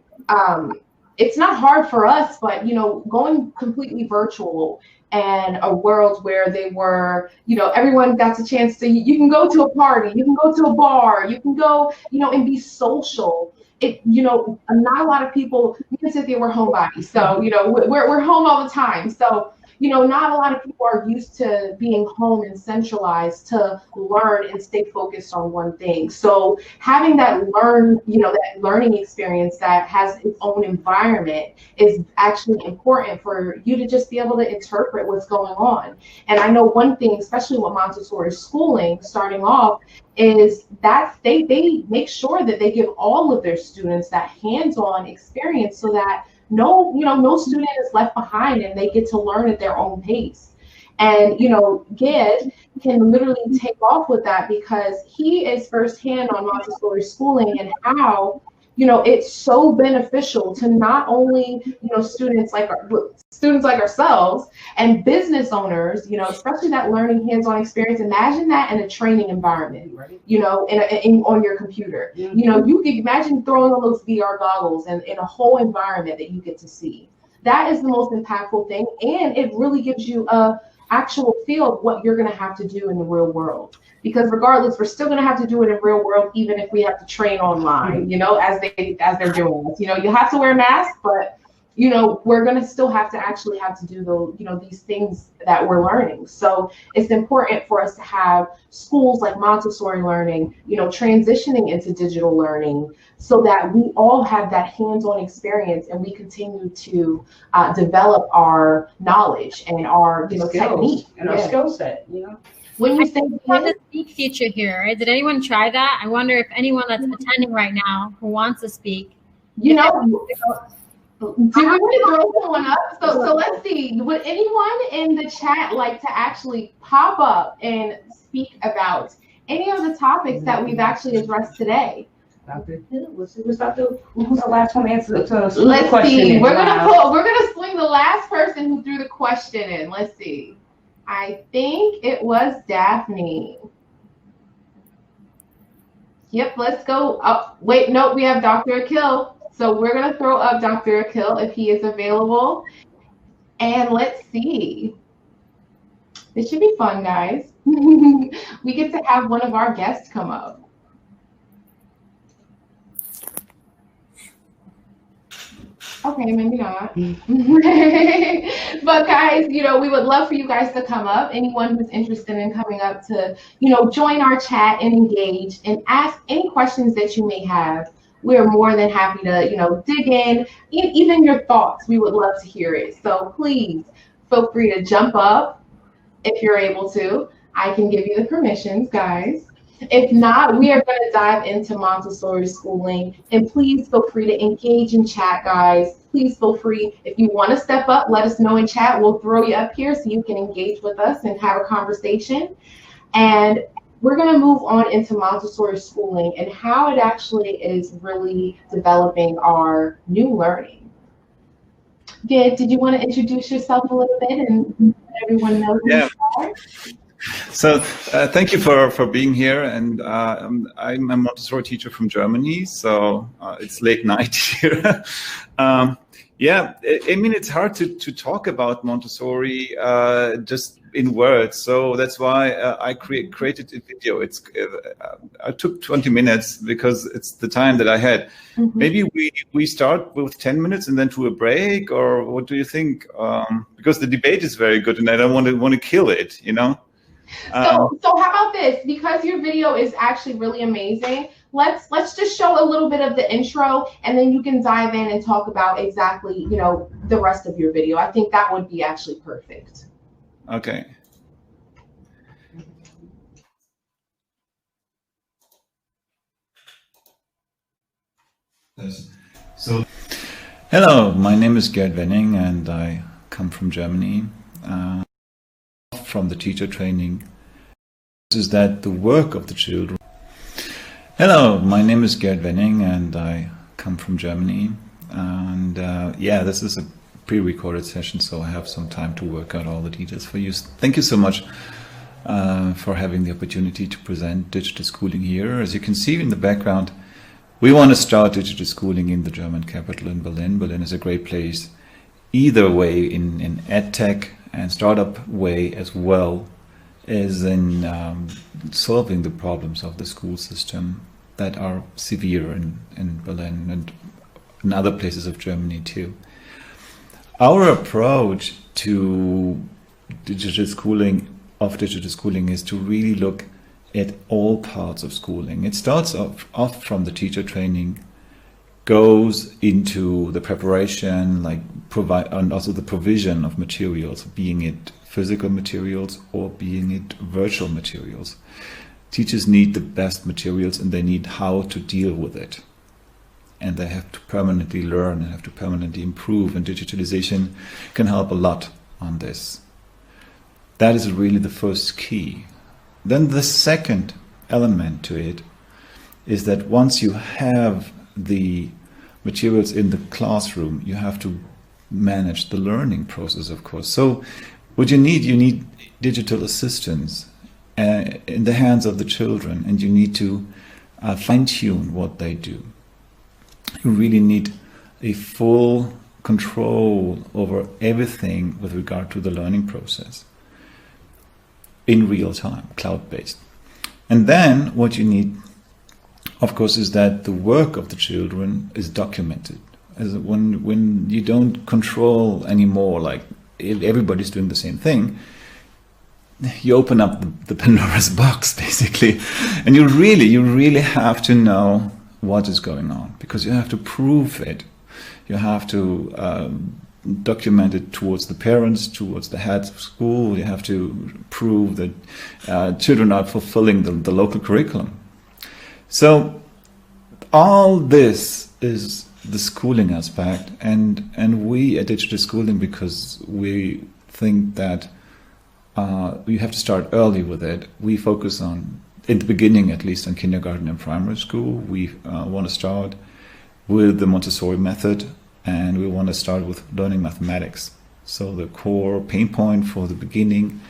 it's not hard for us, but, you know, going completely virtual and a world where they were, you know, everyone got a chance to, you can go to a party, you can go to a bar, you can go, you know, and be social. It, you know, not a lot of people, me and Cynthia, we're homebodies. So, you know, we're home all the time. So, you know, not a lot of people are used to being home and centralized to learn and stay focused on one thing. So having that that learning experience that has its own environment is actually important for you to just be able to interpret what's going on. And I know one thing, especially with Montessori schooling, starting off, is that they make sure that they give all of their students that hands-on experience so that no student is left behind and they get to learn at their own pace. And, you know, Gid can literally take off with that because he is firsthand on Montessori schooling and how, you know, it's so beneficial to not only, you know, students like ourselves and business owners, you know, especially that learning hands-on experience. Imagine that in a training environment, right? You know, on your computer. Mm-hmm. You know, you can imagine throwing on those VR goggles and in a whole environment that you get to see. That is the most impactful thing, and it really gives you a actual feel of what you're going to have to do in the real world. Because regardless, we're still going to have to do it in real world, even if we have to train online, you know, as they're doing this. You know, you have to wear a mask, but, you know, we're going to still have to do these things that we're learning. So it's important for us to have schools like Montessori learning, you know, transitioning into digital learning so that we all have that hands-on experience and we continue to develop our knowledge and our, you know, technique and our skill set, you know. When you say have the speak feature here, right? Did anyone try that? I wonder if anyone that's attending right now who wants to speak, you know, do we want to throw someone up? So let's see. Would anyone in the chat like to actually pop up and speak about any of the topics that we've actually addressed today? Who's the last one to answer the Let's question? See. We're gonna swing the last person who threw the question in. Let's see. I think it was Daphne. Yep, let's go. Oh, wait, no, we have Dr. Akil. So we're going to throw up Dr. Akil if he is available. And let's see. This should be fun, guys. We get to have one of our guests come up. Okay, maybe not. But guys, you know, we would love for you guys to come up. Anyone who's interested in coming up to, you know, join our chat and engage and ask any questions that you may have. We're more than happy to, you know, dig in. Even your thoughts, we would love to hear it. So please feel free to jump up if you're able to. I can give you the permissions, guys. If not, we are going to dive into Montessori schooling, and please feel free to engage in chat, guys. Please feel free. If you want to step up, let us know in chat. We'll throw you up here so you can engage with us and have a conversation. And we're going to move on into Montessori schooling and how it actually is really developing our new learning. Gid, did you want to introduce yourself a little bit and let everyone know who you are? So thank you for being here, and I'm a Montessori teacher from Germany, so it's late night here. Yeah, I mean, it's hard to talk about Montessori just in words, so that's why I created a video. I took 20 minutes because it's the time that I had. Mm-hmm. Maybe we start with 10 minutes and then do a break, or what do you think? Because the debate is very good, and I don't want to kill it, you know. So how about this? Because your video is actually really amazing, let's just show a little bit of the intro, and then you can dive in and talk about exactly, you know, the rest of your video. I think that would be actually perfect. Okay. So, hello, my name is Gerd Wenning, and I come from Germany. From the teacher training is that the work of the children. Hello, my name is Gerd Wenning, and I come from Germany. And yeah, this is a pre-recorded session, so I have some time to work out all the details for you. Thank you so much for having the opportunity to present digital schooling here. As you can see in the background, we want to start digital schooling in the German capital in Berlin. Berlin is a great place, either way, in EdTech and startup way, as well as in solving the problems of the school system that are severe in Berlin and in other places of Germany too. Our approach to digital schooling is to really look at all parts of schooling. It starts off from the teacher training, goes into the preparation, like and also the provision of materials, being it physical materials or being it virtual materials. Teachers need the best materials and they need how to deal with it. And they have to permanently learn and have to permanently improve, and digitalization can help a lot on this. That is really the first key. Then the second element to it is that once you have the materials in the classroom, you have to manage the learning process, of course. So what you need digital assistants in the hands of the children, and you need to fine-tune what they do. You really need a full control over everything with regard to the learning process in real time, cloud-based. And then what you need, of course, is that the work of the children is documented. As when you don't control anymore, like if everybody's doing the same thing, you open up the Pandora's box, basically, and you really have to know what is going on, because you have to prove it. You have to document it towards the parents, towards the heads of school. You have to prove that children are fulfilling the local curriculum. So all this is the schooling aspect, and we at Digital Schooling, because we think that you have to start early with it, we focus on, in the beginning at least, on kindergarten and primary school. We want to start with the Montessori method, and we want to start with learning mathematics. So the core pain point for the beginning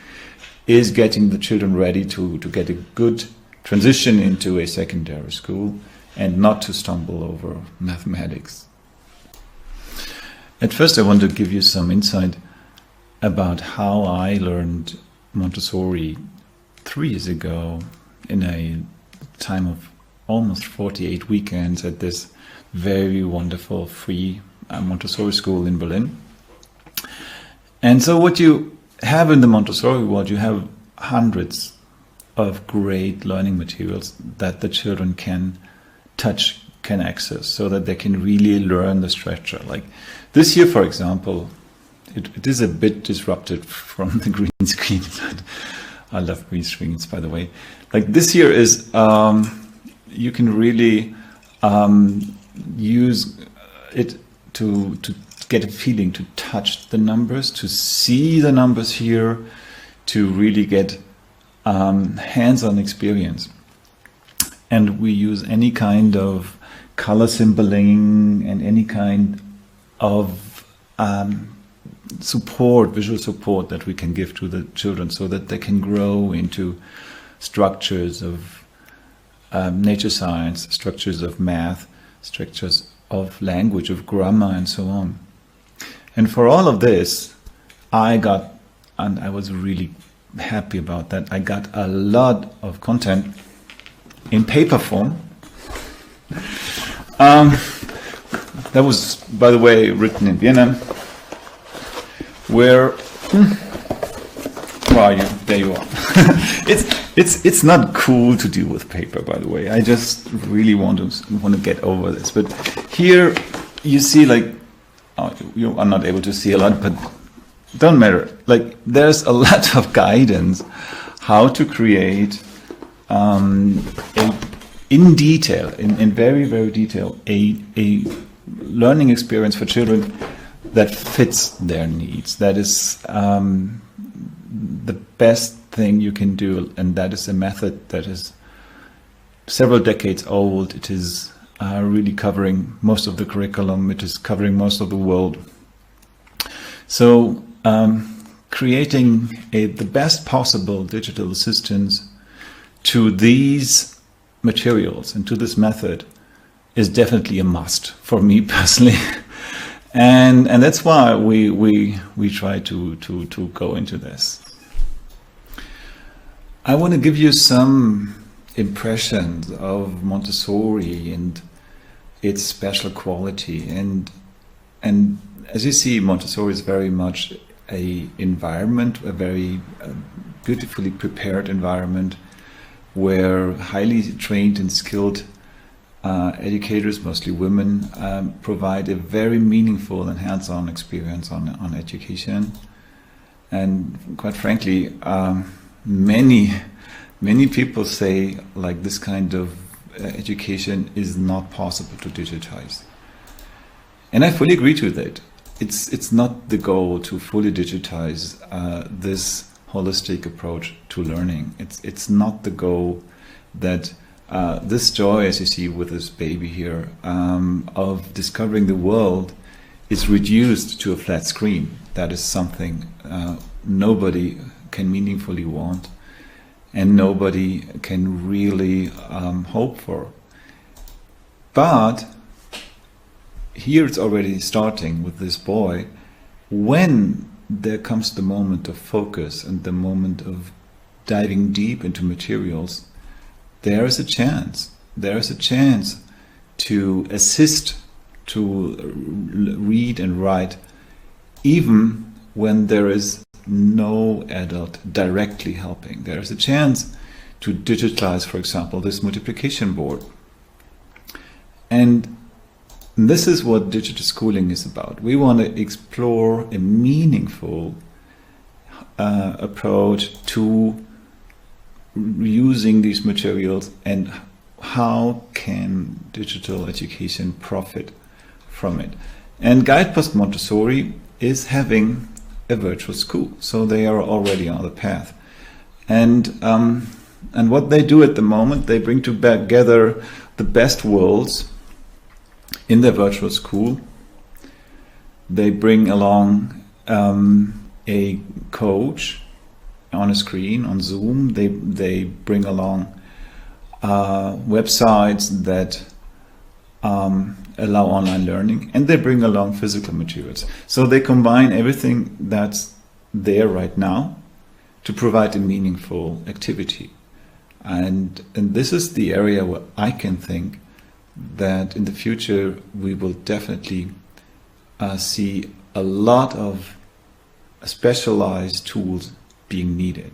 is getting the children ready to get a good transition into a secondary school and not to stumble over mathematics. At first, I want to give you some insight about how I learned Montessori 3 years ago in a time of almost 48 weekends at this very wonderful free Montessori school in Berlin. And so what you have in the Montessori world, you have hundreds of great learning materials that the children can touch, can access, so that they can really learn the structure. Like this year, for example, it is a bit disrupted from the green screen. I love green screens, by the way. Like this year is, you can really use it to get a feeling, to touch the numbers, to see the numbers here, to really get hands-on experience. And we use any kind of color symboling and any kind of support, visual support that we can give to the children, so that they can grow into structures of nature science, structures of math, structures of language, of grammar, and so on. And for all of this, I was really happy about that. I got a lot of content in paper form. That was, by the way, written in Vienna, where are you? There you are. It's not cool to deal with paper, by the way. I just really want to get over this. But here you see, like, you are not able to see a lot, but don't matter. Like, there's a lot of guidance how to create in detail, in very, very detail, a learning experience for children that fits their needs. That is the best thing you can do, and that is a method that is several decades old. It is really covering most of the curriculum. It is covering most of the world. So creating the best possible digital assistance to these materials and to this method is definitely a must for me personally. And that's why we try to go into this. I want to give you some impressions of Montessori and its special quality. And as you see, Montessori is very much a environment, a very beautifully prepared environment where highly trained and skilled educators, mostly women, provide a very meaningful and hands-on experience on education. And quite frankly, many people say like this kind of education is not possible to digitize. And I fully agree to that. It's not the goal to fully digitize this holistic approach to learning. It's not the goal that this joy, as you see with this baby here, of discovering the world is reduced to a flat screen. That is something nobody can meaningfully want and nobody can really hope for. But here it's already starting with this boy. When there comes the moment of focus and the moment of diving deep into materials, there is a chance to assist, to read and write, even when there is no adult directly helping. There is a chance to digitalize, for example, this multiplication board. And this is what digital schooling is about. We want to explore a meaningful approach to using these materials and how can digital education profit from it. And Guidepost Montessori is having a virtual school, so they are already on the path. And what they do at the moment, they bring together the best worlds in their virtual school. They bring along a coach on a screen, on Zoom. They bring along websites that allow online learning, and they bring along physical materials. So they combine everything that's there right now to provide a meaningful activity. And this is the area where I can think that in the future we will definitely see a lot of specialized tools being needed.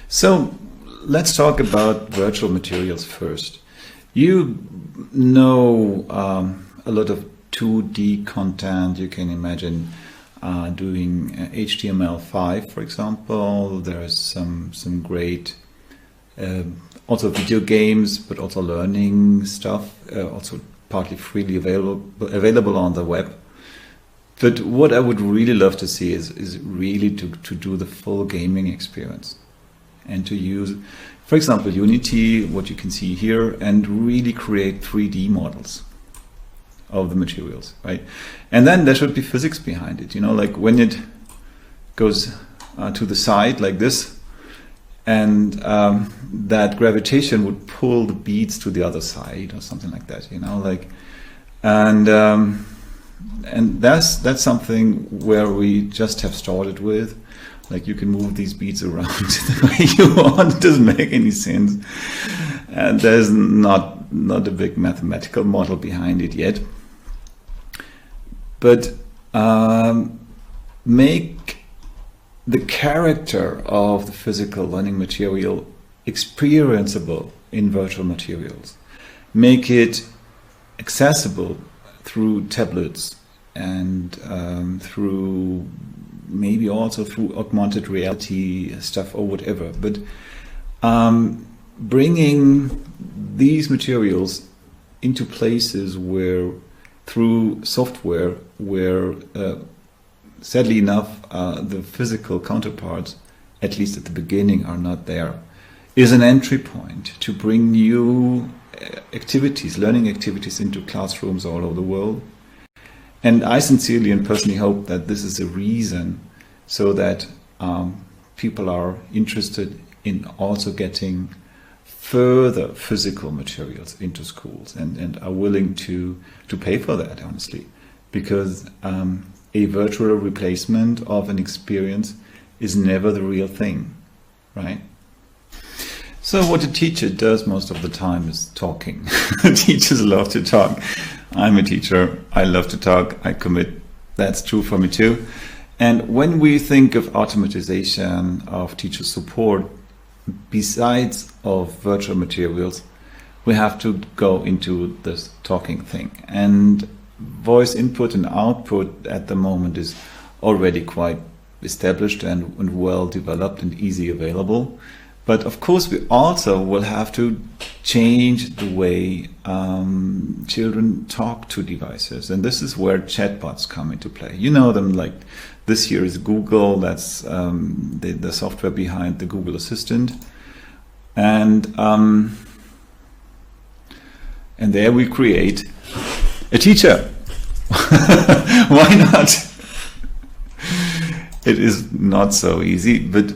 So let's talk about virtual materials first. You know a lot of 2D content. You can imagine doing HTML5, for example. There is some great also video games, but also learning stuff, also partly freely available on the web. But what I would really love to see is really to do the full gaming experience and to use, for example, Unity, what you can see here, and really create 3D models of the materials, right? And then there should be physics behind it, you know, like when it goes to the side like this, and that gravitation would pull the beads to the other side or something like that, you know, like, and that's something where we just have started with. Like you can move these beads around the way you want. It doesn't make any sense, and there's not a big mathematical model behind it yet. But make the character of the physical learning material experienceable in virtual materials. Make it accessible through tablets and through maybe also through augmented reality stuff or whatever. But bringing these materials into places where through software where sadly enough the physical counterparts, at least at the beginning, are not there, is an entry point to bring new activities, learning activities into classrooms all over the world. And I sincerely and personally hope that this is a reason so that people are interested in also getting further physical materials into schools and are willing to pay for that, honestly, because a virtual replacement of an experience is never the real thing, right? So what a teacher does most of the time is talking. Teachers love to talk. I'm a teacher. I love to talk. I commit. That's true for me too. And when we think of automatization of teacher support, besides of virtual materials, we have to go into this talking thing. And voice input and output at the moment is already quite established and well developed and easy available. But of course, we also will have to change the way children talk to devices. And this is where chatbots come into play. You know them, like this here is Google, that's the software behind the Google Assistant. And there we create a teacher. Why not? It is not so easy, but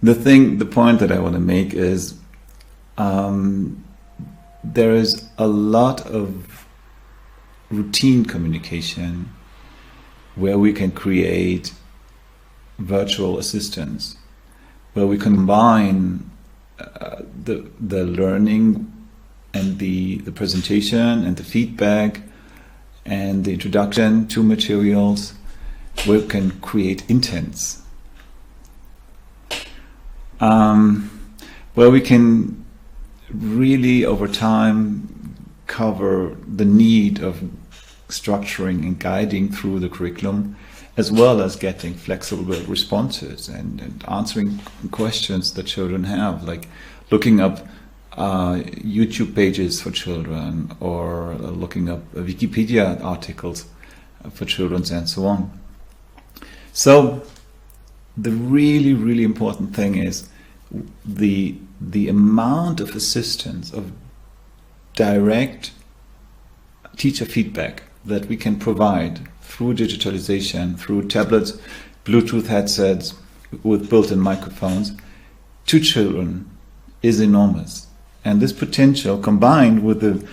the point that I want to make is there is a lot of routine communication where we can create virtual assistants, where we combine the learning and the presentation and the feedback and the introduction to materials, where we can create intents. Where we can really over time cover the need of structuring and guiding through the curriculum, as well as getting flexible responses and answering questions that children have, like looking up YouTube pages for children or looking up Wikipedia articles for children and so on. So the really, really important thing is the amount of assistance, of direct teacher feedback that we can provide through digitalization, through tablets, Bluetooth headsets with built-in microphones to children is enormous. And this potential, combined with the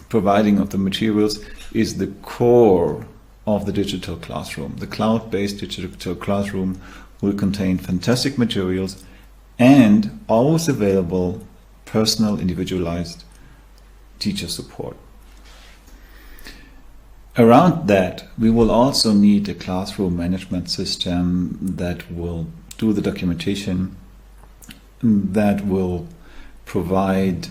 providing of the materials, is the core of the digital classroom. The cloud-based digital classroom will contain fantastic materials and always available personal, individualized teacher support. Around that, we will also need a classroom management system that will do the documentation, that will provide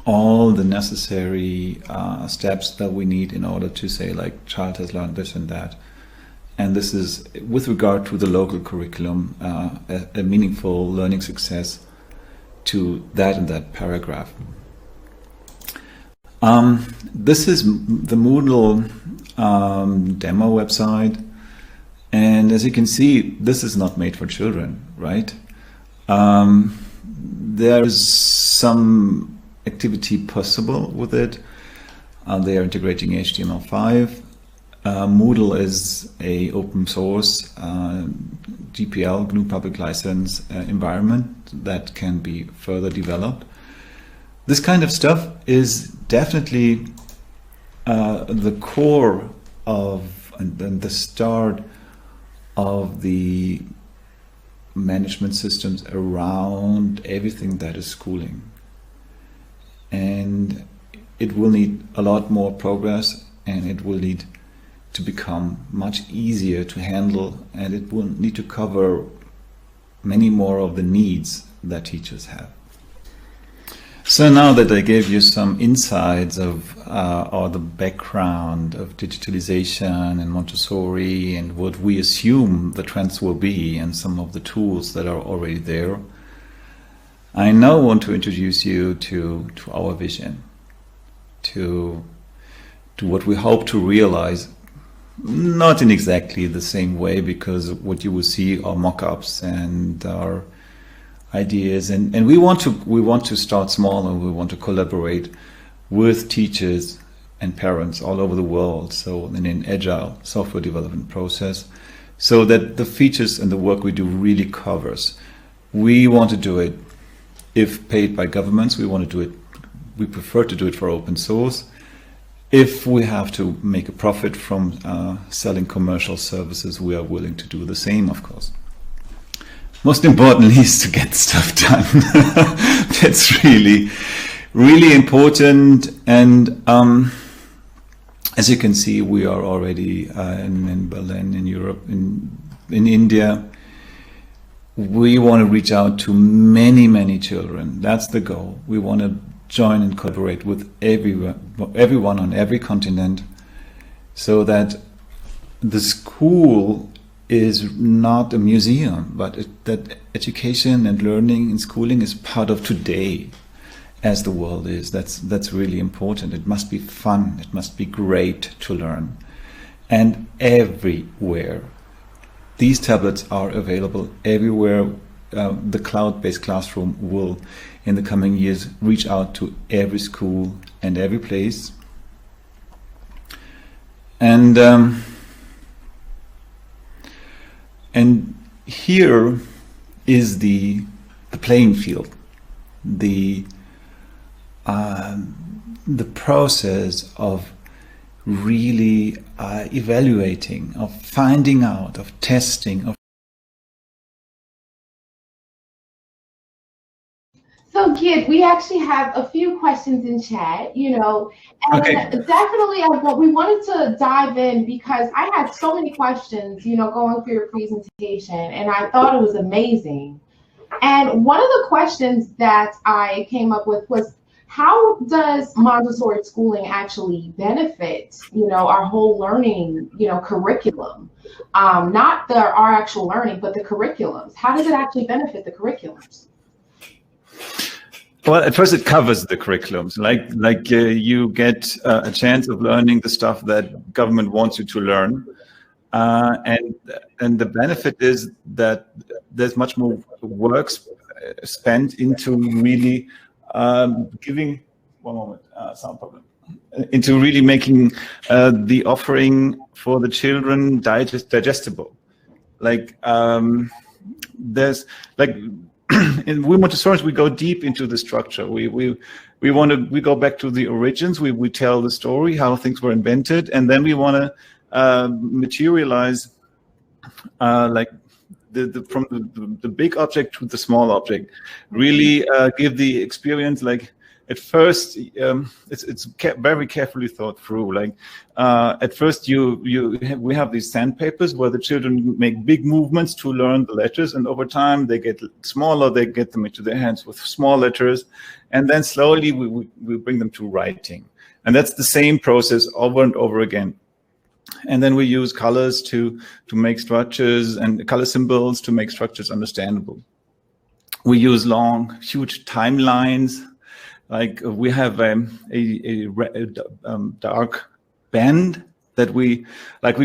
all the necessary steps that we need in order to say, like, child has learned this and that. And this is with regard to the local curriculum, a meaningful learning success to that and that paragraph. This is the Moodle demo website. And as you can see, this is not made for children, right? There is some activity possible with it. They are integrating HTML5. Moodle is a open source GPL, GNU Public License environment that can be further developed. This kind of stuff is definitely the core of and the start of the management systems around everything that is schooling. And it will need a lot more progress, and it will need to become much easier to handle, and it will need to cover many more of the needs that teachers have. So now that I gave you some insights of or the background of digitalization and Montessori and what we assume the trends will be and some of the tools that are already there, I now want to introduce you to our vision, to what we hope to realize, not in exactly the same way, because what you will see are mock-ups and our ideas, and we want to start small, and we want to collaborate with teachers and parents all over the world, so in an agile software development process, so that the features and the work we do really covers. We want to do it if paid by governments. We want to do it. We prefer to do it for open source. If we have to make a profit from selling commercial services, we are willing to do the same, of course. Most importantly is to get stuff done. That's really, really important. And as you can see, we are already in Berlin, in Europe, in India. We want to reach out to many, many children. That's the goal. We want to join and collaborate with everyone on every continent, so that the school is not a museum, but that education and learning and schooling is part of today, as the world is. That's really important. It must be fun. It must be great to learn. And everywhere. These tablets are available everywhere. The cloud-based classroom will, in the coming years, reach out to every school and every place. And here is the playing field, the process of really evaluating, of finding out, of testing, of So, Kid, we actually have a few questions in chat, and definitely we wanted to dive in because I had so many questions, going through your presentation, and I thought it was amazing. And one of the questions that I came up with was, how does Montessori schooling actually benefit, our whole learning, curriculum? Not our actual learning, but the curriculums. How does it actually benefit the curriculums? Well, at first it covers the curriculums, like you get a chance of learning the stuff that government wants you to learn, and the benefit is that there's much more work spent into really giving. One moment, sound problem. Into really making the offering for the children digestible. There's in we Montessori, we go deep into the structure. We go back to the origins. We tell the story, how things were invented, and then we want to materialize from the big object to the small object. Really give the experience at first, it's very carefully thought through. At first, we have these sandpapers where the children make big movements to learn the letters, and over time they get smaller. They get them into their hands with small letters, and then slowly we bring them to writing, and that's the same process over and over again. And then we use colors to make structures and color symbols to make structures understandable. We use long, huge timelines. We have a dark band that we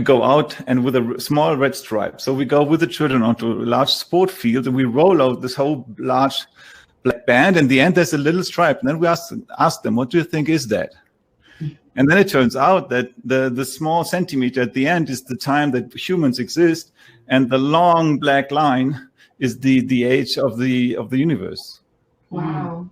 go out and with a small red stripe. So we go with the children onto a large sport field and we roll out this whole large black band. And in the end, there's a little stripe. And then we ask them, what do you think is that? And then it turns out that the small centimeter at the end is the time that humans exist, and the long black line is the age of the universe. Wow.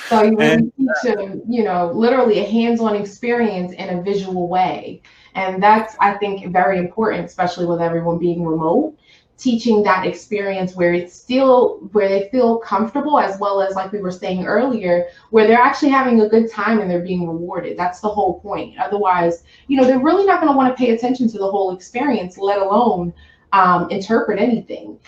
So you really teach them, literally a hands-on experience in a visual way. And that's, I think, very important, especially with everyone being remote, teaching that experience where they feel comfortable, as well as, like we were saying earlier, where they're actually having a good time and they're being rewarded. That's the whole point. Otherwise, they're really not going to want to pay attention to the whole experience, let alone interpret anything.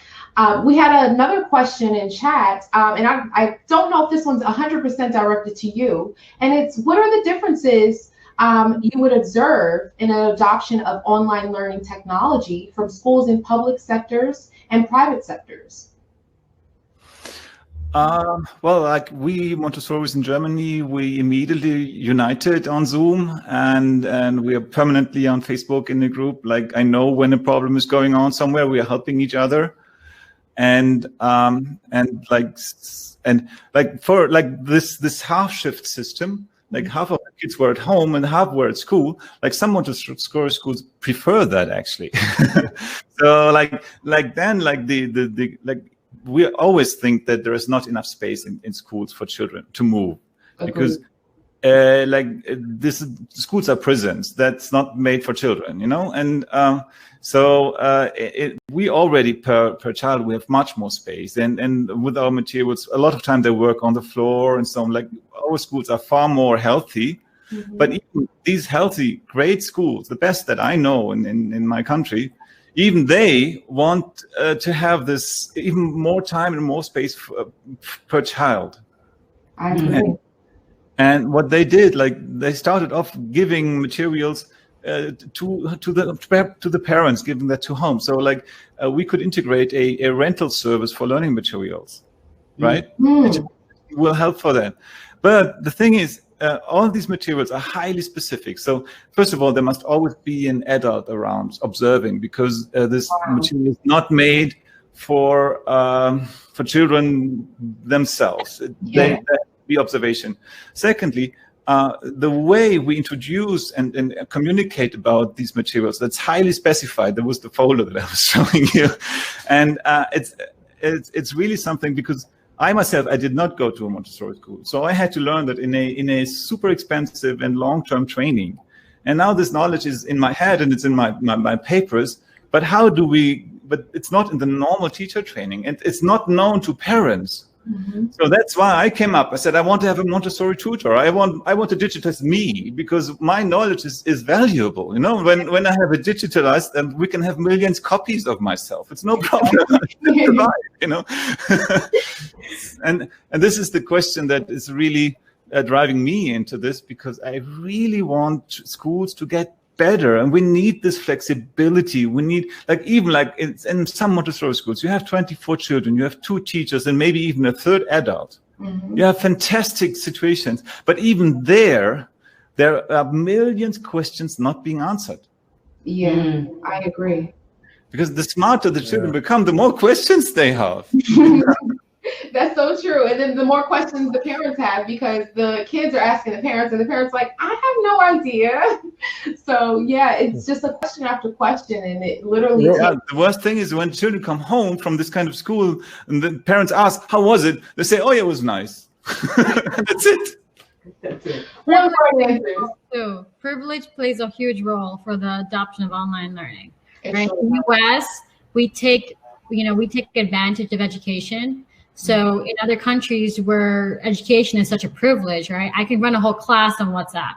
We had another question in chat, and I don't know if this one's 100% directed to you, and it's, what are the differences you would observe in an adoption of online learning technology from schools in public sectors and private sectors? Well, we Montessori's in Germany, we immediately united on Zoom, and we are permanently on Facebook in the group. I know when a problem is going on somewhere, we are helping each other. And for this half shift system, Like half of the kids were at home and half were at school. Like some Montessori schools prefer that actually. So we always think that there is not enough space in schools for children to move. Agreed. Because schools are prisons that's not made for children, and we already per child we have much more space, and with our materials a lot of time they work on the floor and so on. Like our schools are far more healthy. But even these healthy great schools, the best that I know in my country, even they want to have this even more time and more space per child. I agree. And what they did, like they started off giving materials to the parents, giving that to home. So like we could integrate a rental service for learning materials, right? Which will help for that. But the thing is, all these materials are highly specific. So first of all, there must always be an adult around observing, because this material is not made for children themselves. They be observation. Secondly, the way we introduce and communicate about these materials, that's highly specified. There was the folder that I was showing you, and it's really something, because I myself, I did not go to a Montessori school, so I had to learn that in a super expensive and long-term training. And now this knowledge is in my head and it's in my papers. But but it's not in the normal teacher training, and it's not known to parents. So that's why I came up. I said, I want to have a Montessori tutor. I want to digitize me, because my knowledge is valuable. When I have it digitalized, and we can have millions copies of myself. It's no problem. And this is the question that is really driving me into this, because I really want schools to get better, and we need this flexibility. We need, in some Montessori schools, you have 24 children, you have 2 teachers, and maybe even a third adult. You have fantastic situations, but even there are millions of questions not being answered. Yeah, I agree. Because the smarter the children become, the more questions they have. That's so true. And then the more questions the parents have, because the kids are asking the parents, and the parents like, I have no idea. So yeah, it's just a question after question, and it literally the worst thing is when children come home from this kind of school and the parents ask, how was it? They say, oh yeah, it was nice. That's it. That's it. One more answer. So privilege plays a huge role for the adoption of online learning. Right? In the US, we take advantage of education. So in other countries where education is such a privilege, right? I can run a whole class on WhatsApp.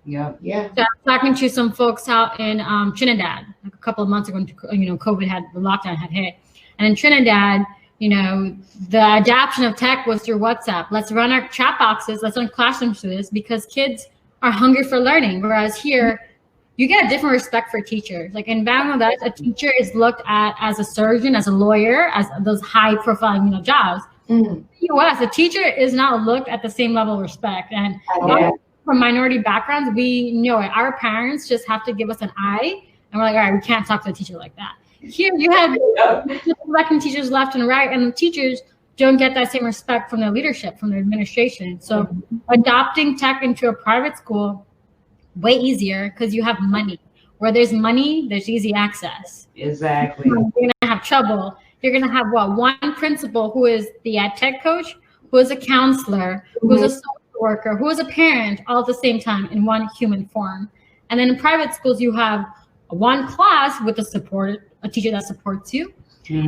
Yeah. So I was talking to some folks out in Trinidad a couple of months ago. COVID the lockdown had hit, and in Trinidad, the adoption of tech was through WhatsApp. Let's run our chat boxes. Let's run classrooms through this, because kids are hungry for learning. Whereas here, you get a different respect for teachers. Like in Bangladesh, a teacher is looked at as a surgeon, as a lawyer, as those high-profile, jobs. In the US, a teacher is not looked at the same level of respect. And from minority backgrounds, we know it. Our parents just have to give us an eye, and we're like, all right, we can't talk to a teacher like that. Here, you have electing teachers left and right, and the teachers don't get that same respect from their leadership, from their administration. So adopting tech into a private school, way easier, because you have money. Where there's money, there's easy access. Exactly. You're going to have trouble. You're going to have one principal who is the ed tech coach, who is a counselor, who is a social worker, who is a parent, all at the same time in one human form. And then in private schools, you have one class with a teacher that supports you,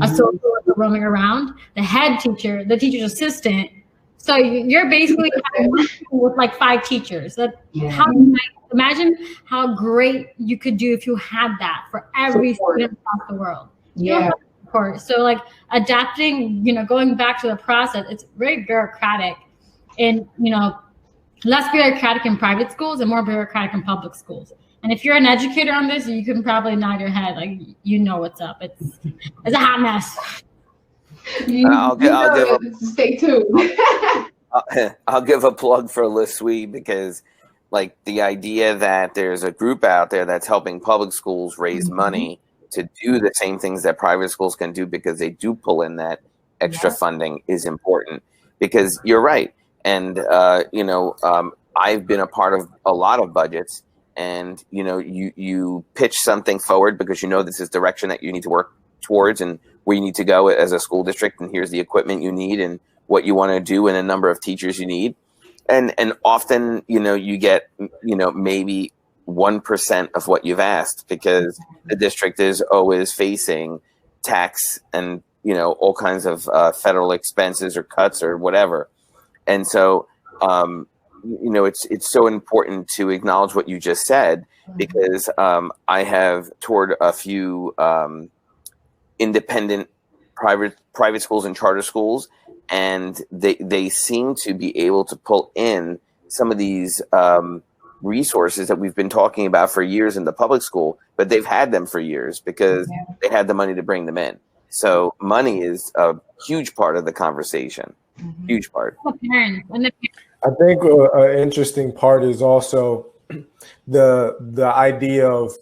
a social worker roaming around, the head teacher, the teacher's assistant. So you're basically with like 5 teachers. Imagine how great you could do if you had that for every student across the world. Yeah. So like adapting, going back to the process, it's very bureaucratic, and less bureaucratic in private schools and more bureaucratic in public schools. And if you're an educator on this, you can probably nod your head like what's up. It's a hot mess. Stay tuned. I'll give a plug for LeSuite, because like the idea that there's a group out there that's helping public schools raise money to do the same things that private schools can do, because they do pull in that extra funding, is important. Because you're right. And, I've been a part of a lot of budgets, and you pitch something forward because this is direction that you need to work towards and where you need to go as a school district, and here's the equipment you need and what you want to do and a number of teachers you need. And often, you get, maybe 1% of what you've asked, because the district is always facing tax and, all kinds of federal expenses or cuts or whatever. And so, it's so important to acknowledge what you just said, because I have toured a few independent private schools and charter schools, and they seem to be able to pull in some of these resources that we've been talking about for years in the public school, but they've had them for years because they had the money to bring them in. So money is a huge part of the conversation. Huge part. I think an interesting part is also the idea of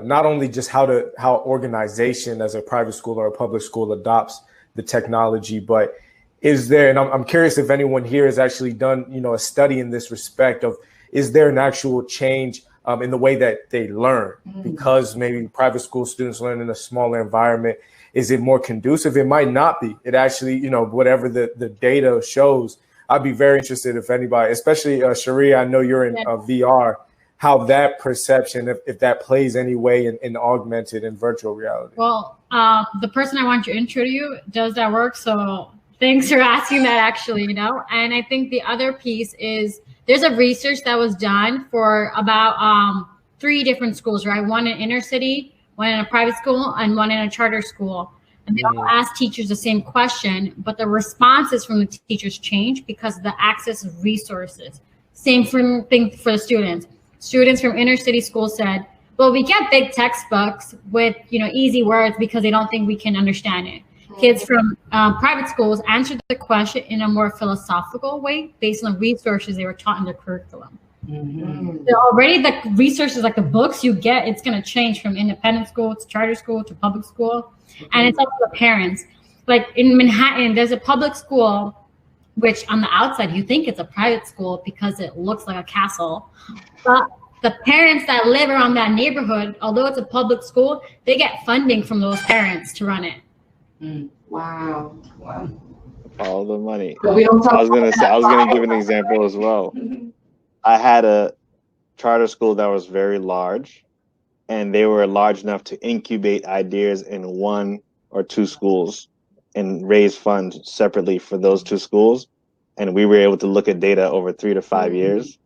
not only just how organization as a private school or a public school adopts the technology, but is there, and I'm curious if anyone here has actually done, a study in this respect of, is there an actual change in the way that they learn? Because maybe private school students learn in a smaller environment. Is it more conducive? It might not be. It actually, whatever the data shows, I'd be very interested if anybody, especially Sharia, I know you're in VR, how that perception, if that plays any way in augmented and virtual reality. Well, the person I want to intro to you does that work. So thanks for asking that, actually, And I think the other piece is there's a research that was done for about 3 different schools, right? One in inner city, one in a private school, and one in a charter school. And they all asked teachers the same question, but the responses from the teachers changed because of the access of resources. Same thing for the students. Students from inner city schools said, well, we get big textbooks with easy words because they don't think we can understand it. Kids from private schools answered the question in a more philosophical way based on the resources they were taught in their curriculum. So already the resources, like the books you get, it's going to change from independent school to charter school to public school. And it's up to the parents. Like in Manhattan, there's a public school, which on the outside, you think it's a private school because it looks like a castle. But the parents that live around that neighborhood, although it's a public school, they get funding from those parents to run it. Wow. All the money. But we don't talk I was gonna give an example as well. I had a charter school that was very large, and they were large enough to incubate ideas in 1 or 2 schools and raise funds separately for those 2 schools. And we were able to look at data over 3 to 5 years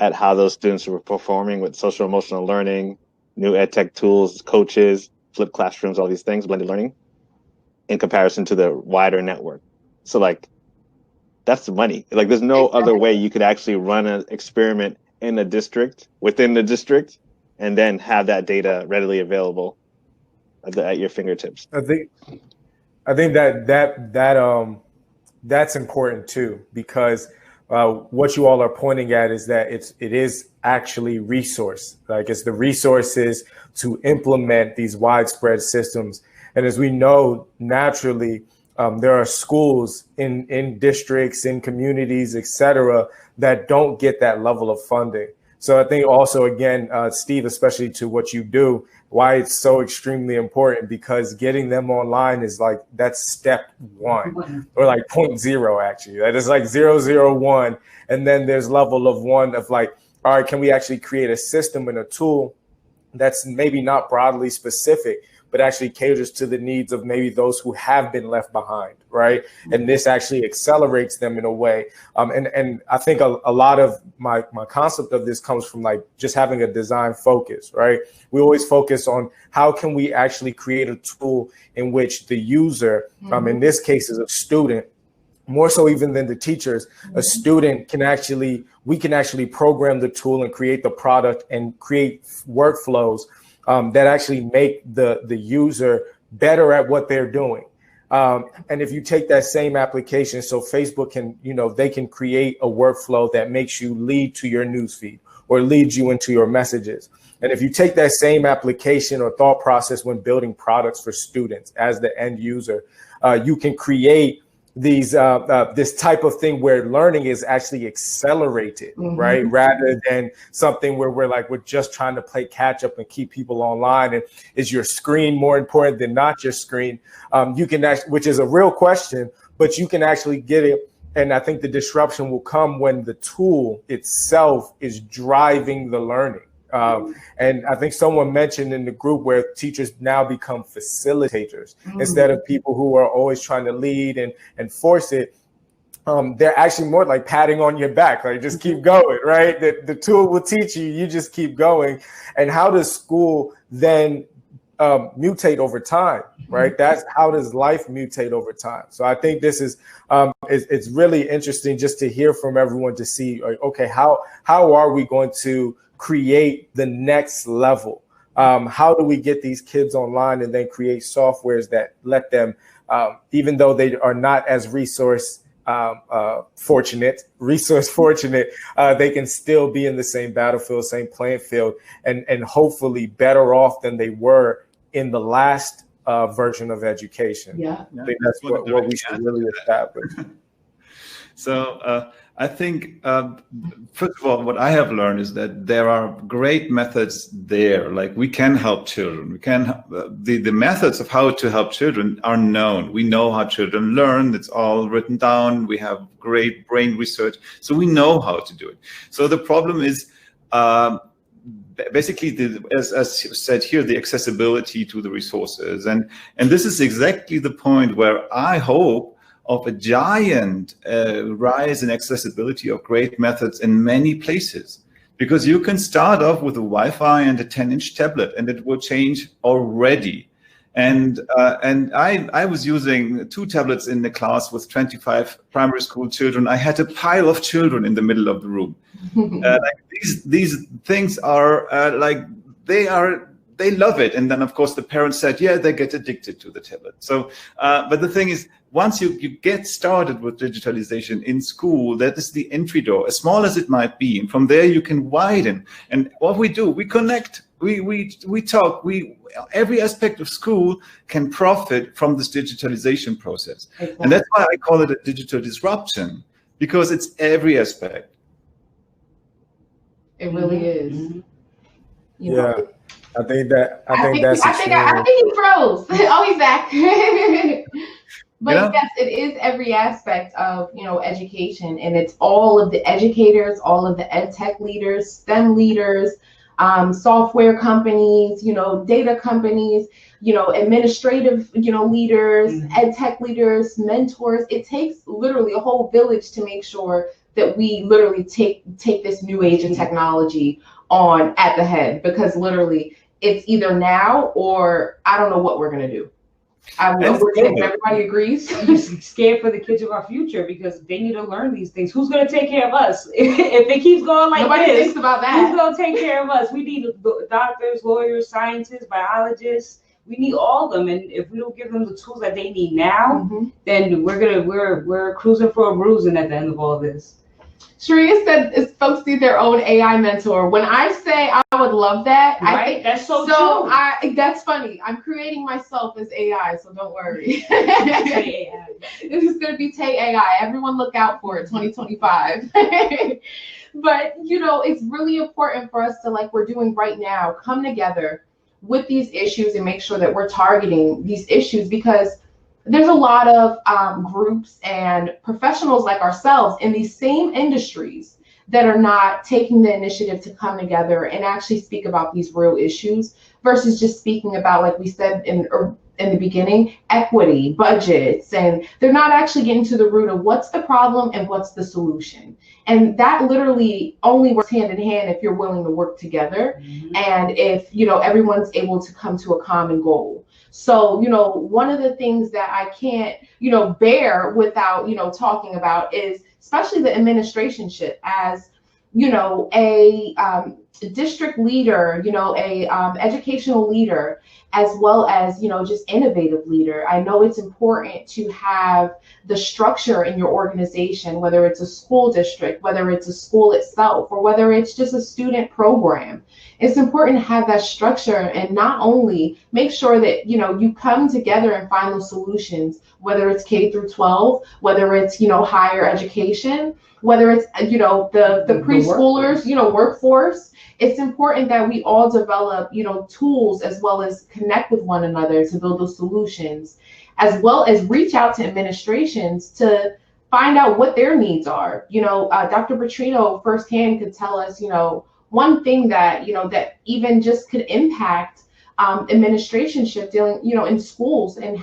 at how those students were performing with social emotional learning, new EdTech tools, coaches, flipped classrooms, all these things, blended learning, in comparison to the wider network. So that's the money. There's no other way you could actually run an experiment in a district, within the district, and then have that data readily available at your fingertips. I think that's important too, because what you all are pointing at is that it is actually resource. It's the resources to implement these widespread systems. And as we know, naturally, there are schools in districts, in communities, et cetera, that don't get that level of funding. So I think also, again, Steve, especially to what you do, why it's so extremely important, because getting them online is that's step 1 or 0.0 actually. That is 001. And then there's level of 1 of all right, can we actually create a system and a tool that's maybe not broadly specific, but actually caters to the needs of maybe those who have been left behind, right? And this actually accelerates them in a way. And I think a lot of my concept of this comes from just having a design focus, right? We always focus on how can we actually create a tool in which the user, in this case is a student, more so even than the teachers, a student we can actually program the tool and create the product and create workflows that actually make the user better at what they're doing. And if you take that same application, so Facebook can, they can create a workflow that makes you lead to your newsfeed or leads you into your messages. And if you take that same application or thought process when building products for students as the end user, you can create these this type of thing where learning is actually accelerated, right? Rather than something where we're just trying to play catch up and keep people online. And is your screen more important than not your screen? You can actually, which is a real question, but you can actually get it. And I think the disruption will come when the tool itself is driving the learning. And I think someone mentioned in the group where teachers now become facilitators instead of people who are always trying to lead and force it. They're actually more like patting on your back, like just keep going, right? The tool will teach you, you just keep going. And how does school then mutate over time, right? That's how does life mutate over time. So I think this is it's really interesting just to hear from everyone to see, okay, how are we going to create the next level? How do we get these kids online and then create softwares that let them, even though they are not as resource fortunate, they can still be in the same battlefield, same playing field, and hopefully better off than they were in the last version of education. Yeah. I think that's what we should really establish. So I think, first of all, what I have learned is that there are great methods there. Like we can help children. We can the methods of how to help children are known. We know how children learn. It's all written down. We have great brain research, so we know how to do it. So the problem is basically, as said here, the accessibility to the resources, and this is exactly the point where I hope of a giant rise in accessibility of great methods in many places, because you can start off with a Wi-Fi and a 10-inch tablet, and it will change already. And I was using 2 tablets in the class with 25 primary school children. I had a pile of children in the middle of the room. Like these things are they love it. And then, of course, the parents said, yeah, they get addicted to the tablet. So, but the thing is, once you get started with digitalization in school, that is the entry door, as small as it might be. And from there, you can widen. And what we do, we connect, we talk, every aspect of school can profit from this digitalization process. Exactly. And that's why I call it a digital disruption, because it's every aspect. It really is. Yeah. I think he froze. Oh, he's back. But yes, it is every aspect of, education, and it's all of the educators, all of the EdTech leaders, STEM leaders, software companies, data companies, administrative, leaders, EdTech leaders, mentors. It takes literally a whole village to make sure that we literally take this new age of technology on at the head, because literally it's either now or I don't know what we're going to do. Everybody agrees. I'm scared for the kids of our future, because they need to learn these things. Who's going to take care of us? If it keeps going like Nobody this, thinks about that. Who's going to take care of us? We need doctors, lawyers, scientists, biologists. We need all of them. And if we don't give them the tools that they need now, then we're cruising for a bruising at the end of all this. Sharia said folks need their own AI mentor. When I say I would love that, right? I think that's so true. That's funny. I'm creating myself as AI, so don't worry. It's going to be Tay AI. Everyone look out for it, 2025. But, it's really important for us to, like we're doing right now, come together with these issues and make sure that we're targeting these issues, because there's a lot of groups and professionals like ourselves in these same industries that are not taking the initiative to come together and actually speak about these real issues, versus just speaking about, like we said in the beginning, equity, budgets, and they're not actually getting to the root of what's the problem and what's the solution. And that literally only works hand in hand if you're willing to work together, and if, everyone's able to come to a common goal. So, one of the things that I can't, bear without, talking about is especially the administrationship as, district leader, a educational leader, as well as, just innovative leader, I know it's important to have the structure in your organization, whether it's a school district, whether it's a school itself, or whether it's just a student program. It's important to have that structure and not only make sure that, you come together and find those solutions, whether it's K through 12, whether it's, higher education, whether it's, the preschoolers, workforce. It's important that we all develop, tools as well as connect with one another to build those solutions, as well as reach out to administrations to find out what their needs are. Dr. Petrino firsthand could tell us, one thing that, that even just could impact administrationship dealing, in schools and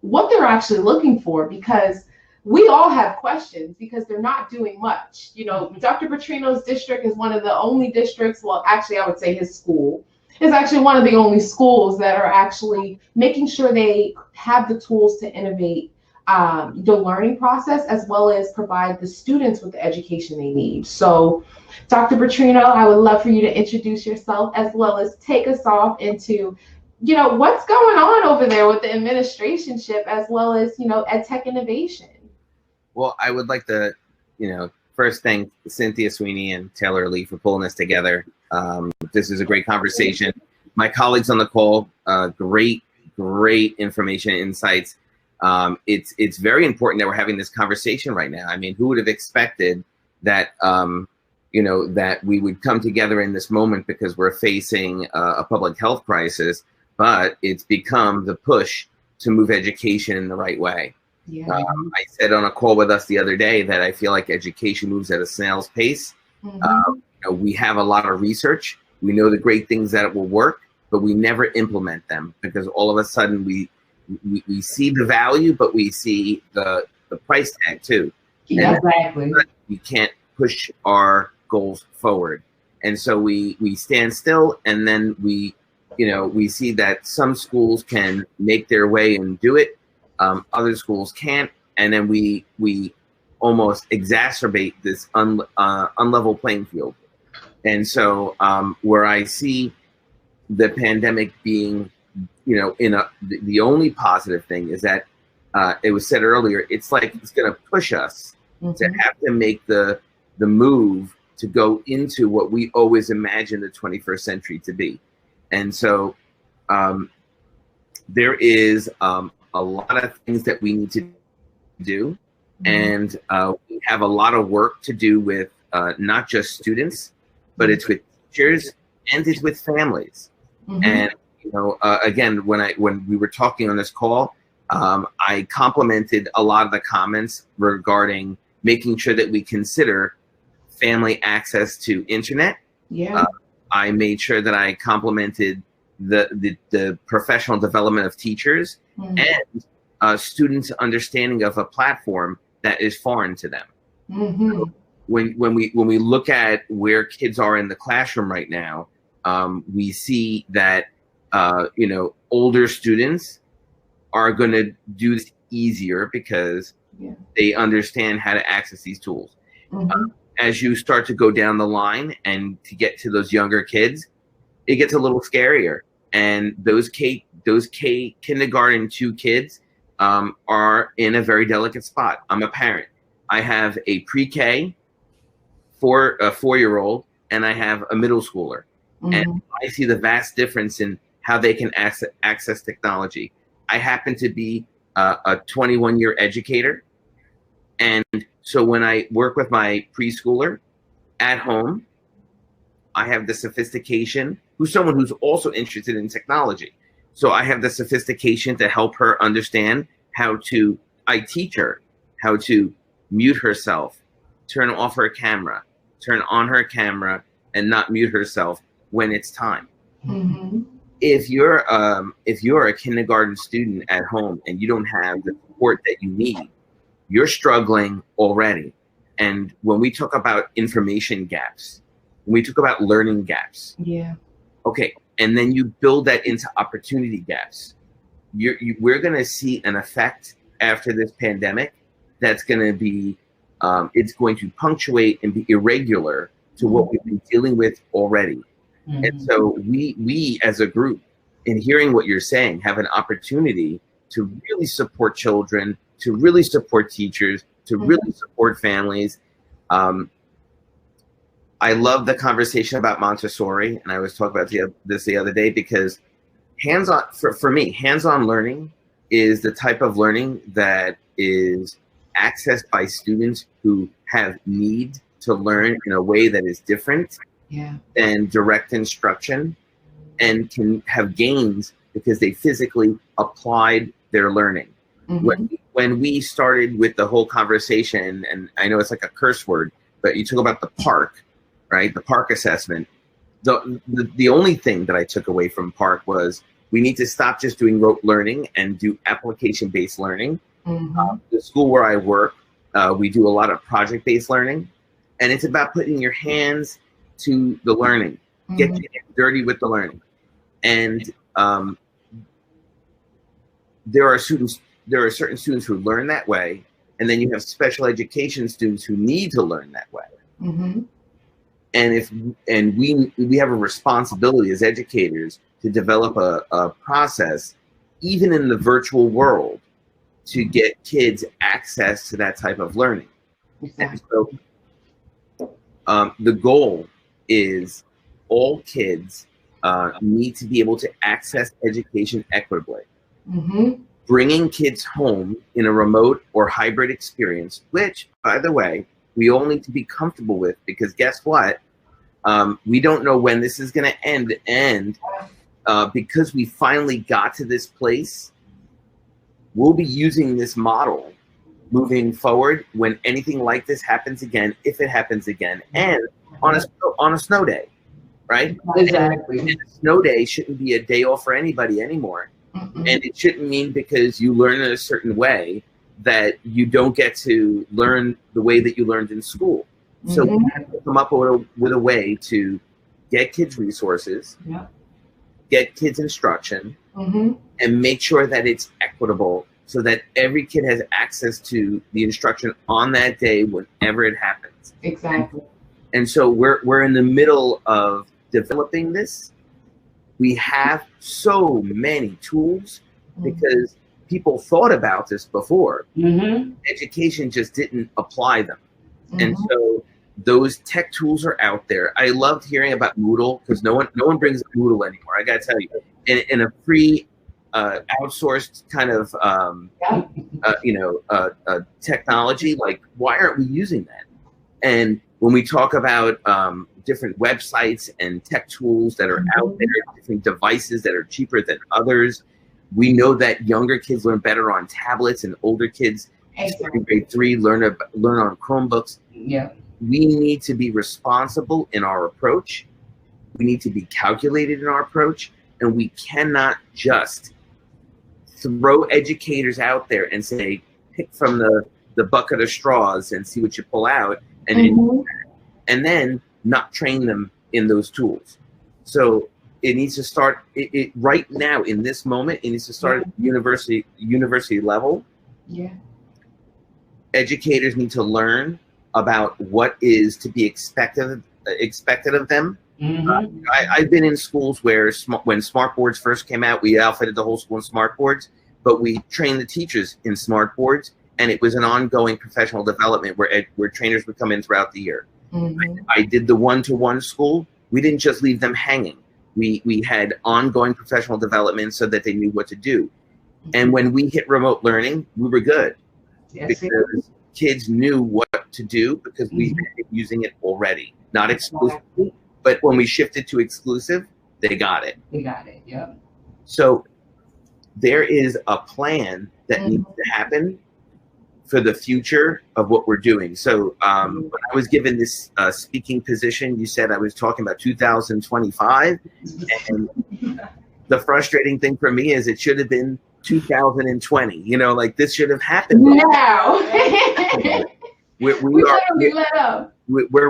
what they're actually looking for, because we all have questions because they're not doing much. Dr. Petrino's district is one of the only districts, well, actually, I would say his school is actually one of the only schools that are actually making sure they have the tools to innovate the learning process, as well as provide the students with the education they need. So, Dr. Petrino, I would love for you to introduce yourself, as well as take us off into what's going on over there with the administrationship, as well as, EdTech innovation. Well, I would like to, first thank Cynthia Sweeney and Taylor Lee for pulling this together. This is a great conversation. My colleagues on the call, great information, insights. It's very important that we're having this conversation right now. I mean, who would have expected that, that we would come together in this moment, because we're facing a public health crisis, but it's become the push to move education in the right way. Yeah. I said on a call with us the other day that I feel like education moves at a snail's pace. Mm-hmm. We have a lot of research. We know the great things that will work, but we never implement them, because all of a sudden we see the value, but we see the price tag too. Yeah, exactly. We can't push our goals forward. And so we stand still, and then we see that some schools can make their way and do it. Other schools can't, and then we almost exacerbate this unlevel playing field. And so where I see the pandemic being, the only positive thing is that it was said earlier, it's like it's going to push us to have to make the move to go into what we always imagined the 21st century to be. And so there is a lot of things that we need to do, and we have a lot of work to do with not just students, but it's with teachers and it's with families. And again, when we were talking on this call, I complimented a lot of the comments regarding making sure that we consider family access to internet. Yeah. I made sure that I complimented the professional development of teachers and students' understanding of a platform that is foreign to them. So when we look at where kids are in the classroom right now, we see that older students are going to do this easier because they understand how to access these tools. As you start to go down the line and to get to those younger kids, it gets a little scarier. And those kindergarten 2 kids are in a very delicate spot. I'm a parent. I have a pre-K for a 4-year-old, and I have a middle schooler. And I see the vast difference in how they can access technology. I happen to be a 21-year educator. And so when I work with my preschooler at home, I have the sophistication, who's someone who's also interested in technology. So I have the sophistication to help her understand I teach her how to mute herself, turn off her camera, turn on her camera, and not mute herself when it's time. If you're a kindergarten student at home and you don't have the support that you need, you're struggling already. And when we talk about information gaps, when we talk about learning gaps, okay, and then you build that into opportunity gaps, we're going to see an effect after this pandemic that's going to be, it's going to punctuate and be irregular to what we've been dealing with already. And so we as a group, in hearing what you're saying, have an opportunity to really support children, to really support teachers, to really support families. I love the conversation about Montessori, and I was talking about this the other day, because hands-on, for me, hands-on learning is the type of learning that is accessed by students who have need to learn in a way that is different than direct instruction, and can have gains because they physically applied their learning. When we started with the whole conversation, and I know it's like a curse word, but you talk about the PARC, right? The PARC assessment. The only thing that I took away from PARC was we need to stop just doing rote learning and do application-based learning. The school where I work, we do a lot of project-based learning, and it's about putting your hands to the learning, get your hands dirty with the learning. And there are certain students who learn that way, and then you have special education students who need to learn that way. And we have a responsibility as educators to develop a process, even in the virtual world, to get kids access to that type of learning. And so the goal is all kids need to be able to access education equitably. Bringing kids home in a remote or hybrid experience, which, by the way, we all need to be comfortable with, because guess what? We don't know when this is going to end. And because we finally got to this place, we'll be using this model moving forward when anything like this happens again, if it happens again, and on a snow day, right? Exactly. And a snow day shouldn't be a day off for anybody anymore. And it shouldn't mean because you learn in a certain way that you don't get to learn the way that you learned in school. So we have to come up with a way to get kids resources, get kids instruction, and make sure that it's equitable, so that every kid has access to the instruction on that day whenever it happens. Exactly. And so we're in the middle of developing this. We have so many tools because people thought about this before. Education just didn't apply them. And so those tech tools are out there. I loved hearing about Moodle, because no one brings up Moodle anymore. I got to tell you, in a free outsourced kind of technology, like, why aren't we using that? And when we talk about different websites and tech tools that are out there, different devices that are cheaper than others, we know that younger kids learn better on tablets, and older kids in grade 3 learn on Chromebooks. We need to be responsible in our approach. We need to be calculated in our approach, and we cannot just throw educators out there and say, pick from the bucket of straws and see what you pull out, and then not train them in those tools. So it needs to start right now, in this moment. It needs to start at the university level. Educators need to learn about what is to be expected of them. I've been in schools where when smart boards first came out, we outfitted the whole school in smart boards, but we trained the teachers in smart boards, and it was an ongoing professional development where trainers would come in throughout the year. I did the one-to-one school. We didn't just leave them hanging. We had ongoing professional development so that they knew what to do. And when we hit remote learning, we were good, because kids knew what to do, because we had been using it already. Not exclusively, but when we shifted to exclusive, they got it. So there is a plan that needs to happen for the future of what we're doing. So when I was given this speaking position, you said I was talking about 2025. And the frustrating thing for me is it should have been 2020. You know, like, this should have happened now. We're way behind. We're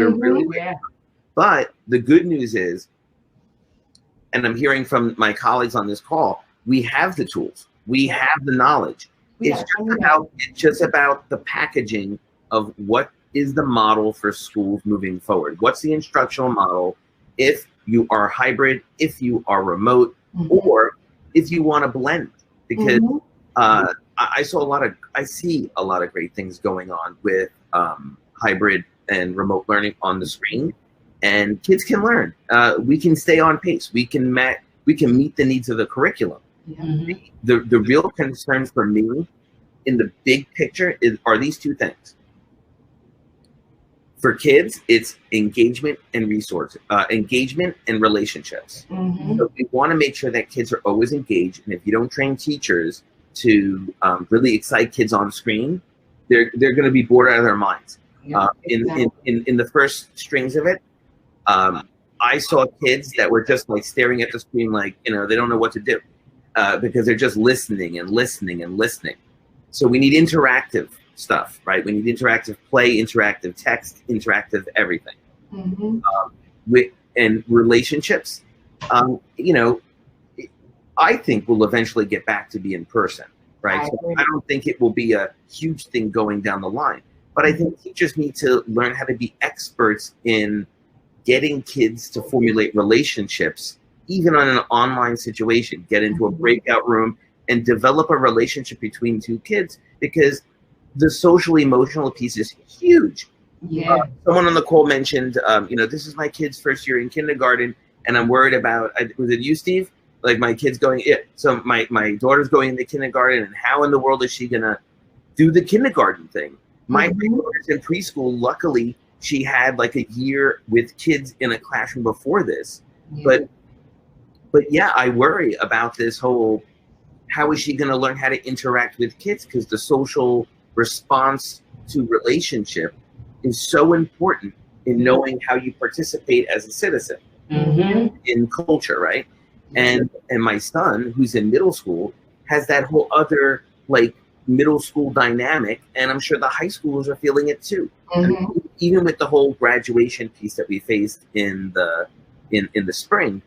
really way behind. But the good news is, and I'm hearing from my colleagues on this call, we have the tools. We have the knowledge. It's just about the packaging of what is the model for schools moving forward? What's the instructional model if you are hybrid, if you are remote, or if you want to blend? Because I see a lot of great things going on with hybrid and remote learning on the screen, and kids can learn. We can stay on pace. We can meet the needs of the curriculum. The real concern for me in the big picture are these two things. For kids, it's engagement and engagement and relationships. So we want to make sure that kids are always engaged, and if you don't train teachers to really excite kids on screen, they're going to be bored out of their minds. In the first strings of it, I saw kids that were just like staring at the screen, like, they don't know what to do because they're just listening and listening and listening. So we need interactive stuff, right? We need interactive play, interactive text, interactive everything. And relationships, I think we'll eventually get back to be in person, right? So I don't think it will be a huge thing going down the line, but I think teachers need to learn how to be experts in getting kids to formulate relationships, even on an online situation. Get into a breakout room and develop a relationship between two kids, because the social emotional piece is huge. Someone on the call mentioned, this is my kid's first year in kindergarten, and I'm worried about, was it you, Steve? Like my kid's going, so my daughter's going into kindergarten, and how in the world is she gonna do the kindergarten thing? My daughter's in preschool. Luckily, she had like a year with kids in a classroom before this. But yeah, I worry about this whole, how is she gonna learn how to interact with kids? Because the social response to relationship is so important in knowing how you participate as a citizen in culture, right? And my son, who's in middle school, has that whole other like middle school dynamic, and I'm sure the high schoolers are feeling it too. I mean, even with the whole graduation piece that we faced in the spring,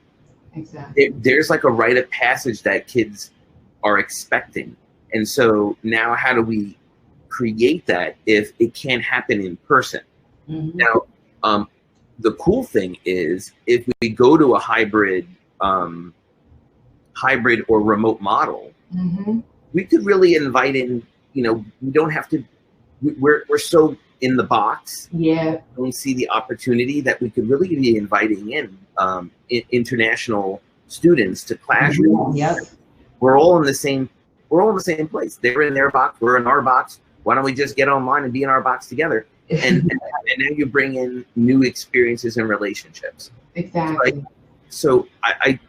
there's like a rite of passage that kids are expecting. And so now, how do we create that if it can't happen in person? Now, the cool thing is, if we go to a hybrid or remote model, we could really invite in, we don't have to, we're so in the box. Don't see the opportunity that we could really be inviting in international students to classrooms. We're all in the same place. They're in their box, we're in our box. Why don't we just get online and be in our box together? And now you bring in new experiences and relationships. So I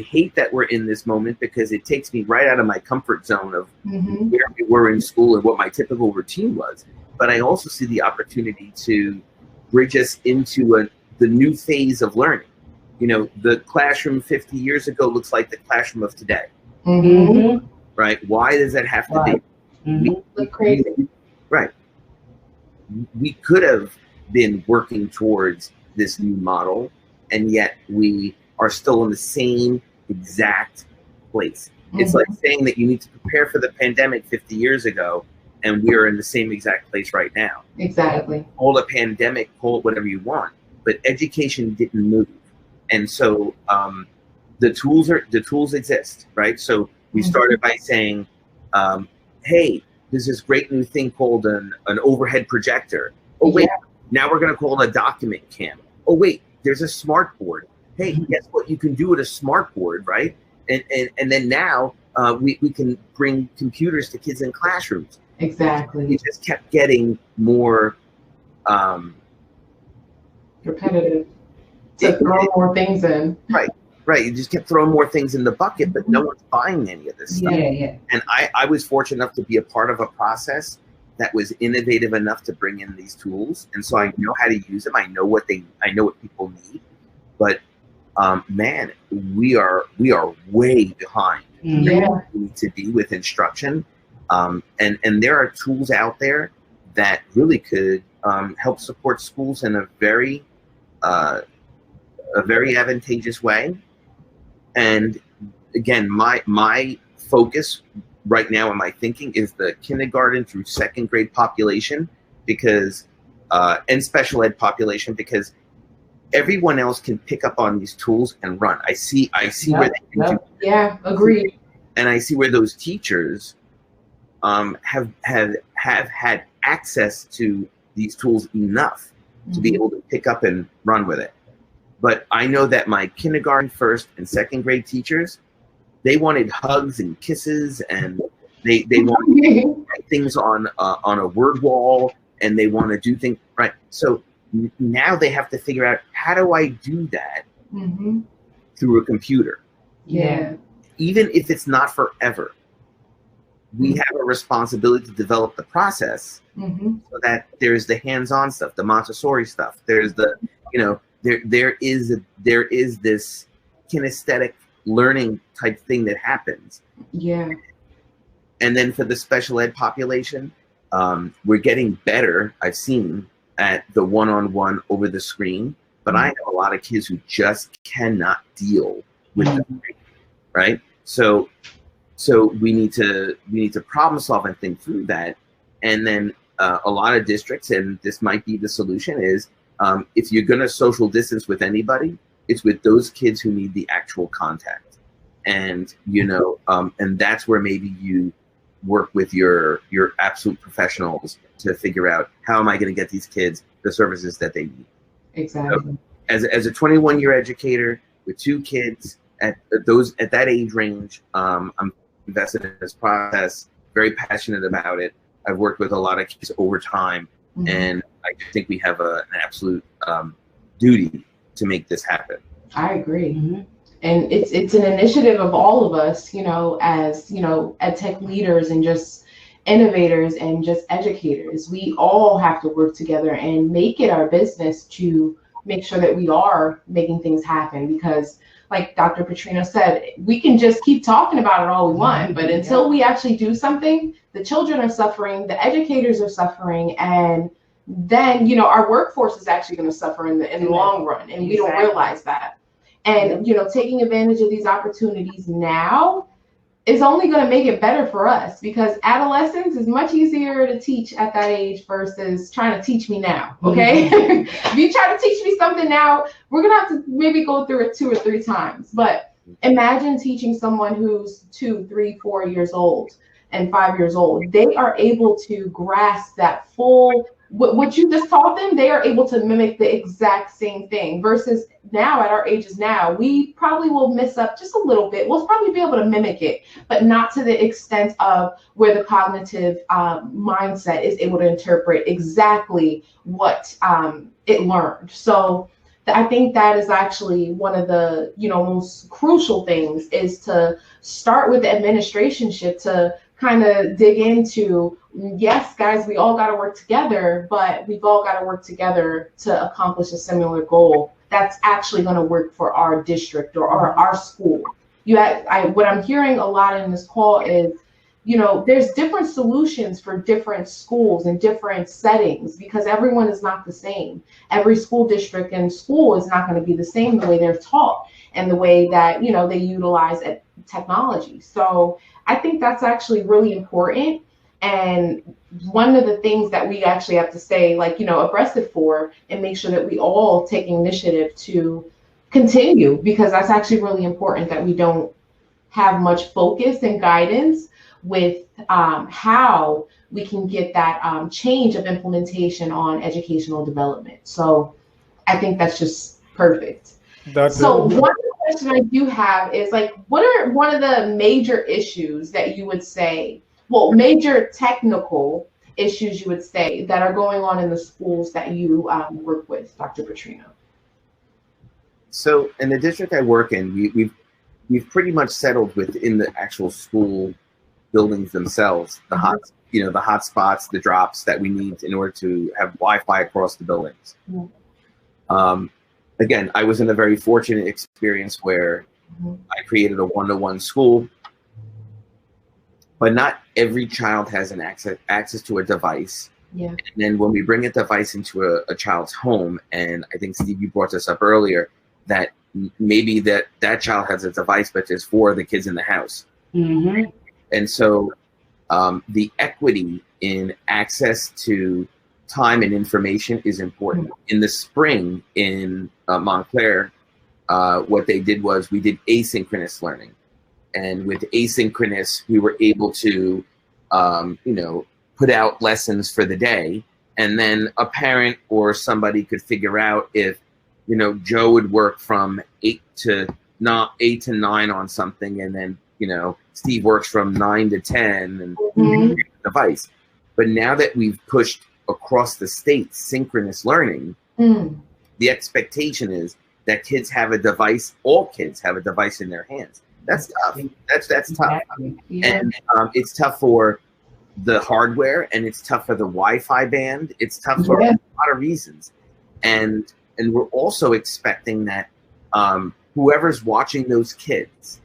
hate that we're in this moment, because it takes me right out of my comfort zone of where we were in school and what my typical routine was. But I also see the opportunity to bridge us into the new phase of learning. The classroom 50 years ago looks like the classroom of today. Right? Why does that have to be? Look crazy. Right. We could have been working towards this new model, and yet we are still in the same exact place. It's like saying that you need to prepare for the pandemic 50 years ago, and we are in the same exact place right now. Call it a pandemic, call it whatever you want, but education didn't move. And so the tools exist, right? So we started by saying, hey, there's this great new thing called an overhead projector. Oh wait, now we're gonna call it a document cam. Oh wait, there's a smart board. Hey, guess what you can do with a smart board, right? And then now we can bring computers to kids in classrooms. We just kept getting more repetitive, to throw more things in. Right. You just kept throwing more things in the bucket, but no one's buying any of this stuff. And I was fortunate enough to be a part of a process that was innovative enough to bring in these tools, and so I know how to use them. I know what people need, but man, we are way behind where we need to be with instruction. And there are tools out there that really could help support schools in a very advantageous way. And again, my focus right now in my thinking is the kindergarten through second grade population, because and special ed population, because everyone else can pick up on these tools and run. I see where they can do. Yeah, agreed. And I see where those teachers have had access to these tools enough to be able to pick up and run with it. But I know that my kindergarten, first, and second grade teachers, they wanted hugs and kisses, and they wanted to write things on a word wall, and they want to do things right. So now they have to figure out, how do I do that through a computer? Yeah. Even if it's not forever, we have a responsibility to develop the process so that there's the hands-on stuff, the Montessori stuff. There's the, there is this kinesthetic learning type thing that happens. Yeah. And then for the special ed population, we're getting better, I've seen, at the one-on-one over the screen, but I know a lot of kids who just cannot deal with them, right? So we need to problem solve and think through that. And then a lot of districts, and this might be the solution, is if you're going to social distance with anybody, it's with those kids who need the actual contact. And and that's where maybe you work with your absolute professionals to figure out, how am I going to get these kids the services that they need. Exactly. So, as a 21-year educator with 2 kids at that age range, I'm invested in this process, very passionate about it. I've worked with a lot of kids over time, and I think we have an absolute duty to make this happen. I agree. And it's an initiative of all of us, as, EdTech leaders and just innovators and just educators. We all have to work together and make it our business to make sure that we are making things happen, because like Dr. Petrino said, we can just keep talking about it all we want, but until we actually do something, the children are suffering, the educators are suffering, and then, our workforce is actually going to suffer in the long run, and we don't realize that. And, taking advantage of these opportunities now is only going to make it better for us, because adolescence is much easier to teach at that age versus trying to teach me now. Okay. If you try to teach me something now, we're going to have to maybe go through it 2 or 3 times. But imagine teaching someone who's 2, 3, 4 years old and 5 years old. They are able to grasp that full, what you just taught them, they are able to mimic the exact same thing, versus now at our ages now, we probably will miss up just a little bit. We'll probably be able to mimic it, but not to the extent of where the cognitive mindset is able to interpret exactly what it learned. So I think that is actually one of the most crucial things, is to start with the administrationship, to kind of dig into, yes, guys, we all got to work together, but we've all got to work together to accomplish a similar goal that's actually going to work for our district or our school. What I'm hearing a lot in this call is, there's different solutions for different schools and different settings, because everyone is not the same. Every school district and school is not going to be the same, the way they're taught and the way that, they utilize technology. So I think that's actually really important. And one of the things that we actually have to stay aggressive for, and make sure that we all take initiative to continue, because that's actually really important, that we don't have much focus and guidance with how we can get that change of implementation on educational development. So I think that's just perfect. So one question I do have is, what are one of the major issues that you would say, major technical issues you would say that are going on in the schools that you work with, Dr. Petrino? So in the district I work in, we've pretty much settled within the actual school buildings themselves, the hot spots, the drops that we need in order to have Wi-Fi across the buildings. Again, I was in a very fortunate experience where I created a one-to-one school, but not every child has an access to a device. Yeah. And then when we bring a device into a child's home, and I think Steve, you brought this up earlier, that maybe that child has a device, but there's 4 of the kids in the house. And so the equity in access to time and information is important. In the spring in Montclair, what they did was we did asynchronous learning. And with asynchronous, we were able to, put out lessons for the day. And then a parent or somebody could figure out if, Joe would work from 8 to 9 on something. And then, Steve works from 9 to 10 and the device. But now that we've pushed across the state synchronous learning, the expectation is that kids have a device, all kids have a device in their hands. That's tough. That's tough. Yeah. And it's tough for the hardware, and it's tough for the Wi-Fi band. It's tough for a lot of reasons. And we're also expecting that whoever's watching those kids,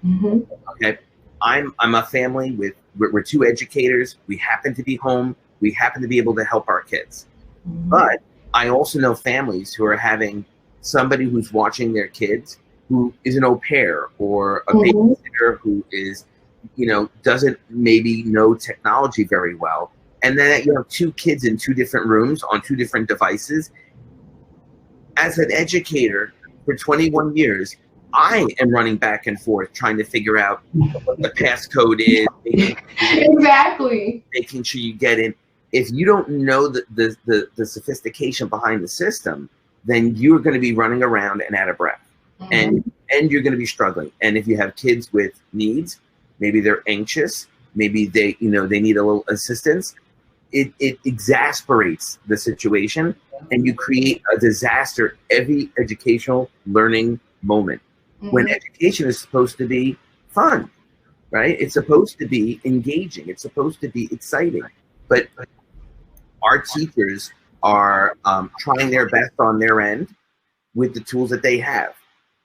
okay, I'm a family we're 2 educators. We happen to be home. We happen to be able to help our kids. But I also know families who are having somebody who's watching their kids who is an au pair or a babysitter who is, doesn't maybe know technology very well. And then you have 2 kids in 2 different rooms on 2 different devices. As an educator for 21 years, I am running back and forth trying to figure out what the passcode is. Exactly. Making sure you get in. If you don't know the sophistication behind the system, then you're going to be running around and out of breath. And you're going to be struggling. And if you have kids with needs, maybe they're anxious, maybe they need a little assistance, it exasperates the situation, and you create a disaster every educational learning moment. When education is supposed to be fun, right? It's supposed to be engaging. It's supposed to be exciting. But our teachers are trying their best on their end with the tools that they have.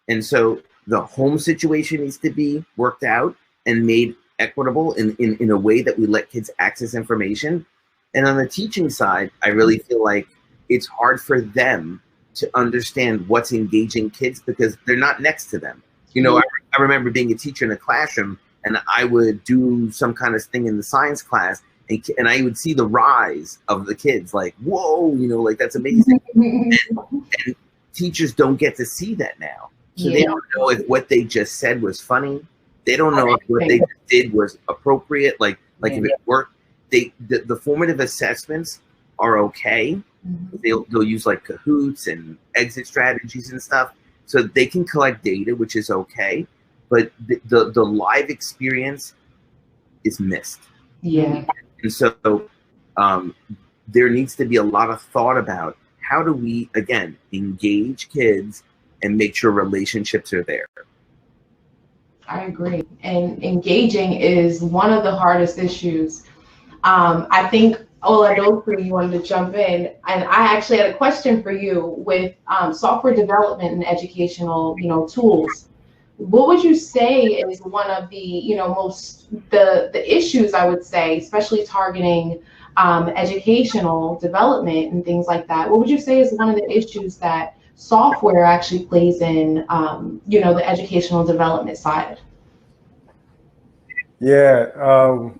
And so the home situation needs to be worked out and made equitable in a way that we let kids access information. And on the teaching side, I really feel like it's hard for them to understand what's engaging kids because they're not next to them. I remember being a teacher in a classroom, and I would do some kind of thing in the science class, and I would see the rise of the kids, like, whoa, like that's amazing. And teachers don't get to see that now. So they don't know if what they just said was funny. They don't know if what they did was appropriate, like if it worked. The formative assessments are okay. They'll use like Kahoots and exit strategies and stuff, so they can collect data, which is okay. But the live experience is missed. Yeah. And so there needs to be a lot of thought about how do we, again, engage kids and make sure relationships are there. I agree. And engaging is one of the hardest issues. I think, Oladokri, you wanted to jump in. And I actually had a question for you with software development and educational, tools. What would you say is one of the, most, the issues, I would say, especially targeting educational development and things like that? What would you say is one of the issues that software actually plays in, the educational development side? Yeah,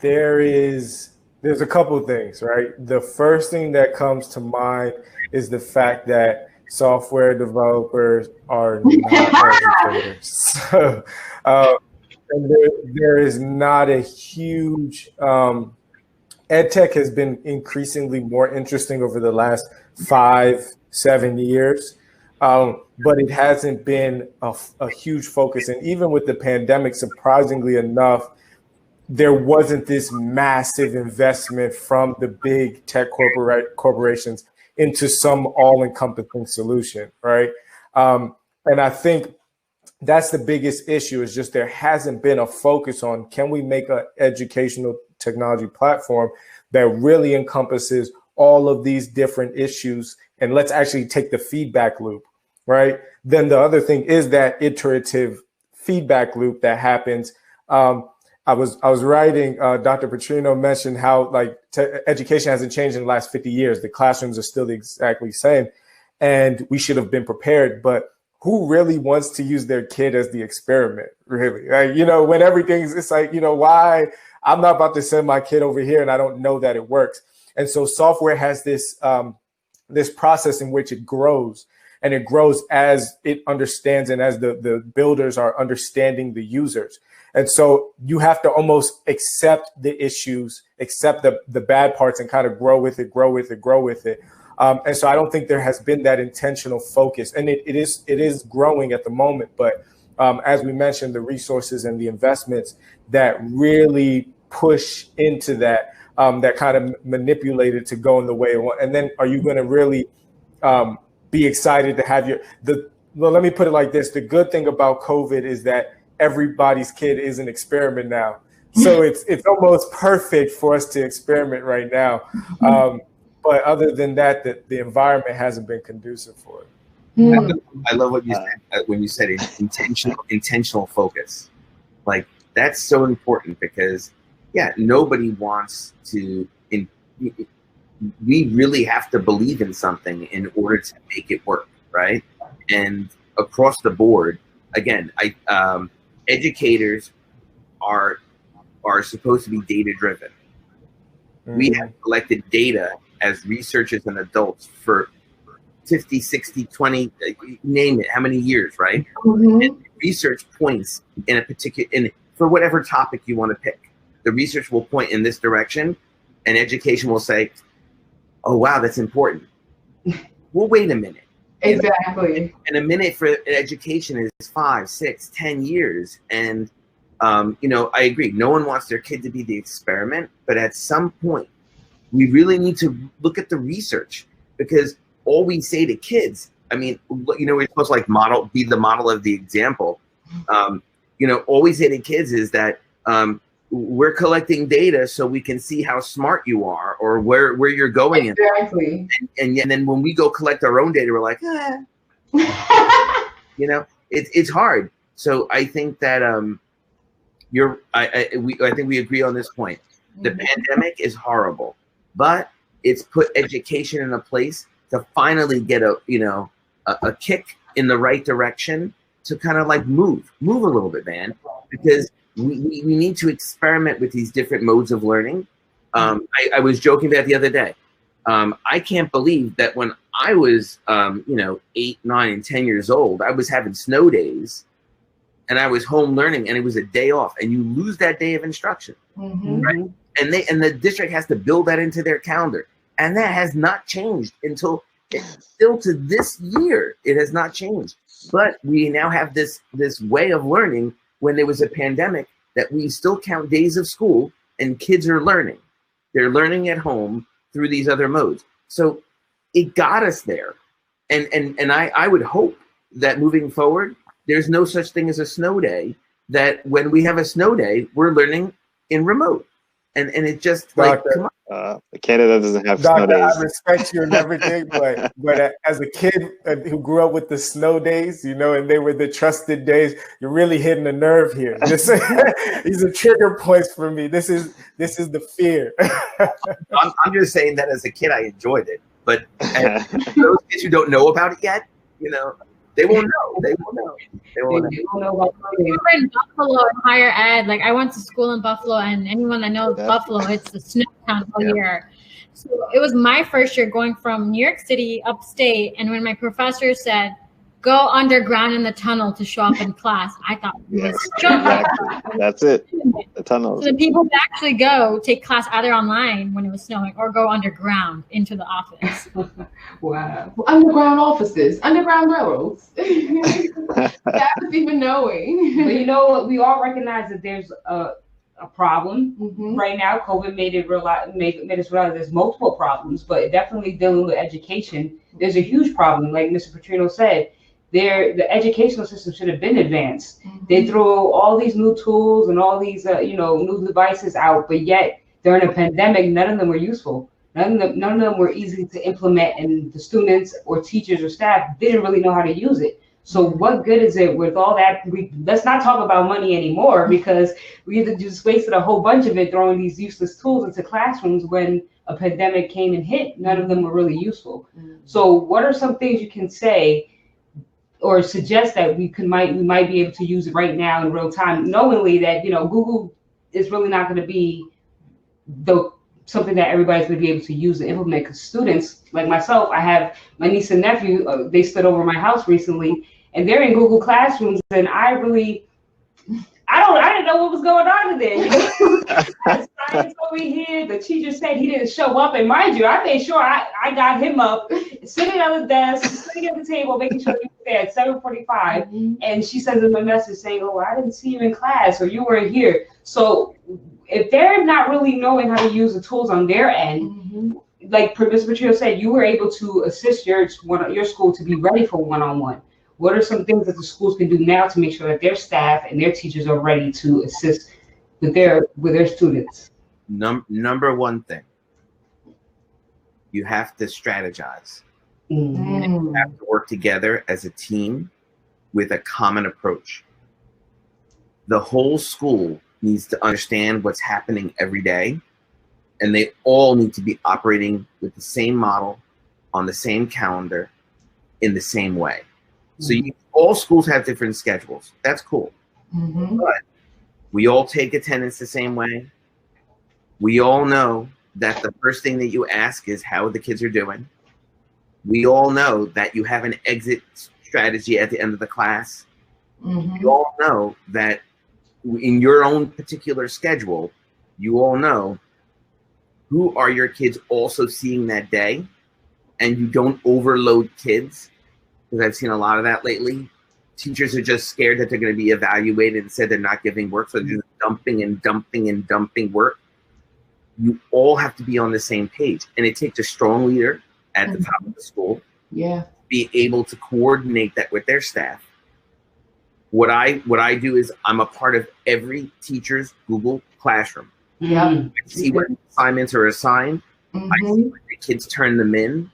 there's a couple of things, right? The first thing that comes to mind is the fact that software developers are not educators. So, and there is not a huge, EdTech has been increasingly more interesting over the last 5-7 years, but it hasn't been a huge focus. And even with the pandemic, surprisingly enough, there wasn't this massive investment from the big tech corporations into some all-encompassing solution, right? And I think that's the biggest issue, is just there hasn't been a focus on, can we make an educational technology platform that really encompasses all of these different issues, and let's actually take the feedback loop, right? Then the other thing is that iterative feedback loop that happens. I was writing, Dr. Petrino mentioned how education hasn't changed in the last 50 years. The classrooms are still exactly the same, and we should have been prepared. But who really wants to use their kid as the experiment, really? When everything's, it's like, why? I'm not about to send my kid over here and I don't know that it works. And so software has this this process in which it grows, and it grows as it understands and as the builders are understanding the users. And so you have to almost accept the issues, accept the bad parts, and kind of grow with it. And so I don't think there has been that intentional focus, and it is growing at the moment. But as we mentioned, the resources and the investments that really push into that, that kind of manipulate it to go in the way it wants. And then are you going to really be excited to have well, let me put it like this. The good thing about COVID is that everybody's kid is an experiment now. So it's almost perfect for us to experiment right now. But other than that, the environment hasn't been conducive for it. I love what you said when you said intentional focus. Like, that's so important, because nobody wants to. We really have to believe in something in order to make it work, right? And across the board, again, educators are supposed to be data driven. We have collected data as researchers and adults for 50, 60, 20, name it, how many years, right? And research points in a particular, for whatever topic you want to pick. The research will point in this direction, and education will say, oh, wow, that's important. Well, wait a minute. Exactly. And a minute for education is 5, 6, 10 years. And, I agree. No one wants their kid to be the experiment. But at some point, we really need to look at the research, because all we say to kids, we're supposed to be the model of the example. All we say to kids is that we're collecting data so we can see how smart you are or where you're going. Exactly. And then when we go collect our own data, we're like, it's hard. So I think that I think we agree on this point. The pandemic is horrible, but it's put education in a place to finally get a kick in the right direction to kind of like move a little bit, man, because we need to experiment with these different modes of learning. I was joking about the other day. I can't believe that when I was 8, 9, and 10 years old, I was having snow days and I was home learning, and it was a day off, and you lose that day of instruction, right? And the district has to build that into their calendar, and that has not changed still to this year. It has not changed, but we now have this way of learning when there was a pandemic that we still count days of school, and kids are learning. They're learning at home through these other modes. So it got us there, and I would hope that moving forward, there's no such thing as a snow day, that when we have a snow day, we're learning in remote. And it just come on. Canada doesn't have snow days. I respect you and everything, but as a kid who grew up with the snow days, and they were the trusted days, you're really hitting a nerve here. These are trigger points for me. This is the fear. I'm just saying that as a kid, I enjoyed it. But those kids who don't know about it yet, they won't know. They won't know. We were in Buffalo in higher ed. Like, I went to school in Buffalo, and anyone that knows Buffalo, it's the snow town all year. So it was my first year going from New York City upstate, and when my professor said, go underground in the tunnel to show up in class, I thought it was Exactly. That's it. The tunnels. So the people would actually go take class either online when it was snowing or go underground into the office. Wow. Underground offices, underground railroads. That's even knowing. But you know what? We all recognize that there's a problem right now. COVID made us realize there's multiple problems, but definitely dealing with education, there's a huge problem. Like Mr. Petrino said, the educational system should have been advanced. They throw all these new tools and all these new devices out, but yet during a pandemic, none of them were useful. None of them were easy to implement, and the students or teachers or staff didn't really know how to use it. So what good is it with all that? Let's not talk about money anymore, because we just wasted a whole bunch of it throwing these useless tools into classrooms when a pandemic came and hit. None of them were really useful. So what are some things you can say or suggest that we might be able to use it right now in real time, knowingly that Google is really not going to be the something that everybody's going to be able to use and implement. Because students like myself, I have my niece and nephew, they stood over my house recently, and they're in Google Classrooms, and I didn't know what was going on in there. You know? Science over here, the teacher said he didn't show up, and mind you, I made sure I got him up, sitting at the desk, sitting at the table, making sure he was there at 7:45. And she sends him a message saying, "Oh, I didn't see you in class, or you weren't here." So if they're not really knowing how to use the tools on their end, like Ms. Patricia said, you were able to assist your school to be ready for one-on-one. What are some things that the schools can do now to make sure that their staff and their teachers are ready to assist with their students? Number one thing, you have to strategize. You have to work together as a team with a common approach. The whole school needs to understand what's happening every day, and they all need to be operating with the same model, on the same calendar, in the same way. So all schools have different schedules. That's cool. But we all take attendance the same way. We all know that the first thing that you ask is how the kids are doing. We all know that you have an exit strategy at the end of the class. We all know that in your own particular schedule, you all know who are your kids also seeing that day, and you don't overload kids. Because I've seen a lot of that lately. Teachers are just scared that they're going to be evaluated and said they're not giving work, so they're just dumping and dumping and dumping work. You all have to be on the same page, and it takes a strong leader at the top of the school to be able to coordinate that with their staff. What I do is I'm a part of every teacher's Google Classroom. I see when assignments are assigned. I see when the kids turn them in,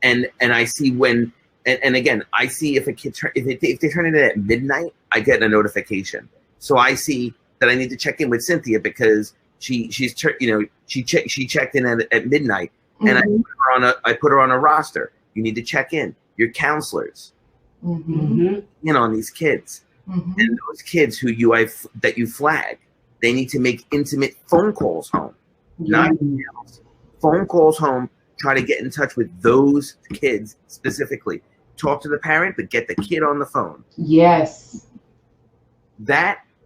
and I see when. And again, I see if a kid if they turn it in at midnight, I get a notification. So I see that I need to check in with Cynthia because she checked in at midnight, and I put her on a roster. You need to check in. Your counselors, on these kids, and those kids that you flag, they need to make intimate phone calls home, not emails. Phone calls home. Try to get in touch with those kids specifically. Talk to the parent, but get the kid on the phone. Yes.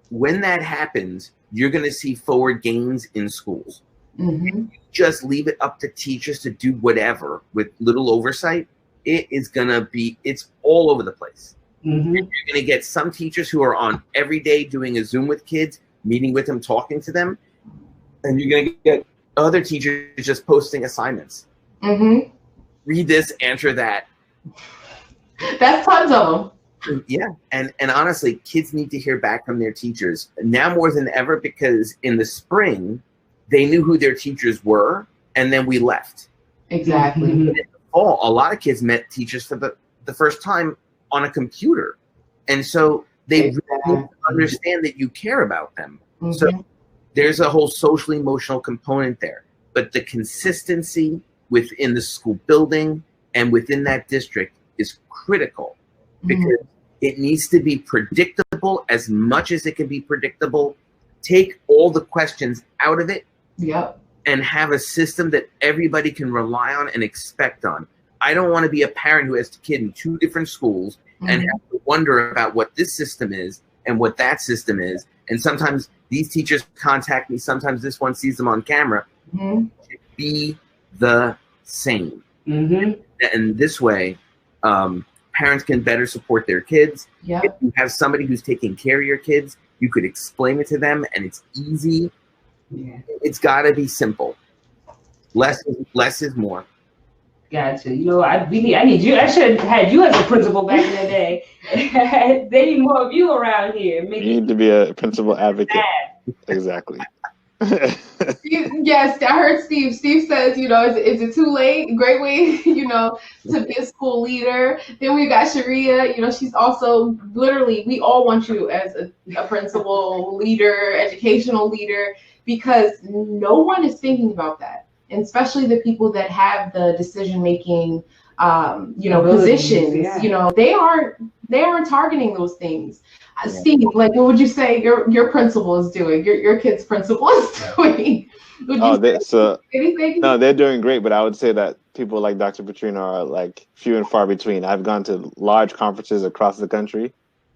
When that happens, you're going to see forward gains in schools. If you just leave it up to teachers to do whatever with little oversight, it's all over the place. You're going to get some teachers who are on every day doing a Zoom with kids, meeting with them, talking to them, and you're going to get other teachers just posting assignments. Read this, answer that. That's tons of them. Yeah, and honestly, kids need to hear back from their teachers now more than ever, because in the spring, they knew who their teachers were, and then we left. Exactly. In the fall, a lot of kids met teachers for the first time on a computer, and so they really need to understand that you care about them. So there's a whole social emotional component there, but the consistency within the school building and within that district is critical, because it needs to be predictable as much as it can be predictable. Take all the questions out of it, and have a system that everybody can rely on and expect on. I don't want to be a parent who has a kid in 2 different schools and have to wonder about what this system is and what that system is. And sometimes these teachers contact me, sometimes this one sees them on camera. Be the same. And this way, parents can better support their kids. If you have somebody who's taking care of your kids, you could explain it to them, and it's easy. It's got to be simple. Less is more. Gotcha. I need you. I should have had you as a principal back in the day. They need more of you around here. You need to be a principal advocate. Exactly. Yes, I heard Steve. Steve says, is it too late? Great way, to be a school leader. Then we got Sharia. She's also literally, we all want you as a principal leader, educational leader, because no one is thinking about that. And especially the people that have the decision-making positions. Yeah. They aren't targeting those things. Steve, like, what would you say your principal is doing? Your kid's principal is doing? Anything? No, they're doing great, but I would say that people like Dr. Petrino are like few and far between. I've gone to large conferences across the country,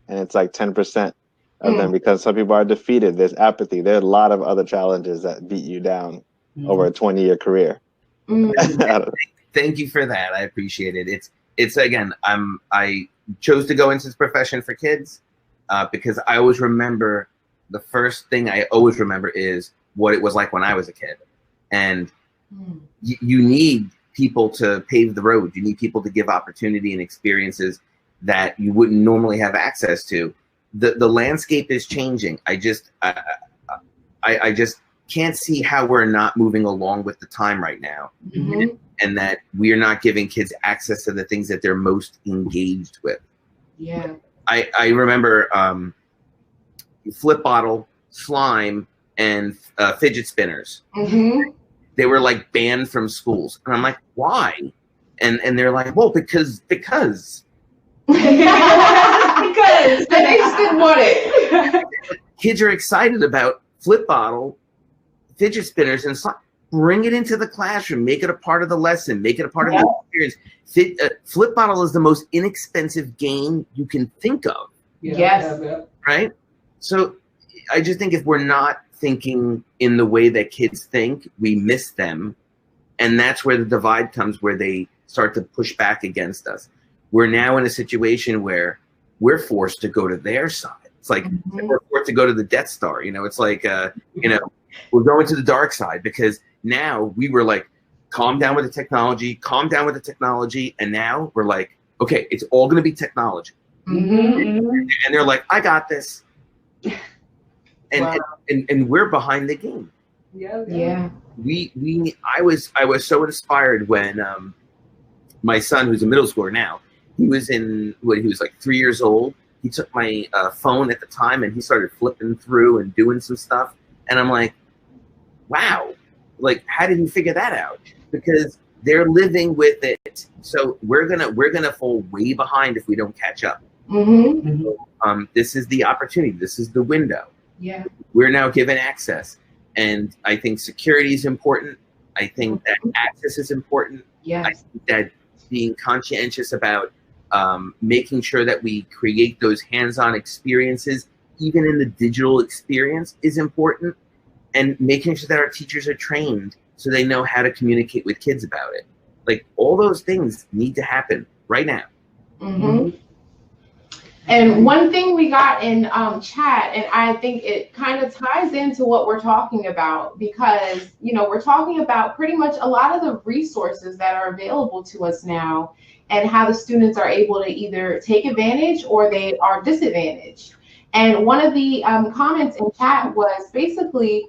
and it's like 10% of them, because some people are defeated. There's apathy. There are a lot of other challenges that beat you down over a 20-year career. Thank you for that. I appreciate it. It's again, I chose to go into this profession for kids because I always remember, the first thing I always remember is what it was like when I was a kid. And you need people to pave the road. You need people to give opportunity and experiences that you wouldn't normally have access to. The landscape is changing. I just can't see how we're not moving along with the time right now, and that we are not giving kids access to the things that they're most engaged with. Yeah. I remember flip bottle, slime, and fidget spinners. They were like banned from schools, and I'm like, why? And they're like, well, because because they just didn't want it. Kids are excited about flip bottle, fidget spinners, and slime. Bring it into the classroom. Make it a part of the lesson. Make it a part of the experience. Flip bottle is the most inexpensive game you can think of. Yes. Right? So I just think if we're not thinking in the way that kids think, we miss them. And that's where the divide comes, where they start to push back against us. We're now in a situation where we're forced to go to their side. It's like we're forced to go to the Death Star. It's like, we're going to the dark side, because now we were like, calm down with the technology, and now we're like, okay, it's all going to be technology. And they're like, I got this. And we're behind the game. Yeah. I was so inspired when my son, who's a middle schooler now, he was like 3 years old. He took my phone at the time and he started flipping through and doing some stuff. And I'm like, wow, like, how did he figure that out? Because they're living with it. So we're gonna fall way behind if we don't catch up. This is the opportunity. This is the window. Yeah. We're now given access. And I think security is important. I think that access is important. Yes. I think that being conscientious about making sure that we create those hands-on experiences, even in the digital experience, is important. And making sure that our teachers are trained so they know how to communicate with kids about it. Like, all those things need to happen right now. And one thing we got in chat, and I think it kind of ties into what we're talking about, because, we're talking about pretty much a lot of the resources that are available to us now, and how the students are able to either take advantage or they are disadvantaged. And one of the comments in chat was basically,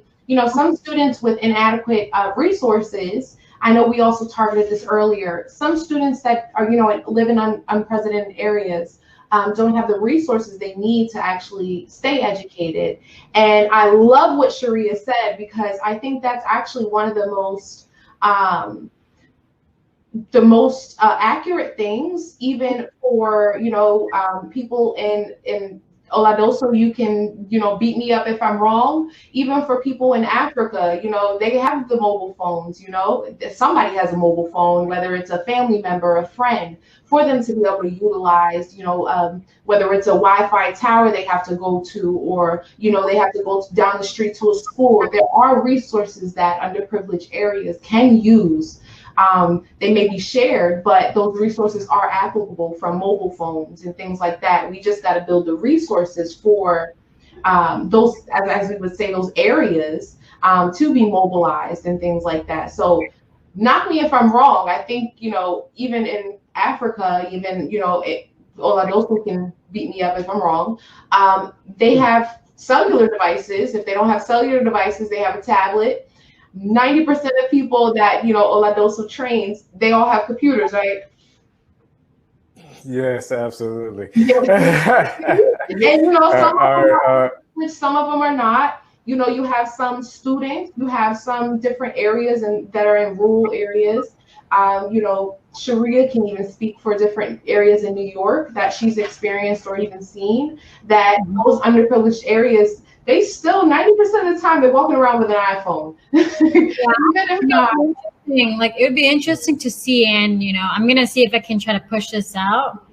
some students with inadequate resources. I know we also targeted this earlier. Some students that are, live in unprecedented areas don't have the resources they need to actually stay educated. And I love what Sharia said, because I think that's actually one of the most accurate things, even for people in Oladoso. You can beat me up if I'm wrong. Even for people in Africa, they have the mobile phones. Somebody has a mobile phone, whether it's a family member, a friend, for them to be able to utilize. Whether it's a Wi-Fi tower they have to go to, or they have to go down the street to a school. There are resources that underprivileged areas can use. They may be shared, but those resources are applicable from mobile phones and things like that. We just got to build the resources for those, as we would say, those areas to be mobilized and things like that. So knock me if I'm wrong. I think, even in Africa, Oladoso can beat me up if I'm wrong. They have cellular devices. If they don't have cellular devices, they have a tablet. 90% of people that Oladoso trains, they all have computers, right? Yes, absolutely. And some of them are not. You have some students, you have some different areas that are in rural areas Sharia can even speak for different areas in New York that she's experienced or even seen, that those underprivileged areas, they still 90% of the time they're walking around with an iPhone. Even if not. Like, it would be interesting to see, and I'm gonna see if I can try to push this out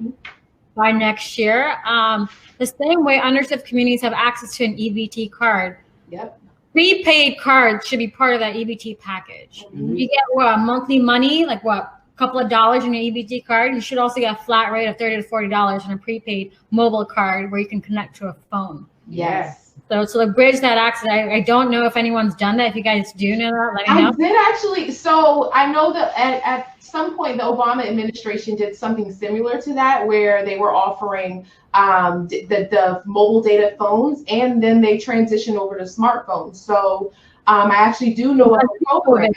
by next year. The same way underserved communities have access to an EBT card. Yep. Prepaid cards should be part of that EBT package. Mm-hmm. You get monthly money, like a couple of dollars in your EBT card. You should also get a flat rate of $30 to $40 on a prepaid mobile card where you can connect to a phone. Yes. So to bridge that access, I don't know if anyone's done that. If you guys do know that, let me know. I did actually. So I know that at some point the Obama administration did something similar to that, where they were offering the mobile data phones, and then they transitioned over to smartphones. So I actually do know of a program.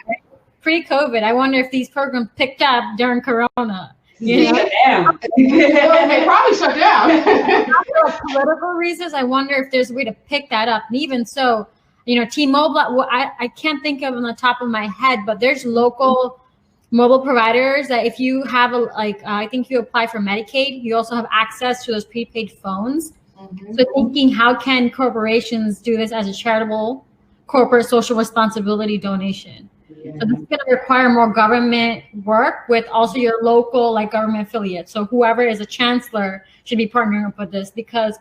Pre-COVID, I wonder if these programs picked up during Corona. They probably shut down. For political reasons, I wonder if there's a way to pick that up. And even so, T-Mobile, I can't think of on the top of my head, but there's local mobile providers that if you have I think you apply for Medicaid, you also have access to those prepaid phones. Mm-hmm. So thinking, how can corporations do this as a charitable corporate social responsibility donation? Yeah. So this is going to require more government work with also your local government affiliates. So whoever is a chancellor should be partnering up with this, because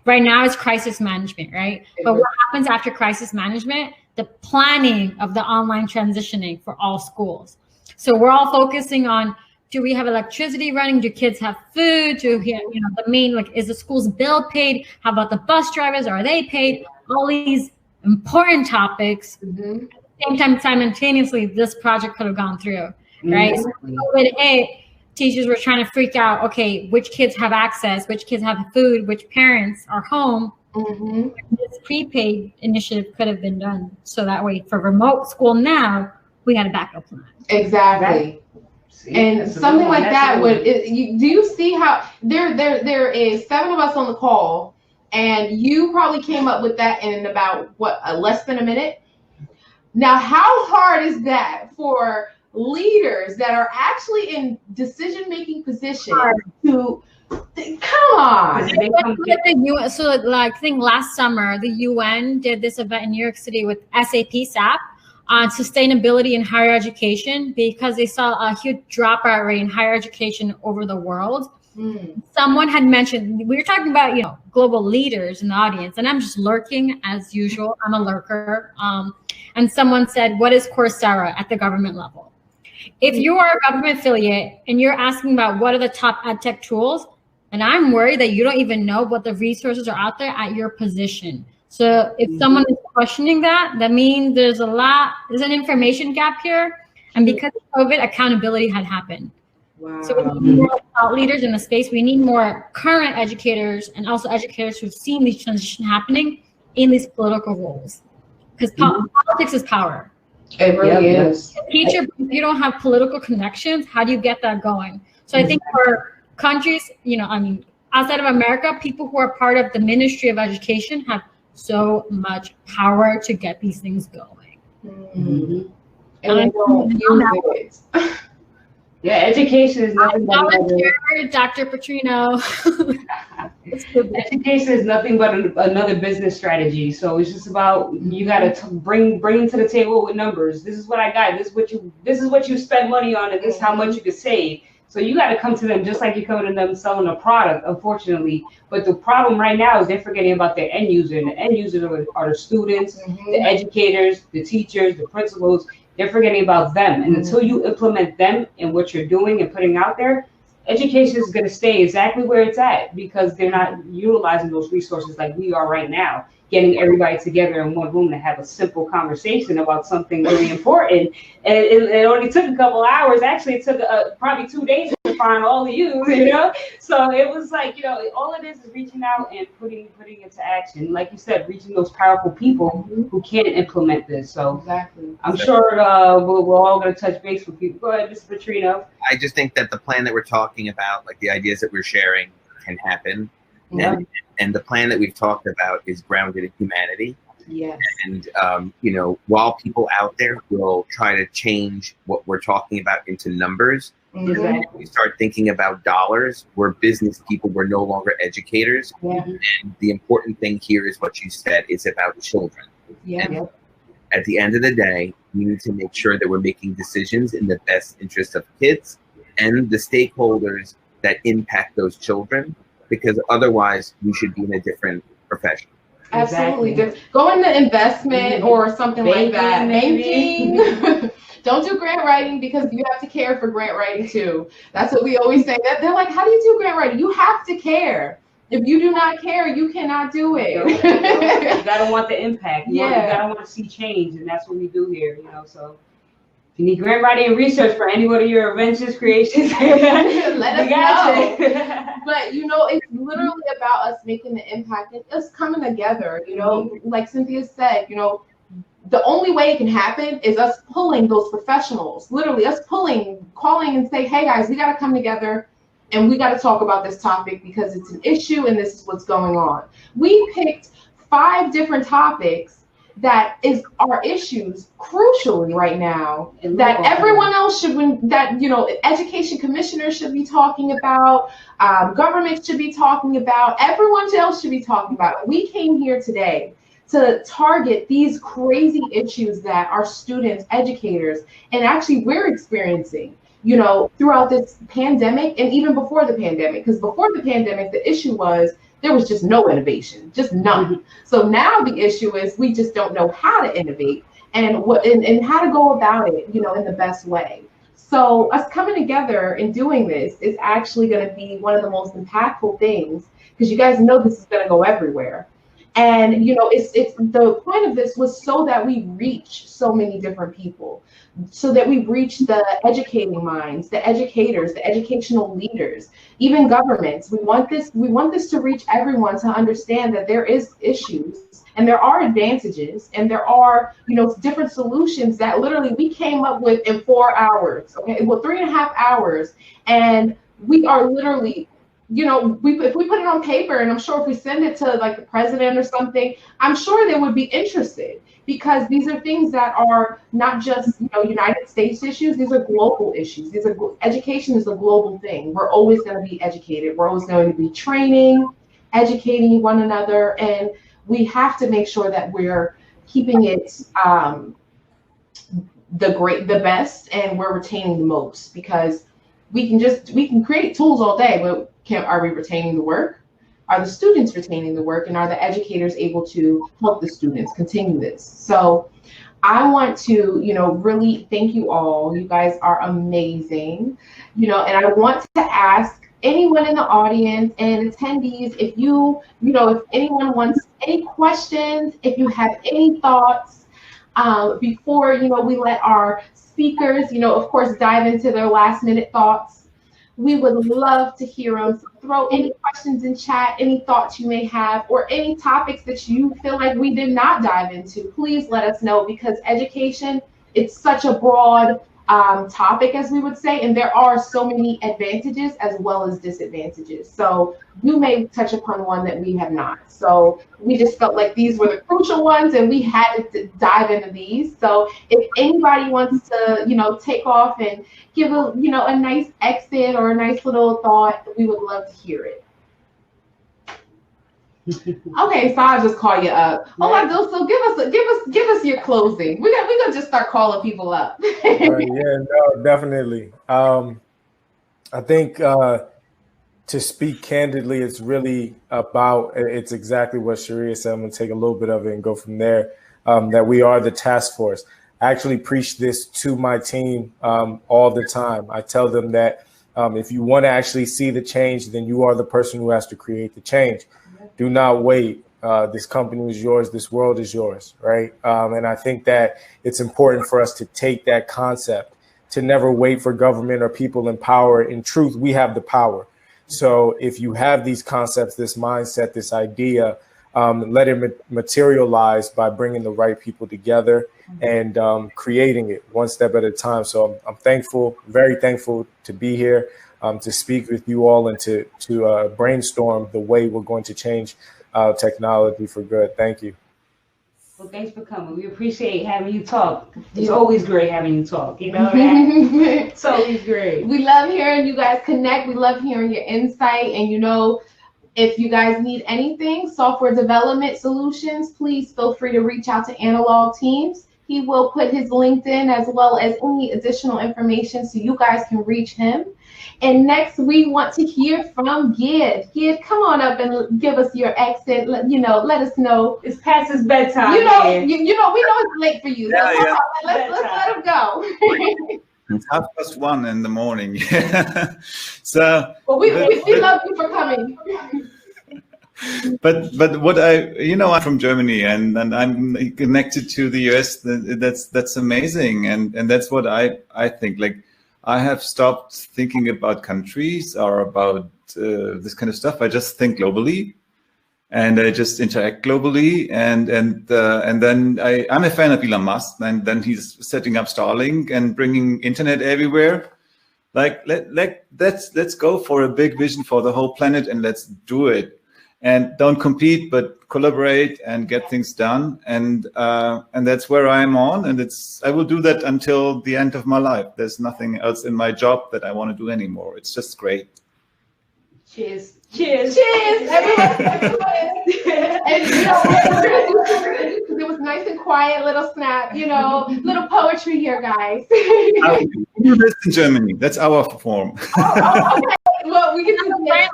right now it's crisis management, right? But what happens after crisis management? The planning of the online transitioning for all schools. So we're all focusing on, do we have electricity running? Do kids have food? The main, is the school's bill paid? How about the bus drivers? Are they paid? All these important topics. Mm-hmm. Same time, simultaneously, this project could have gone through, right? Mm-hmm. So COVID teachers were trying to freak out, okay, which kids have access, which kids have food, which parents are home. Mm-hmm. This prepaid initiative could have been done. So that way, for remote school now, we had a backup plan. Exactly. See, and something like that do you see how there is 7 of us on the call, and you probably came up with that in about less than a minute? Now, how hard is that for leaders that are actually in decision-making positions to come on? So, I think last summer, the UN did this event in New York City with SAP on sustainability in higher education, because they saw a huge dropout rate in higher education over the world. Mm. Someone had mentioned, we were talking about, global leaders in the audience, and I'm just lurking as usual. I'm a lurker. And someone said, what is Coursera at the government level? If you are a government affiliate and you're asking about what are the top EdTech tools, and I'm worried that you don't even know what the resources are out there at your position. So if someone is questioning that means there's an information gap here. And because of COVID, accountability had happened. Wow. So we need more thought leaders in the space. We need more current educators and also educators who've seen these transitions happening in these political roles. Because politics is power. It really is. Teacher, if you don't have political connections, how do you get that going? So I think for countries, outside of America, people who are part of the Ministry of Education have so much power to get these things going. Mm-hmm. And they don't use it. Yeah, education is nothing but Dr. Petrino. Education is nothing but another business strategy. So it's just about, you got to bring to the table with numbers. This is what I got. This is what you spend money on, and this is how much you could save. So you got to come to them just like you come to them selling a product, unfortunately. But the problem right now is they're forgetting about their end user. And the end users are the students, the educators, the teachers, the principals. They're forgetting about them. And until you implement them in what you're doing and putting out there, education is going to stay exactly where it's at, because they're not utilizing those resources like we are right now, getting everybody together in one room to have a simple conversation about something really important. And it only took a couple hours. Actually, it took probably 2 days to find all of you, So it was all it is reaching out and putting into action. Like you said, reaching those powerful people who can implement this. So exactly. I'm sure we're all going to touch base with people. Go ahead, Mr. Petrino. I just think that the plan that we're talking about, the ideas that we're sharing, can happen. Yeah. And the plan that we've talked about is grounded in humanity. Yes. And, while people out there will try to change what we're talking about into numbers, Exactly. we start thinking about dollars. We're business people. We're no longer educators. Yeah. And the important thing here is what you said. It's about children. Yeah. And at the end of the day, we need to make sure that we're making decisions in the best interest of kids and the stakeholders that impact those children, because otherwise we should be in a different profession. Absolutely. Go into investment or something like that. Banking. Don't do grant writing, because you have to care for grant writing too. That's what we always say. That they're like, how do you do grant writing? You have to care. If you do not care, you cannot do it. You gotta want the impact. You Yeah. gotta want to see change, and that's what we do here. So if you need grant writing and research for any one of your inventions, creations, let us know. But it's literally about us making the impact and us coming together. Like Cynthia said, the only way it can happen is us pulling those professionals, literally us calling and say, hey guys, we got to come together and we got to talk about this topic because it's an issue and this is what's going on. We picked 5 different topics that is our issues crucially right now that everyone else should, education commissioners should be talking about, government should be talking about, everyone else should be talking about. We came here today to target these crazy issues that our students, educators, and actually we're experiencing, throughout this pandemic and even before the pandemic. Because before the pandemic, the issue was there was just no innovation, just none. So now the issue is we just don't know how to innovate and and how to go about it, in the best way. So us coming together and doing this is actually going to be one of the most impactful things, because you guys know this is going to go everywhere. And it's the point of this was so that we reach so many different people, so that we reach the educating minds, the educators, the educational leaders, even governments. We want this to reach everyone, to understand that there is issues and there are advantages and there are different solutions that literally we came up with in 4 hours. Okay, well, 3.5 hours, and we are literally. If we put it on paper, and I'm sure if we send it to like the president or something, I'm sure they would be interested, because these are things that are not just United States issues. These are global issues. Education is a global thing. We're always going to be educated. We're always going to be educating one another, and we have to make sure that we're keeping it the best, and we're retaining the most, because we can create tools all day, but are we retaining the work? Are the students retaining the work? And are the educators able to help the students continue this? So I want to, really thank you all. You guys are amazing, and I want to ask anyone in the audience and attendees, if if anyone wants any questions, if you have any thoughts, before, we let our speakers, of course, dive into their last minute thoughts. We would love to hear them. So throw any questions in chat, any thoughts you may have, or any topics that you feel like we did not dive into. Please let us know, because education, it's such a broad topic, as we would say, and there are so many advantages as well as disadvantages. So you may touch upon one that we have not. So we just felt like these were the crucial ones, and we had to dive into these. So if anybody wants to, take off and give a nice exit or a nice little thought, we would love to hear it. Okay, so I'll just call you up. So give us your closing. We're gonna just start calling people up. Yeah, no, definitely. I think to speak candidly, it's really about, it's exactly what Sharia said. I'm gonna take a little bit of it and go from there. That we are the task force. I actually preach this to my team all the time. I tell them that if you want to actually see the change, then you are the person who has to create the change. Do not wait. This company is yours. This world is yours, right? And I think that it's important for us to take that concept, to never wait for government or people in power. In truth, we have the power. So if you have these concepts, this mindset, this idea, let it materialize by bringing the right people together and creating it one step at a time. So I'm thankful, very thankful to be here, to speak with you all and to brainstorm the way we're going to change technology for good. Thank you. Well, thanks for coming. We appreciate having you talk. It's always great having you talk. You know that? It's always great. We love hearing you guys connect. We love hearing your insight. And you know, if you guys need anything, software development solutions, please feel free to reach out to Analog Teams. He will put his LinkedIn as well as any additional information so you guys can reach him. And next, we want to hear from Gid. Gid, come on up and give us your exit. Let us know. It's past his bedtime. You know, we know it's late for you. So Yeah. Let's let him go. It's 1:30 in the morning. So, Well, we love you for coming. but what I'm from Germany and I'm connected to the US. That's amazing, and that's what I think. Like, I have stopped thinking about countries or about this kind of stuff. I just think globally, and I just interact globally. And then I'm a fan of Elon Musk, and then he's setting up Starlink and bringing internet everywhere. Like, let's go for a big vision for the whole planet, and let's do it. And don't compete, but collaborate and get things done. And that's where I'm on. And I will do that until the end of my life. There's nothing else in my job that I want to do anymore. It's just great. Cheers. Cheers. Cheers, everyone. And it was nice and quiet, little snap, little poetry here, guys. We do this in Germany. That's our form. Oh, okay. Well, we can do that.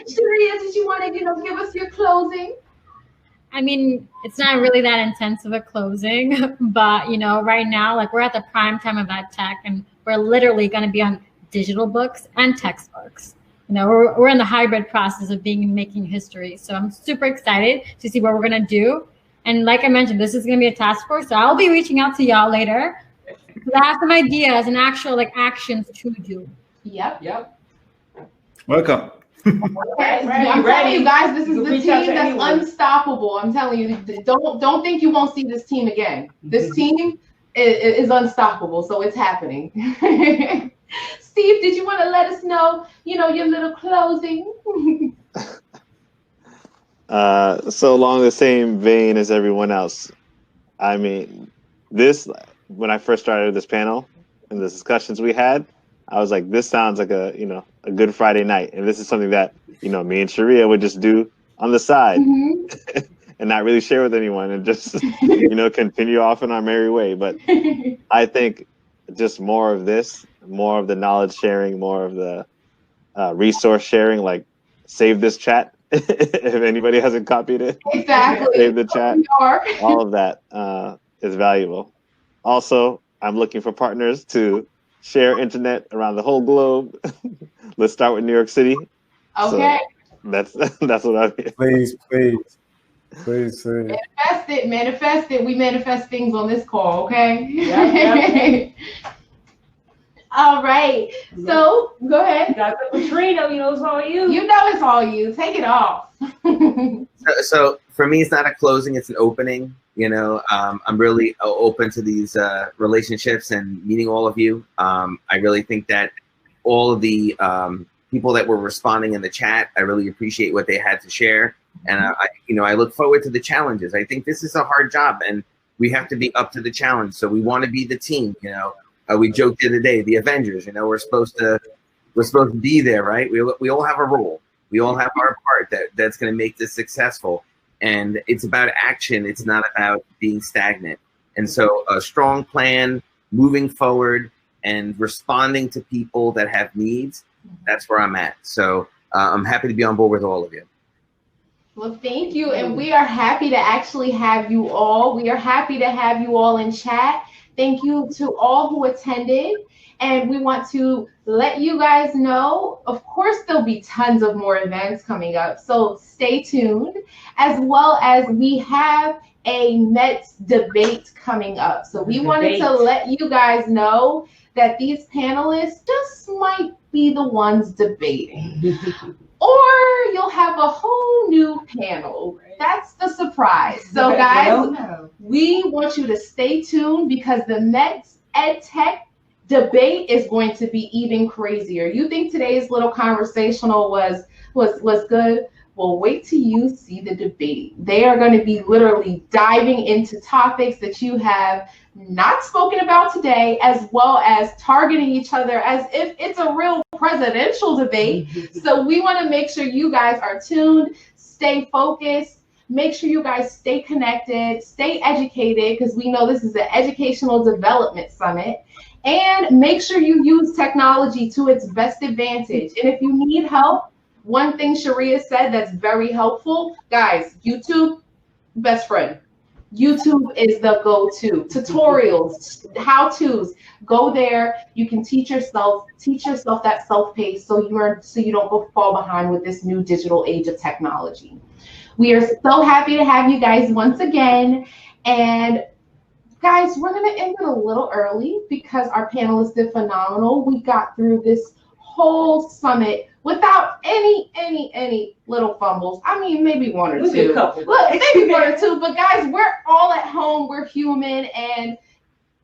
Sharia, did you want to, give us your closing? I mean, it's not really that intense of a closing, but right now, like, we're at the prime time of EdTech, and we're literally going to be on digital books and textbooks. We're in the hybrid process of making history. So I'm super excited to see what we're going to do. And like I mentioned, this is going to be a task force. So I'll be reaching out to y'all later. I have some ideas and actual actions to do. Yep. Welcome. I'm telling you guys, this is the team that's unstoppable. I'm telling you, don't think you won't see this team again. This team is unstoppable, so it's happening. Steve, did you want to let us know, your little closing? So along the same vein as everyone else, I mean, when I first started this panel and the discussions we had, I was like, this sounds like a good Friday night. And this is something that, me and Sharia would just do on the side and not really share with anyone and just, continue off in our merry way. But I think just more of this, more of the knowledge sharing, more of the resource sharing, like save this chat. If anybody hasn't copied it, exactly. Save the chat. All of that is valuable. Also, I'm looking for partners to share internet around the whole globe. Let's start with New York City. Okay. So that's what I mean. Please. Manifest it. We manifest things on this call, okay? Yep. All right. So go ahead. Dr. Petrino, it's all you. It's all you. Take it off. So for me, it's not a closing; it's an opening. I'm really open to these relationships and meeting all of you. I really think that all of the people that were responding in the chat, I really appreciate what they had to share, and I look forward to the challenges. I think this is a hard job, and we have to be up to the challenge. So we want to be the team. We joked the other day, the Avengers. We're supposed to be there, right? We all have a role. We all have our part that's going to make this successful. And it's about action. It's not about being stagnant. And so a strong plan, moving forward, and responding to people that have needs. That's where I'm at. So I'm happy to be on board with all of you. Well, thank you. And we are happy to actually have you all. We are happy to have you all in chat. Thank you to all who attended. And we want to let you guys know, of course, there'll be tons of more events coming up. So stay tuned, as well as we have a Mets debate coming up. So we wanted to let you guys know that these panelists just might be the ones debating. Or you'll have a whole new panel. That's the surprise. So guys, we want you to stay tuned because the Mets EdTech debate is going to be even crazier. You think today's little conversational was good? Well, wait till you see the debate. They are going to be literally diving into topics that you have not spoken about today, as well as targeting each other as if it's a real presidential debate. So we want to make sure you guys are tuned, stay focused, make sure you guys stay connected, stay educated, because we know this is an educational development summit. And make sure you use technology to its best advantage. And if you need help, one thing Sharia said that's very helpful, guys, YouTube, best friend. YouTube is the go-to. Tutorials, how-tos, go there. You can teach yourself that self-pace so you don't go fall behind with this new digital age of technology. We are so happy to have you guys once again. And guys, we're going to end it a little early because our panelists did phenomenal. We got through this whole summit without any little fumbles. I mean, maybe one or two. Look, maybe one or two. But guys, we're all at home. We're human, and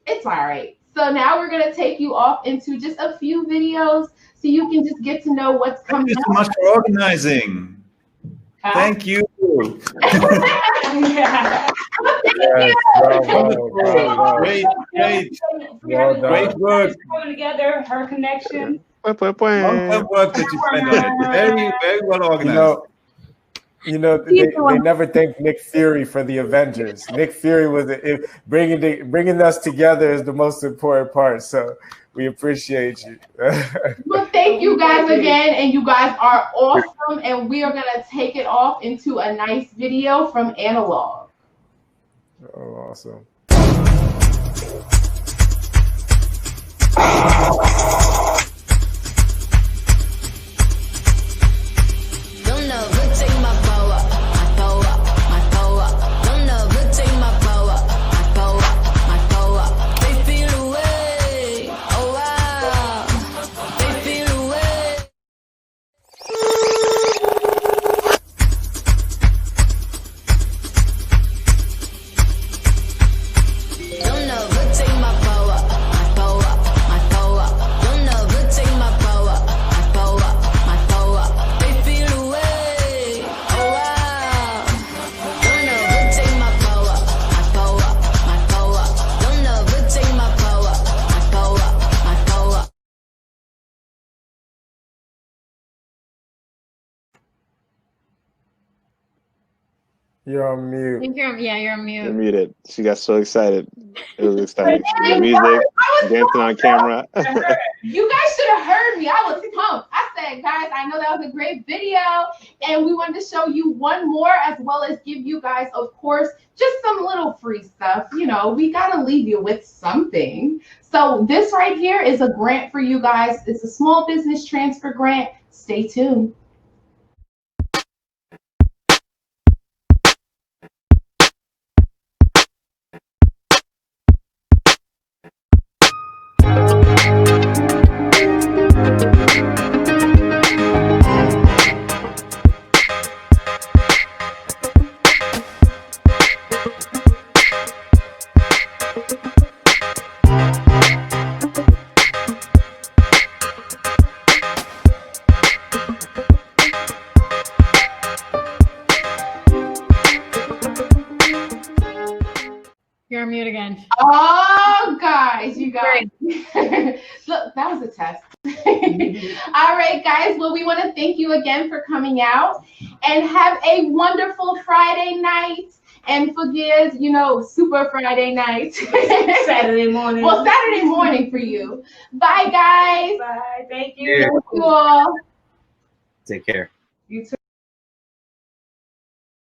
it's all right. So now we're going to take you off into just a few videos so you can just get to know what's coming up. Thank you so much for organizing. Thank you. Great work. Coming together, her connection. Long-term work that you spent on it. Very, very well organized. They never thanked Nick Fury for the Avengers. Nick Fury was bringing us together is the most important part. So we appreciate you. Well, thank you guys again, and you guys are awesome. And we are gonna take it off into a nice video from Analog. Oh, awesome. You're on mute. I think you're on mute. You're muted. She got so excited. It was exciting. The music, dancing on camera. You guys should have heard me. I was pumped. I said, guys, I know that was a great video, and we wanted to show you one more, as well as give you guys, of course, just some little free stuff. You know, we got to leave you with something. So this right here is a grant for you guys. It's a small business transfer grant. Stay tuned. You're on mute again. Oh, guys, you guys. Look, that was a test. All right, guys. Well, we want to thank you again for coming out, and have a wonderful Friday night. And forgive, Super Friday night. Saturday morning. Well, Saturday morning for you. Bye, guys. Bye. Thank you. Thank you all. Take care. You too.